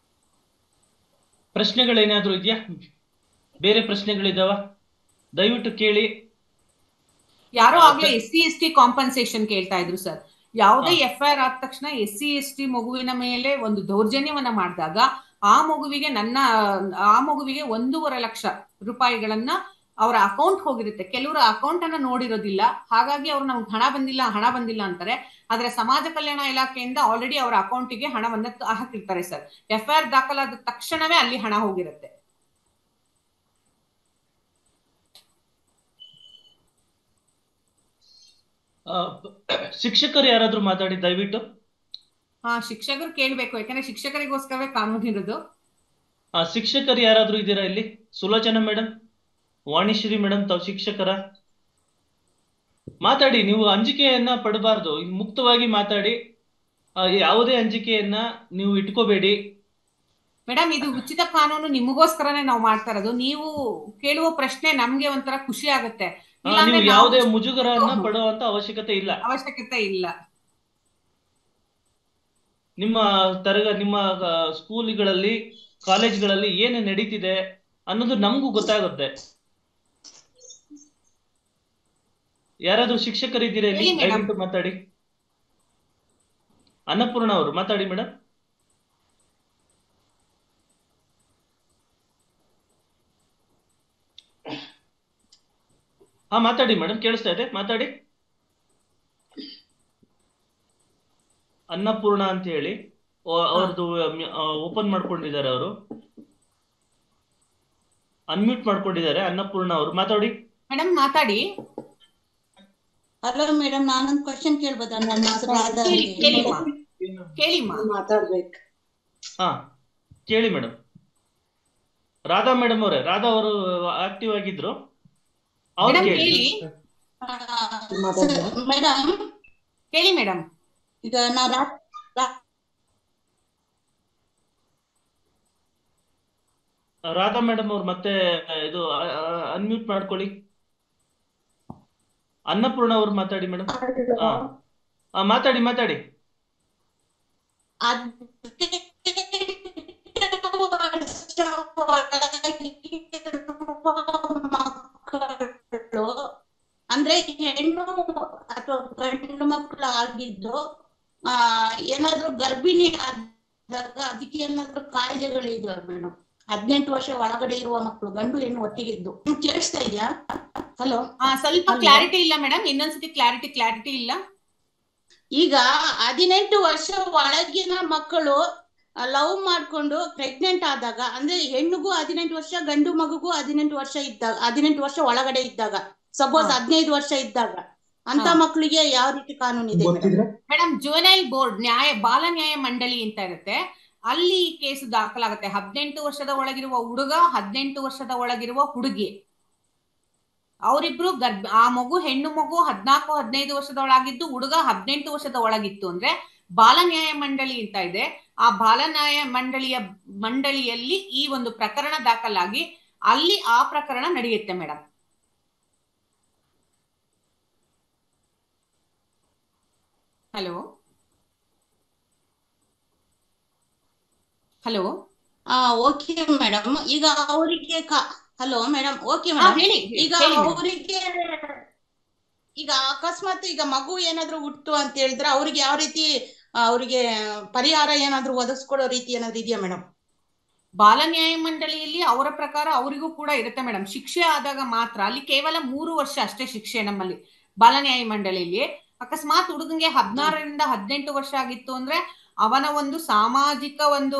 ಪ್ರಶ್ನೆಗಳೇನಾದ್ರೂ ಇದೆಯಾ? ಬೇರೆ ಪ್ರಶ್ನೆಗಳಿದಾವ? ದಯವಿಟ್ಟು ಕೇಳಿ. ಯಾರೋ ಆಗ್ಲೇ SC/ST ಕಾಂಪನ್ಸೇಷನ್ ಕೇಳ್ತಾ ಇದ್ರು ಸರ್. ಯಾವುದೇ FIR ಆದ ತಕ್ಷಣ SC/ST ಮಗುವಿನ ಮೇಲೆ ಒಂದು ದೌರ್ಜನ್ಯವನ್ನ ಮಾಡಿದಾಗ ಆ ಮಗುವಿಗೆ 1.5 ಲಕ್ಷ ರೂಪಾಯಿಗಳನ್ನ ಅವರ ಅಕೌಂಟ್ ಹೋಗಿರುತ್ತೆ. ಕೆಲವರು ಅಕೌಂಟ್ ಅನ್ನ ನೋಡಿರೋದಿಲ್ಲ, ಹಾಗಾಗಿ ಅವ್ರು ನಮ್ಗೆ ಹಣ ಬಂದಿಲ್ಲ ಅಂತಾರೆ. ಆದ್ರೆ ಸಮಾಜ ಕಲ್ಯಾಣ ಇಲಾಖೆಯಿಂದ ಆಲ್ರೆಡಿ ಅವರ ಅಕೌಂಟಿಗೆ ಹಣವನ್ನ ಹಾಕಿರ್ತಾರೆ ಸರ್. FIR ದಾಖಲಾದ ತಕ್ಷಣವೇ ಅಲ್ಲಿ ಹಣ ಹೋಗಿರುತ್ತೆ. ಶಿಕ್ಷಕರು ಯಾರಾದ್ರೂ ಮಾತಾಡಿ ದಯವಿಟ್ಟು. ಶಿಕ್ಷಕರು ಕೇಳ್ಬೇಕು, ಯಾಕಂದ್ರೆ ಶಿಕ್ಷಕರಿಗೋಸ್ಕರವೇ ಕಾನೂನು ಇರೋದು. ಶಿಕ್ಷಕರು ಯಾರಾದ್ರೂ ಇದ್ದೀರಾ ಇಲ್ಲಿ? ಸುಲೋಚನಾ ಮೇಡಮ್, ವಾಣಿಶ್ರೀ ಮೇಡಮ್, ತಾವು ಶಿಕ್ಷಕರ ಮಾತಾಡಿ. ನೀವು ಅಂಜಿಕೆಯನ್ನ ಪಡಬಾರ್ದು, ಮುಕ್ತವಾಗಿ ಮಾತಾಡಿ. ಯಾವುದೇ ಅಂಜಿಕೆಯನ್ನ ನೀವು ಇಟ್ಕೋಬೇಡಿ. ಮೇಡಮ್, ಇದು ಉಚಿತ ಕಾನೂನು, ನಿಮಗೋಸ್ಕರನೇ ನಾವು ಮಾಡ್ತಾ ಇರೋದು. ನೀವು ಕೇಳುವ ಪ್ರಶ್ನೆ ನಮ್ಗೆ ಒಂಥರ ಖುಷಿ ಆಗುತ್ತೆ. ಇಲ್ಲಾಂದ್ರೆ ನೀವು ನಾವು ಯಾವುದೇ ಮುಜುಗರನ್ನ ಪಡುವಂತ ಅವಶ್ಯಕತೆ ಇಲ್ಲ. ಅವಶ್ಯಕತೆ ಇಲ್ಲ. ನಿಮ್ಮ ನಿಮ್ಮ ಸ್ಕೂಲ್ಗಳಲ್ಲಿ, ಕಾಲೇಜ್ಗಳಲ್ಲಿ ಏನು ನಡೀತಿದೆ ಅನ್ನೋದು ನಮಗೂ ಗೊತ್ತಾಗುತ್ತೆ. ಯಾರಾದ್ರೂ ಶಿಕ್ಷಕರಿದ್ದೀರಾ ಇಲ್ಲಿ? ಹೇಳಿ ಮೇಡಮ್. ದಯವಿಟ್ಟು ಮಾತಾಡಿ. ಅನ್ನಪೂರ್ಣ ಅವರು ಮಾತಾಡಿ ಮೇಡಮ್. ಹಾ ಮಾತಾಡಿ ಮೇಡಮ್, ಕೇಳಿಸ್ತಾ ಇದೆ, ಮಾತಾಡಿ. ಅನ್ನಪೂರ್ಣ ಅಂತ ಹೇಳಿ ಅವ್ರದ್ದು ಓಪನ್ ಮಾಡ್ಕೊಂಡಿದ್ದಾರೆ, ಅವರು ಅನ್ಮ್ಯೂಟ್ ಮಾಡ್ಕೊಂಡಿದ್ದಾರೆ. ಅನ್ನಪೂರ್ಣ ಅವರು ಮಾತಾಡಿ ಮೇಡಮ್, ಮಾತಾಡಿ. ಹಲೋ ಮೇಡಮ್, ನಾನೊಂದು ಕ್ವಶನ್ ಕೇಳ್ಬೋದಾ? ನನ್ನ ಹೆಸರು ರಾಧಾ ಕೇಳಿಮ್ಮ. ಮಾತಾಡ್ಬೇಕು. ಹಾ ಕೇಳಿ ಮೇಡಮ್. ರಾಧಾ ಮೇಡಮ್ ಅವರೇ, ರಾಧಾ ಅವರು ಆಕ್ಟಿವ್ ಆಗಿದ್ರು, ಅವ್ರು ಕೇಳಿ. ಮೇಡಮ್ ಹೇಳಿ ಮೇಡಮ್. ಈಗ ನಾ ರಾಧಾ ಮೇಡಮ್ ಅವ್ರು ಮತ್ತೆ ಇದು ಅನ್ಮ್ಯೂಟ್ ಮಾಡ್ಕೊಳ್ಳಿ. ಅನ್ನಪೂರ್ಣ ಅವ್ರು ಮಾತಾಡಿ ಮೇಡಮ್. ಮಾತಾಡಿ ಮಾತಾಡಿ. ಮಕ್ಕಳು ಅಂದ್ರೆ ಹೆಣ್ಣು ಅಥವಾ ಗಂಡು ಮಕ್ಕಳು ಆಗಿದ್ದು ಏನಾದ್ರು ಗರ್ಭಿಣಿ ಆದಾಗ ಅದಕ್ಕೆ ಏನಾದ್ರು ಕಾಯಿಲೆಗಳಿದಾವೆ ಮೇಡಮ್? 18 ವರ್ಷ ಒಳಗಡೆ ಇರುವ ಮಕ್ಕಳು, ಗಂಡು ಹೆಣ್ಣು ಒಟ್ಟಿಗಿದ್ದು. ಕೇಳಿಸ್ತಾ ಇದೆಯಾ? ಹಲೋ, ಸ್ವಲ್ಪ ಕ್ಲಾರಿಟಿ ಇಲ್ಲ ಮೇಡಮ್, ಇನ್ನೊಂದ್ಸತಿ ಕ್ಲಾರಿಟಿ ಇಲ್ಲ. ಈಗ 18 ವರ್ಷ ಒಳಗಿನ ಮಕ್ಕಳು ಲವ್ ಮಾಡ್ಕೊಂಡು ಪ್ರೆಗ್ನೆಂಟ್ ಆದಾಗ, ಅಂದ್ರೆ ಹೆಣ್ಣಿಗೂ 18 ವರ್ಷ, ಗಂಡು ಮಗುಗೂ 18 ವರ್ಷ ಇದ್ದಾಗ, 18 ವರ್ಷ ಒಳಗಡೆ ಇದ್ದಾಗ, ಸಪೋಸ್ 15 ವರ್ಷ ಇದ್ದಾಗ, ಅಂತ ಮಕ್ಕಳಿಗೆ ಯಾವ ರೀತಿ ಕಾನೂನು ಇದೆ ಮೇಡಮ್? ಜುವೆನೈಲ್ ಬೋರ್ಡ್, ಬಾಲ ನ್ಯಾಯ ಮಂಡಳಿ ಅಂತ ಇರುತ್ತೆ, ಅಲ್ಲಿ ಕೇಸು ದಾಖಲಾಗುತ್ತೆ. 18 ವರ್ಷದ ಒಳಗಿರುವ ಹುಡುಗ, 18 ವರ್ಷದ ಒಳಗಿರುವ ಹುಡುಗಿ, ಅವರಿಬ್ರು ಆ ಮಗು, ಹೆಣ್ಣು ಮಗು 14-15 ವರ್ಷದೊಳಗಿದ್ದು, ಹುಡುಗ 18 ವರ್ಷದ ಒಳಗಿತ್ತು ಅಂದ್ರೆ ಬಾಲ ನ್ಯಾಯ ಮಂಡಳಿ ಅಂತ ಇದೆ. ಆ ಬಾಲ ನ್ಯಾಯ ಮಂಡಳಿಯಲ್ಲಿ ಈ ಒಂದು ಪ್ರಕರಣ ದಾಖಲಾಗಿ ಅಲ್ಲಿ ಆ ಪ್ರಕರಣ ನಡೆಯುತ್ತೆ madam. Hello hello. Okay madam. ಈಗ ಅವರಿಗೆ ಹಲೋ ಮೇಡಮ್, ಓಕೆ ಮೇಡಮ್. ಈಗ ಅವರಿಗೆ ಈಗ ಅಕಸ್ಮಾತ್ ಈಗ ಮಗು ಏನಾದ್ರು ಹುಟ್ಟು ಅಂತ ಹೇಳಿದ್ರೆ ಅವ್ರಿಗೆ ಯಾವ ರೀತಿ ಅವ್ರಿಗೆ ಪರಿಹಾರ ಏನಾದ್ರು ಒದಗಿಸ್ಕೊಡೋ ರೀತಿ ಏನಾದ್ರು ಇದೆಯಾ ಮೇಡಮ್? ಬಾಲ ನ್ಯಾಯ ಮಂಡಳಿಯಲ್ಲಿ ಅವರ ಪ್ರಕಾರ ಅವರಿಗೂ ಕೂಡ ಇರುತ್ತೆ ಮೇಡಮ್. ಶಿಕ್ಷೆ ಆದಾಗ ಮಾತ್ರ, ಅಲ್ಲಿ ಕೇವಲ 3 ವರ್ಷ ಅಷ್ಟೇ ಶಿಕ್ಷೆ ನಮ್ಮಲ್ಲಿ ಬಾಲ ನ್ಯಾಯ ಮಂಡಳಿಯಲ್ಲಿ. ಅಕಸ್ಮಾತ್ ಹುಡುಗಂಗೆ 16ರಿಂದ 18 ವರ್ಷ ಆಗಿತ್ತು ಅಂದ್ರೆ ಅವನ ಒಂದು ಸಾಮಾಜಿಕ ಒಂದು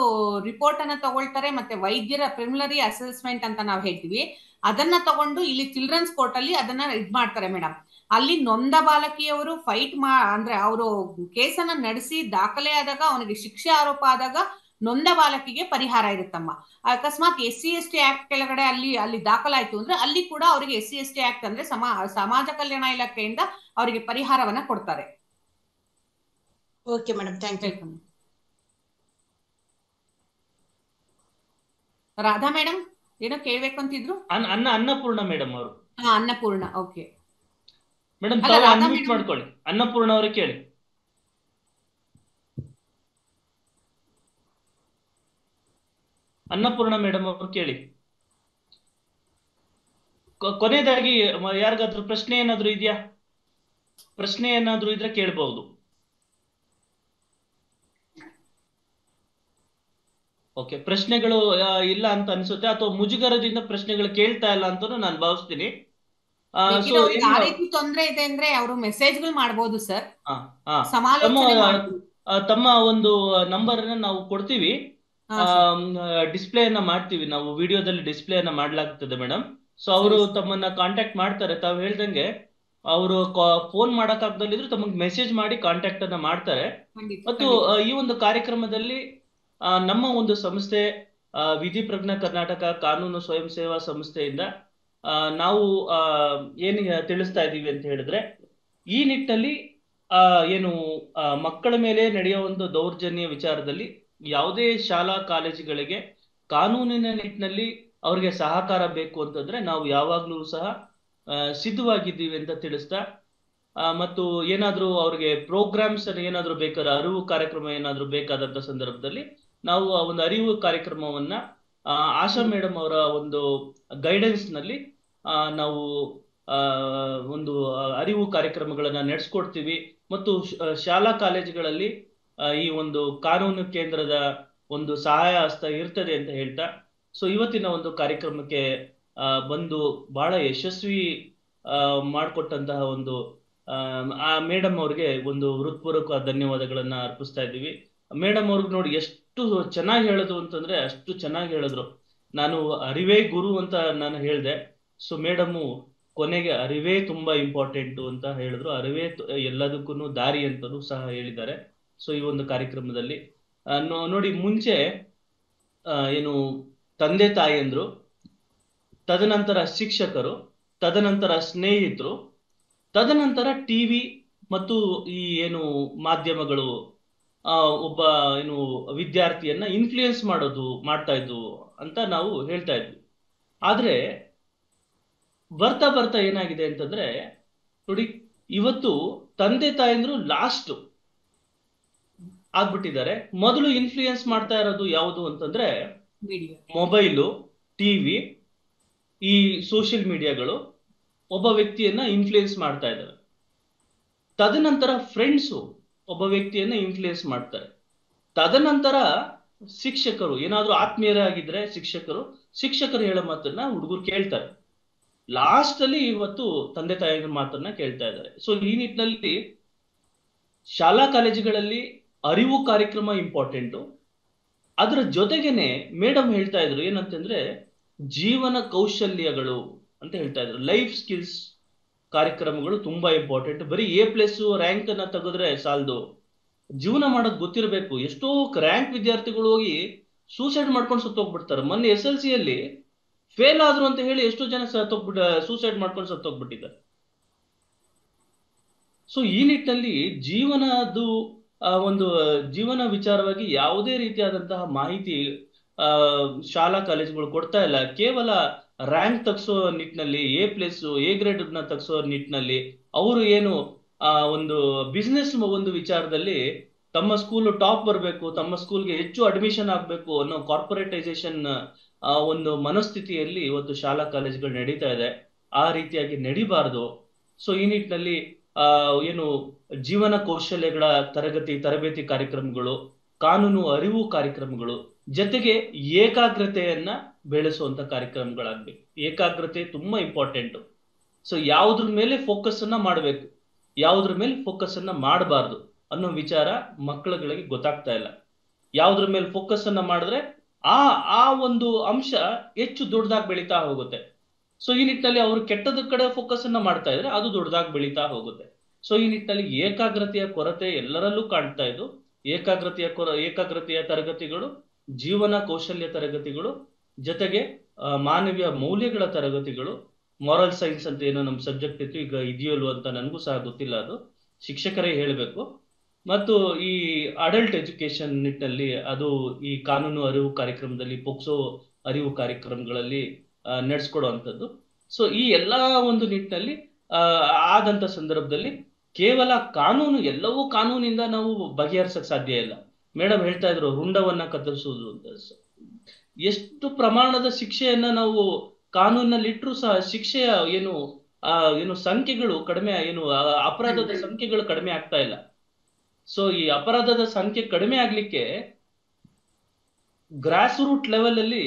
ರಿಪೋರ್ಟ್ ಅನ್ನ ತಗೊಳ್ತಾರೆ, ಮತ್ತೆ ವೈದ್ಯರ ಪ್ರಿಲಿಮಿನರಿ ಅಸೆಸ್ಮೆಂಟ್ ಅಂತ ನಾವು ಹೇಳ್ತೀವಿ, ಅದನ್ನ ತಗೊಂಡು ಇಲ್ಲಿ ಚಿಲ್ಡ್ರನ್ಸ್ ಕೋರ್ಟ್ ಅಲ್ಲಿ ಅದನ್ನ ಮಾಡ್ತಾರೆ ಮೇಡಮ್. ಅಲ್ಲಿ ನೊಂದ ಬಾಲಕಿಯವರು ಅಂದ್ರೆ ಅವರು ಕೇಸನ್ನ ನಡೆಸಿ ದಾಖಲೆ ಆದಾಗ, ಅವನಿಗೆ ಶಿಕ್ಷೆ ಆರೋಪ ಆದಾಗ ನೊಂದ ಬಾಲಕಿಗೆ ಪರಿಹಾರ ಇರುತ್ತಮ್ಮ. ಅಕಸ್ಮಾತ್ SC/ST ಆಕ್ಟ್ ಕೆಳಗಡೆ ಅಲ್ಲಿ ದಾಖಲಾಯ್ತು ಅಂದ್ರೆ ಅಲ್ಲಿ ಕೂಡ ಅವರಿಗೆ SC/ST ಆಕ್ಟ್ ಅಂದ್ರೆ ಸಮಾಜ ಕಲ್ಯಾಣ ಇಲಾಖೆಯಿಂದ ಅವರಿಗೆ ಪರಿಹಾರವನ್ನ ಕೊಡ್ತಾರೆ. Okay madam, thank you. Radha madam ಏನೋ ಕೇಳ್ಬೇಕು ಅಂತಿದ್ರು. ಅನ್ನಪೂರ್ಣ ಮೇಡಮ್ ಅವರು. ಅನ್ನಪೂರ್ಣ, ಓಕೆ ಮೇಡಮ್, ತಾವು ಅನ್ಮ್ಯೂಟ್ ಮಾಡ್ಕೊಳ್ಳಿ. ಅನ್ನಪೂರ್ಣ ಅವರೇ ಕೇಳಿ. ಅನ್ನಪೂರ್ಣ ಮೇಡಮ್ ಅವರು ಕೇಳಿ. ಕೊನೆಯದಾಗಿ ಯಾರಿಗಾದ್ರೂ ಪ್ರಶ್ನೆ ಏನಾದ್ರು ಇದೆಯಾ? ಪ್ರಶ್ನೆ ಏನಾದ್ರು ಇದ್ರೆ ಕೇಳಬಹುದು. ಓಕೆ, ಪ್ರಶ್ನೆಗಳು ಇಲ್ಲ ಅಂತ ಅನ್ಸುತ್ತೆ, ಅಥವಾ ಮುಜುಗರದಿಂದ ಪ್ರಶ್ನೆಗಳು ಕೇಳ್ತಾ ಇಲ್ಲ ಅಂತ ನಾನು ಭಾವಿಸ್ತೀನಿ. ಯಾವ ರೀತಿ ತೊಂದರೆ ಇದೆ ಅಂದ್ರೆ ಅವರು ಮೆಸೇಜ್ಗಳು ಮಾಡಬಹುದು ಸರ್. ತಮ್ಮ ಒಂದು ನಂಬರ್ ಅನ್ನ ನಾವು ಕೊಡ್ತೀವಿ, ಡಿಸ್ಪ್ಲೇ ಅನ್ನ ಮಾಡ್ತೀವಿ, ನಾವು ವಿಡಿಯೋದಲ್ಲಿ ಡಿಸ್ಪ್ಲೇ ಅನ್ನ ಮಾಡ್ಲಾಗ್ತದೆ ಮೇಡಮ್. ಸೊ ಅವರು ತಮ್ಮನ್ನ ಕಾಂಟ್ಯಾಕ್ಟ್ ಮಾಡ್ತಾರೆ. ತಾವು ಹೇಳ್ದಂಗೆ ಅವರು ಫೋನ್ ಮಾಡಕ್ ಆಗ್ದಲ್ಲಿದ್ರು ತಮಗೆ ಮೆಸೇಜ್ ಮಾಡಿ ಕಾಂಟ್ಯಾಕ್ಟ್ ಅನ್ನ ಮಾಡ್ತಾರೆ. ಮತ್ತು ಈ ಒಂದು ಕಾರ್ಯಕ್ರಮದಲ್ಲಿ ನಮ್ಮ ಒಂದು ಸಂಸ್ಥೆ ವಿಧಿ ಪ್ರಜ್ಞಾ ಕರ್ನಾಟಕ ಕಾನೂನು ಸ್ವಯಂ ಸೇವಾ ಸಂಸ್ಥೆಯಿಂದ ನಾವು ಏನು ತಿಳಿಸ್ತಾ ಇದ್ದೀವಿ ಅಂತ ಹೇಳಿದ್ರೆ, ಈ ನಿಟ್ಟಿನಲ್ಲಿ ಏನು ಮಕ್ಕಳ ಮೇಲೆ ನಡೆಯೋ ಒಂದು ದೌರ್ಜನ್ಯ ವಿಚಾರದಲ್ಲಿ ಯಾವುದೇ ಶಾಲಾ ಕಾಲೇಜುಗಳಿಗೆ ಕಾನೂನಿನ ನಿಟ್ಟಿನಲ್ಲಿ ಅವ್ರಿಗೆ ಸಹಕಾರ ಬೇಕು ಅಂತಂದ್ರೆ ನಾವು ಯಾವಾಗ್ಲೂ ಸಹ ಸಿದ್ಧವಾಗಿದ್ದೀವಿ ಅಂತ ತಿಳಿಸ್ತಾ, ಮತ್ತು ಏನಾದ್ರೂ ಅವ್ರಿಗೆ ಪ್ರೋಗ್ರಾಮ್ಸ್ ಏನಾದ್ರೂ ಬೇಕಾದ್ರೆ ಅರಿವು ಕಾರ್ಯಕ್ರಮ ಏನಾದ್ರೂ ಬೇಕಾದಂತ ಸಂದರ್ಭದಲ್ಲಿ ನಾವು ಆ ಒಂದು ಅರಿವು ಕಾರ್ಯಕ್ರಮವನ್ನ ಆಶಾ ಮೇಡಮ್ ಅವರ ಒಂದು ಗೈಡೆನ್ಸ್ ನಲ್ಲಿ ನಾವು ಆ, ಒಂದು ಅರಿವು ಕಾರ್ಯಕ್ರಮಗಳನ್ನ ನಡೆಸ್ಕೊಡ್ತೀವಿ. ಮತ್ತು ಶಾಲಾ ಕಾಲೇಜುಗಳಲ್ಲಿ ಈ ಒಂದು ಕಾನೂನು ಕೇಂದ್ರದ ಒಂದು ಸಹಾಯ ಹಸ್ತ ಇರ್ತದೆ ಅಂತ ಹೇಳ್ತಾ, ಸೊ ಇವತ್ತಿನ ಒಂದು ಕಾರ್ಯಕ್ರಮಕ್ಕೆ ಬಂದು ಬಹಳ ಯಶಸ್ವಿ ಮಾಡಿಕೊಟ್ಟಂತಹ ಒಂದು ಆ ಮೇಡಮ್ ಅವ್ರಿಗೆ ಒಂದು ಹೃತ್ಪೂರ್ವಕ ಧನ್ಯವಾದಗಳನ್ನ ಅರ್ಪಿಸ್ತಾ ಇದ್ದೀವಿ. ಮೇಡಮ್ ಅವ್ರಿಗೆ ನೋಡಿ ಎಷ್ಟು ಚೆನ್ನಾಗಿ ಹೇಳೋದು ಅಂತಂದ್ರೆ ಅಷ್ಟು ಚೆನ್ನಾಗಿ ಹೇಳಿದ್ರು. ನಾನು ಅರಿವೇ ಗುರು ಅಂತ ನಾನು ಹೇಳಿದೆ. ಸೊ ಮೇಡಮು ಕೊನೆಗೆ ಅರಿವೇ ತುಂಬಾ ಇಂಪಾರ್ಟೆಂಟು ಅಂತ ಹೇಳಿದ್ರು. ಅರಿವೇ ಎಲ್ಲದಕ್ಕೂ ದಾರಿ ಅಂತಲೂ ಸಹ ಹೇಳಿದ್ದಾರೆ. ಸೊ ಈ ಒಂದು ಕಾರ್ಯಕ್ರಮದಲ್ಲಿ ನೋಡಿ, ಮುಂಚೆ ಏನು ತಂದೆ ತಾಯಿಯಂದ್ರು, ತದನಂತರ ಶಿಕ್ಷಕರು, ತದನಂತರ ಸ್ನೇಹಿತರು, ತದನಂತರ ಟಿವಿ ಮತ್ತು ಈ ಏನು ಮಾಧ್ಯಮಗಳು ಒಬ್ಬ ಏನು ವಿದ್ಯಾರ್ಥಿಯನ್ನ ಇನ್ಫ್ಲೂಯೆನ್ಸ್ ಮಾಡ್ತಾ ಇದ್ವು ಅಂತ ನಾವು ಹೇಳ್ತಾ ಇದ್ವಿ. ಆದ್ರೆ ಬರ್ತಾ ಬರ್ತಾ ಏನಾಗಿದೆ ಅಂತಂದ್ರೆ ನೋಡಿ, ಇವತ್ತು ತಂದೆ ತಾಯಂದ್ರು ಲಾಸ್ಟ್ ಆಗ್ಬಿಟ್ಟಿದ್ದಾರೆ. ಮೊದಲು ಇನ್ಫ್ಲೂಯೆನ್ಸ್ ಮಾಡ್ತಾ ಇರೋದು ಯಾವುದು ಅಂತಂದ್ರೆ ಮೊಬೈಲು, ಟಿವಿ, ಈ ಸೋಷಿಯಲ್ ಮೀಡಿಯಾಗಳು ಒಬ್ಬ ವ್ಯಕ್ತಿಯನ್ನ ಇನ್ಫ್ಲೂಯೆನ್ಸ್ ಮಾಡ್ತಾ ಇದ್ದಾರೆ. ತದನಂತರ ಫ್ರೆಂಡ್ಸು ಒಬ್ಬ ವ್ಯಕ್ತಿಯನ್ನ ಇನ್ಫ್ಲೂಯೆನ್ಸ್ ಮಾಡ್ತಾರೆ. ತದನಂತರ ಶಿಕ್ಷಕರು, ಏನಾದ್ರೂ ಆತ್ಮೀಯರಾಗಿದ್ರೆ ಶಿಕ್ಷಕರು ಹೇಳೋ ಮಾತನ್ನ ಹುಡುಗರು ಕೇಳ್ತಾರೆ. ಲಾಸ್ಟ್ ಅಲ್ಲಿ ಇವತ್ತು ತಂದೆ ತಾಯಿಯ ಮಾತನ್ನ ಕೇಳ್ತಾ ಇದ್ದಾರೆ. ಸೊ ಈ ನಿಟ್ಟಿನಲ್ಲಿ ಶಾಲಾ ಕಾಲೇಜುಗಳಲ್ಲಿ ಅರಿವು ಕಾರ್ಯಕ್ರಮ ಇಂಪಾರ್ಟೆಂಟು. ಅದರ ಜೊತೆಗೇನೆ ಮೇಡಮ್ ಹೇಳ್ತಾ ಇದ್ರು ಏನಂತಂದ್ರೆ ಜೀವನ ಕೌಶಲ್ಯಗಳು ಅಂತ ಹೇಳ್ತಾ ಇದ್ರು. ಲೈಫ್ ಸ್ಕಿಲ್ಸ್ ಕಾರ್ಯಕ್ರಮಗಳು ತುಂಬಾ ಇಂಪಾರ್ಟೆಂಟ್. ಬರೀ A+ ರ್ಯಾಂಕ್ ಅನ್ನ ತೆಗೆದ್ರೆ ಸಾಲದು, ಜೀವನ ಮಾಡೋದು ಗೊತ್ತಿರಬೇಕು. ಎಷ್ಟೋ ರ್ಯಾಂಕ್ ವಿದ್ಯಾರ್ಥಿಗಳು ಹೋಗಿ ಸೂಸೈಡ್ ಮಾಡ್ಕೊಂಡು ಸತ್ತೋಗ್ಬಿಡ್ತಾರೆ. ಮೊನ್ನೆ SLC ಅಲ್ಲಿ ಫೇಲ್ ಆದ್ರು ಅಂತ ಹೇಳಿ ಎಷ್ಟೋ ಜನ ಸೂಸೈಡ್ ಮಾಡ್ಕೊಂಡು ಸತ್ತೋಗ್ಬಿಟ್ಟಿದ್ದಾರೆ. ಸೊ ಈ ನಿಟ್ಟಿನಲ್ಲಿ ಜೀವನದ್ದು ಒಂದು ಜೀವನ ವಿಚಾರವಾಗಿ ಯಾವುದೇ ರೀತಿಯಾದಂತಹ ಮಾಹಿತಿ ಶಾಲಾ ಕಾಲೇಜುಗಳು ಕೊಡ್ತಾ ಇಲ್ಲ. ಕೇವಲ ರ್ಯಾಂಕ್ ತಗ್ಸೋ ನಿಟ್ಟಿನಲ್ಲಿ, A+ A ಗ್ರೇಡ್ ನ ತಗ್ಸೋ ನಿಟ್ಟಿನಲ್ಲಿ ಅವರು ಏನು ಒಂದು ಬಿಸ್ನೆಸ್ ಒಂದು ವಿಚಾರದಲ್ಲಿ ತಮ್ಮ ಸ್ಕೂಲ್ ಟಾಪ್ ಬರಬೇಕು, ತಮ್ಮ ಸ್ಕೂಲ್ಗೆ ಹೆಚ್ಚು ಅಡ್ಮಿಷನ್ ಆಗ್ಬೇಕು ಅನ್ನೋ ಕಾರ್ಪೊರೇಟೈಸೇಷನ್ ಒಂದು ಮನಸ್ಥಿತಿಯಲ್ಲಿ ಇವತ್ತು ಶಾಲಾ ಕಾಲೇಜುಗಳು ನಡೀತಾ ಇದೆ. ಆ ರೀತಿಯಾಗಿ ನಡಿಬಾರ್ದು. ಸೊ ಈ ನಿಟ್ಟಿನಲ್ಲಿ ಏನು ಜೀವನ ಕೌಶಲ್ಯಗಳ ತರಬೇತಿ ಕಾರ್ಯಕ್ರಮಗಳು, ಕಾನೂನು ಅರಿವು ಕಾರ್ಯಕ್ರಮಗಳು, ಜೊತೆಗೆ ಏಕಾಗ್ರತೆಯನ್ನ ಬೆಳೆಸುವಂತ ಕಾರ್ಯಕ್ರಮಗಳಾಗ್ಬೇಕು. ಏಕಾಗ್ರತೆ ತುಂಬಾ ಇಂಪಾರ್ಟೆಂಟ್. ಸೊ ಯಾವ್ದ್ರ ಮೇಲೆ ಫೋಕಸ್ ಅನ್ನ ಮಾಡಬೇಕು, ಯಾವ್ದ್ರ ಮೇಲೆ ಫೋಕಸ್ ಅನ್ನ ಮಾಡಬಾರ್ದು ಅನ್ನೋ ವಿಚಾರ ಮಕ್ಕಳುಗಳಿಗೆ ಗೊತ್ತಾಗ್ತಾ ಇಲ್ಲ. ಯಾವ್ದ್ರ ಮೇಲೆ ಫೋಕಸ್ ಅನ್ನ ಮಾಡಿದ್ರೆ ಆ ಒಂದು ಅಂಶ ಹೆಚ್ಚು ದೊಡ್ಡದಾಗಿ ಬೆಳೀತಾ ಹೋಗುತ್ತೆ. ಸೊ ಈ ನಿಟ್ಟಿನಲ್ಲಿ ಅವರು ಕೆಟ್ಟದ ಕಡೆ ಫೋಕಸ್ ಅನ್ನ ಮಾಡ್ತಾ ಇದ್ರೆ ಅದು ದೊಡ್ಡದಾಗಿ ಬೆಳೀತಾ ಹೋಗುತ್ತೆ. ಸೊ ಈ ನಿಟ್ಟಿನಲ್ಲಿ ಏಕಾಗ್ರತೆಯ ಕೊರತೆ ಎಲ್ಲರಲ್ಲೂ ಕಾಣ್ತಾ ಇದ್ದು, ಏಕಾಗ್ರತೆಯ ತರಗತಿಗಳು, ಜೀವನ ಕೌಶಲ್ಯ ತರಗತಿಗಳು, ಜೊತೆಗೆ ಮಾನವೀಯ ಮೌಲ್ಯಗಳ ತರಗತಿಗಳು, ಮಾರಲ್ ಸೈನ್ಸ್ ಅಂತ ಏನೋ ನಮ್ಮ ಸಬ್ಜೆಕ್ಟ್ ಇತ್ತು, ಈಗ ಇದೆಯಲ್ವ ಅಂತ ನನಗೂ ಸಹ ಗೊತ್ತಿಲ್ಲ, ಅದು ಶಿಕ್ಷಕರೇ ಹೇಳಬೇಕು. ಮತ್ತು ಈ ಅಡಲ್ಟ್ ಎಜುಕೇಶನ್ ನಿಟ್ಟಿನಲ್ಲಿ ಅದು ಈ ಕಾನೂನು ಅರಿವು ಕಾರ್ಯಕ್ರಮದಲ್ಲಿ, ಪೋಕ್ಸೋ ಅರಿವು ಕಾರ್ಯಕ್ರಮಗಳಲ್ಲಿ ನಡೆಸ್ಕೊಡುವಂಥದ್ದು. ಸೊ ಈ ಎಲ್ಲಾ ಒಂದು ನಿಟ್ಟಿನಲ್ಲಿ ಆದಂತ ಸಂದರ್ಭದಲ್ಲಿ ಕೇವಲ ಕಾನೂನು, ಎಲ್ಲವೂ ಕಾನೂನಿಂದ ನಾವು ಬಗೆಹರಿಸಕ್ ಸಾಧ್ಯ ಇಲ್ಲ. ಮೇಡಮ್ ಹೇಳ್ತಾ ಇದ್ರು ರುಂಡವನ್ನ ಕತ್ತರಿಸುವುದು ಅಂತ. ಎಷ್ಟು ಪ್ರಮಾಣದ ಶಿಕ್ಷೆಯನ್ನ ನಾವು ಕಾನೂನಲ್ಲಿ ಇಟ್ಟರು ಸಹ ಶಿಕ್ಷೆಯ ಏನು ಸಂಖ್ಯೆಗಳು ಕಡಿಮೆ, ಅಪರಾಧದ ಸಂಖ್ಯೆಗಳು ಕಡಿಮೆ ಆಗ್ತಾ ಇಲ್ಲ. ಸೊ ಈ ಅಪರಾಧದ ಸಂಖ್ಯೆ ಕಡಿಮೆ ಆಗ್ಲಿಕ್ಕೆ ಗ್ರಾಸ್ ರೂಟ್ ಲೆವೆಲ್ ಅಲ್ಲಿ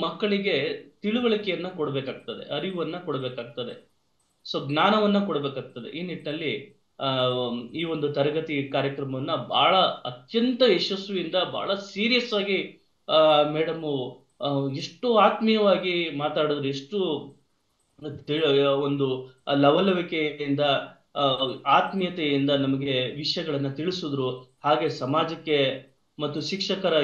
ಮಕ್ಕಳಿಗೆ ತಿಳುವಳಿಕೆಯನ್ನ ಕೊಡ್ಬೇಕಾಗ್ತದೆ, ಅರಿವನ್ನ ಕೊಡ್ಬೇಕಾಗ್ತದೆ, ಸೊ ಜ್ಞಾನವನ್ನ ಕೊಡ್ಬೇಕಾಗ್ತದೆ. ಈ ನಿಟ್ಟಿನಲ್ಲಿ ಈ ಒಂದು ತರಗತಿ ಕಾರ್ಯಕ್ರಮವನ್ನ ಬಹಳ ಅತ್ಯಂತ ಯಶಸ್ವಿಯಿಂದ ಬಹಳ ಸೀರಿಯಸ್ ಆಗಿ ಮೇಡಮ್ ಎಷ್ಟು ಆತ್ಮೀಯವಾಗಿ ಮಾತಾಡಿದ್ರು, ಎಷ್ಟು ಒಂದು ಲವಲವಿಕೆಯಿಂದ ಆತ್ಮೀಯತೆಯಿಂದ ನಮಗೆ ವಿಷಯಗಳನ್ನ ತಿಳಿಸಿದ್ರು. ಹಾಗೆ ಸಮಾಜಕ್ಕೆ ಮತ್ತು ಶಿಕ್ಷಕರ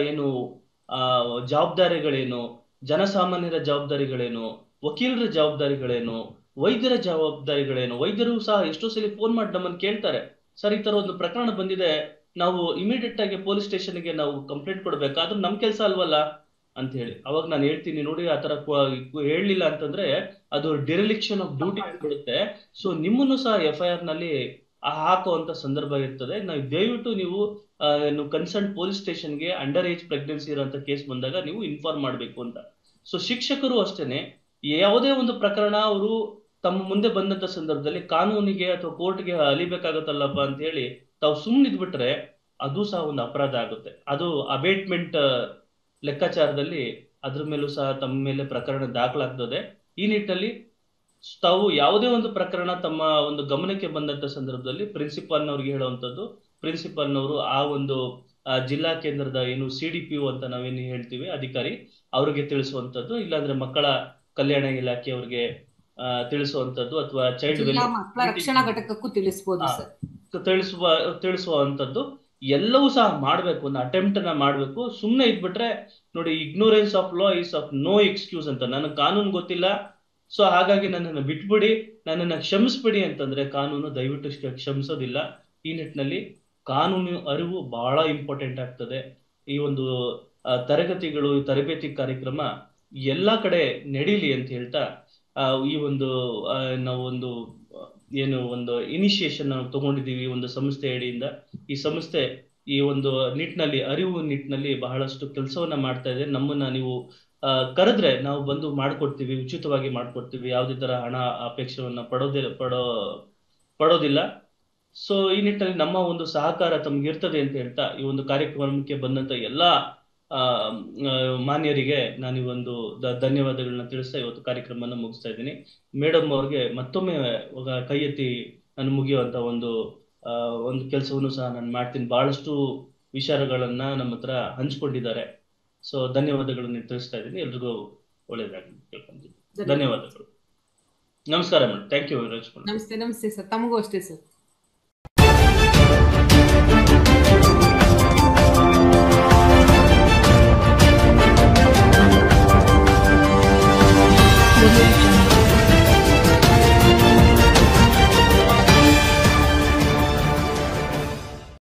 ಜವಾಬ್ದಾರಿಗಳೇನು, ಜನಸಾಮಾನ್ಯರ ಜವಾಬ್ದಾರಿಗಳೇನು, ವಕೀಲರ ಜವಾಬ್ದಾರಿಗಳೇನು, ವೈದ್ಯರ ಜವಾಬ್ದಾರಿಗಳೇನು. ವೈದ್ಯರು ಸಹ ಎಷ್ಟೋ ಸಲ ಫೋನ್ ಮಾಡಿ ನಮ್ಮನ್ನು ಕೇಳ್ತಾರೆ, ಸರ್ ಈ ತರ ಒಂದು ಪ್ರಕರಣ ಬಂದಿದೆ, ನಾವು ಇಮಿಡಿಯೇಟ್ ಆಗಿ ಪೊಲೀಸ್ ಸ್ಟೇಷನ್ಗೆ ನಾವು ಕಂಪ್ಲೇಂಟ್ ಕೊಡ್ಬೇಕಾದ್ರೂ ನಮ್ ಕೆಲಸ ಅಲ್ವಲ್ಲ, ಅಂತ ಹೇಳಿ. ಅವಾಗ ನಾನು ಹೇಳ್ತೀನಿ ನೋಡಿ, ಆ ತರ ಹೇಳಲಿಲ್ಲ ಅಂತಂದ್ರೆ ಅದು ಡಿರೆಲಿಕ್ಷನ್ ಆಫ್ ಡ್ಯೂಟಿ ಬಿಡುತ್ತೆ. ಸೊ ನಿಮ್ಮನ್ನು ಸಹ FIR ನಲ್ಲಿ ಹಾಕುವಂತ ಸಂದರ್ಭ ಇರ್ತದೆ. ನಾವು ದಯವಿಟ್ಟು ನೀವು ಕನ್ಸರ್ನ್ ಪೊಲೀಸ್ ಸ್ಟೇಷನ್ಗೆ ಅಂಡರ್ ಏಜ್ ಪ್ರೆಗ್ನೆನ್ಸಿ ಇರುವಂತ ಕೇಸ್ ಬಂದಾಗ ನೀವು ಇನ್ಫಾರ್ಮ್ ಮಾಡಬೇಕು ಅಂತ. ಸೊ ಶಿಕ್ಷಕರು ಅಷ್ಟೇನೆ, ಯಾವುದೇ ಒಂದು ಪ್ರಕರಣ ಅವರು ತಮ್ಮ ಮುಂದೆ ಬಂದಂತ ಸಂದರ್ಭದಲ್ಲಿ ಕಾನೂನಿಗೆ ಅಥವಾ ಕೋರ್ಟ್ಗೆ ಅಲಿಬೇಕಾಗತ್ತಲ್ಲಪ್ಪ ಅಂತ ಹೇಳಿ ತಾವು ಸುಮ್ಮನಿದ್ಬಿಟ್ರೆ ಅದು ಸಹ ಒಂದು ಅಪರಾಧ ಆಗುತ್ತೆ. ಅದು ಅಬೇಟ್ಮೆಂಟ್ ಲೆಕ್ಕಾಚಾರದಲ್ಲಿ ಅದ್ರ ಮೇಲೂ ಸಹ ತಮ್ಮ ಮೇಲೆ ಪ್ರಕರಣ ದಾಖಲಾಗ್ತದೆ. ಈ ನಿಟ್ಟಿನಲ್ಲಿ ತಾವು ಯಾವುದೇ ಒಂದು ಪ್ರಕರಣ ತಮ್ಮ ಒಂದು ಗಮನಕ್ಕೆ ಬಂದಂತ ಸಂದರ್ಭದಲ್ಲಿ ಪ್ರಿನ್ಸಿಪಾಲ್ನವ್ರಿಗೆ ಹೇಳುವಂಥದ್ದು, ಪ್ರಿನ್ಸಿಪಾಲ್ನವರು ಆ ಒಂದು ಜಿಲ್ಲಾ ಕೇಂದ್ರದ ಏನು CDPO ಅಂತ ನಾವೇನು ಹೇಳ್ತೀವಿ ಅಧಿಕಾರಿ, ಅವ್ರಿಗೆ ತಿಳಿಸುವಂಥದ್ದು, ಇಲ್ಲಾಂದ್ರೆ ಮಕ್ಕಳ ಕಲ್ಯಾಣ ಇಲಾಖೆ ಅವ್ರಿಗೆ ತಿಳಿಸುವಂಥದ್ದು, ಅಥವಾ ಚೈಲ್ಡ್ ಜಿಲ್ಲಾ ಮಕ್ಕಳ ರಕ್ಷಣಾ ಘಟಕಕ್ಕೂ ತಿಳಿಸಬಹುದು ಸರ್. ತಿಳಿಸುವಂಥದ್ದು ಎಲ್ಲವೂ ಸಹ ಮಾಡ್ಬೇಕು, ಒಂದು ಅಟೆಂಪ್ಟ್ ನ ಮಾಡ್ಬೇಕು. ಸುಮ್ಮನೆ ಇದ್ಬಿಟ್ರೆ ನೋಡಿ, ignorance of law is of no excuse ಅಂತ. ನನಗೆ ಕಾನೂನು ಗೊತ್ತಿಲ್ಲ, ಸೊ ಹಾಗಾಗಿ ನನ್ನನ್ನು ಬಿಟ್ಬಿಡಿ, ನನ್ನನ್ನು ಕ್ಷಮಿಸ್ಬಿಡಿ ಅಂತಂದ್ರೆ ಕಾನೂನು ದಯವಿಟ್ಟು ಕ್ಷಮಿಸೋದಿಲ್ಲ. ಈ ನಿಟ್ಟಿನಲ್ಲಿ ಕಾನೂನು ಅರಿವು ಬಹಳ ಇಂಪಾರ್ಟೆಂಟ್ ಆಗ್ತದೆ. ಈ ಒಂದು ತರಗತಿಗಳು, ತರಬೇತಿ ಕಾರ್ಯಕ್ರಮ ಎಲ್ಲಾ ಕಡೆ ನಡೀಲಿ ಅಂತ ಹೇಳ್ತಾ, ಈ ಒಂದು ನಾವು ಏನು ಒಂದು ಇನಿಷಿಯೇಷನ್ ನಾವು ತಗೊಂಡಿದ್ದೀವಿ ಒಂದು ಸಂಸ್ಥೆ ಅಡಿಯಿಂದ. ಈ ಸಂಸ್ಥೆ ಈ ಒಂದು ನಿಟ್ಟಿನಲ್ಲಿ, ಅರಿವು ನಿಟ್ಟಿನಲ್ಲಿ ಬಹಳಷ್ಟು ಕೆಲಸವನ್ನ ಮಾಡ್ತಾ ಇದೆ. ನಮ್ಮನ್ನ ನೀವು ಕರೆದ್ರೆ ನಾವು ಬಂದು ಮಾಡ್ಕೊಡ್ತೀವಿ, ಉಚಿತವಾಗಿ ಮಾಡ್ಕೊಡ್ತೀವಿ, ಯಾವುದೇ ತರ ಹಣ ಅಪೇಕ್ಷೆವನ್ನ ಪಡೋದಿಲ್ಲ. ಸೊ ಈ ನಿಟ್ಟಿನಲ್ಲಿ ನಮ್ಮ ಒಂದು ಸಹಕಾರ ತಮ್ಗೆ ಇರ್ತದೆ ಅಂತ ಹೇಳ್ತಾ, ಈ ಒಂದು ಕಾರ್ಯಕ್ರಮಕ್ಕೆ ಬಂದಂತ ಎಲ್ಲಾ ಮಾನ್ಯರಿಗೆ ನಾನು ಈ ಒಂದು ಧನ್ಯವಾದಗಳನ್ನ ತಿಳಿಸ್ತಾ ಇವತ್ತು ಕಾರ್ಯಕ್ರಮನ ಮುಗಿಸ್ತಾ ಇದ್ದೀನಿ. ಮೇಡಮ್ ಅವ್ರಿಗೆ ಮತ್ತೊಮ್ಮೆ ಕೈ ಎತ್ತಿ ನಾನು ಮುಗಿಯುವಂತ ಒಂದು ಕೆಲಸವನ್ನು ಸಹ ನಾನು ಮಾಡ್ತೀನಿ. ಬಹಳಷ್ಟು ವಿಚಾರಗಳನ್ನ ನಮ್ಮ ಹತ್ರ ಹಂಚ್ಕೊಂಡಿದ್ದಾರೆ. ಸೊ ಧನ್ಯವಾದಗಳನ್ನು ತಿಳಿಸ್ತಾ ಇದ್ದೀನಿ. ಎಲ್ರಿಗೂ ಒಳ್ಳೆಯದಾಗಲಿ ಕೇಳ್ಕೊಂತೀನಿ. ಧನ್ಯವಾದಗಳು. ನಮಸ್ಕಾರ madam. Thank you very much. ನಮಸ್ತೆ ಸರ್. ತಮಗೂ ಅಷ್ಟೇ ಸರ್.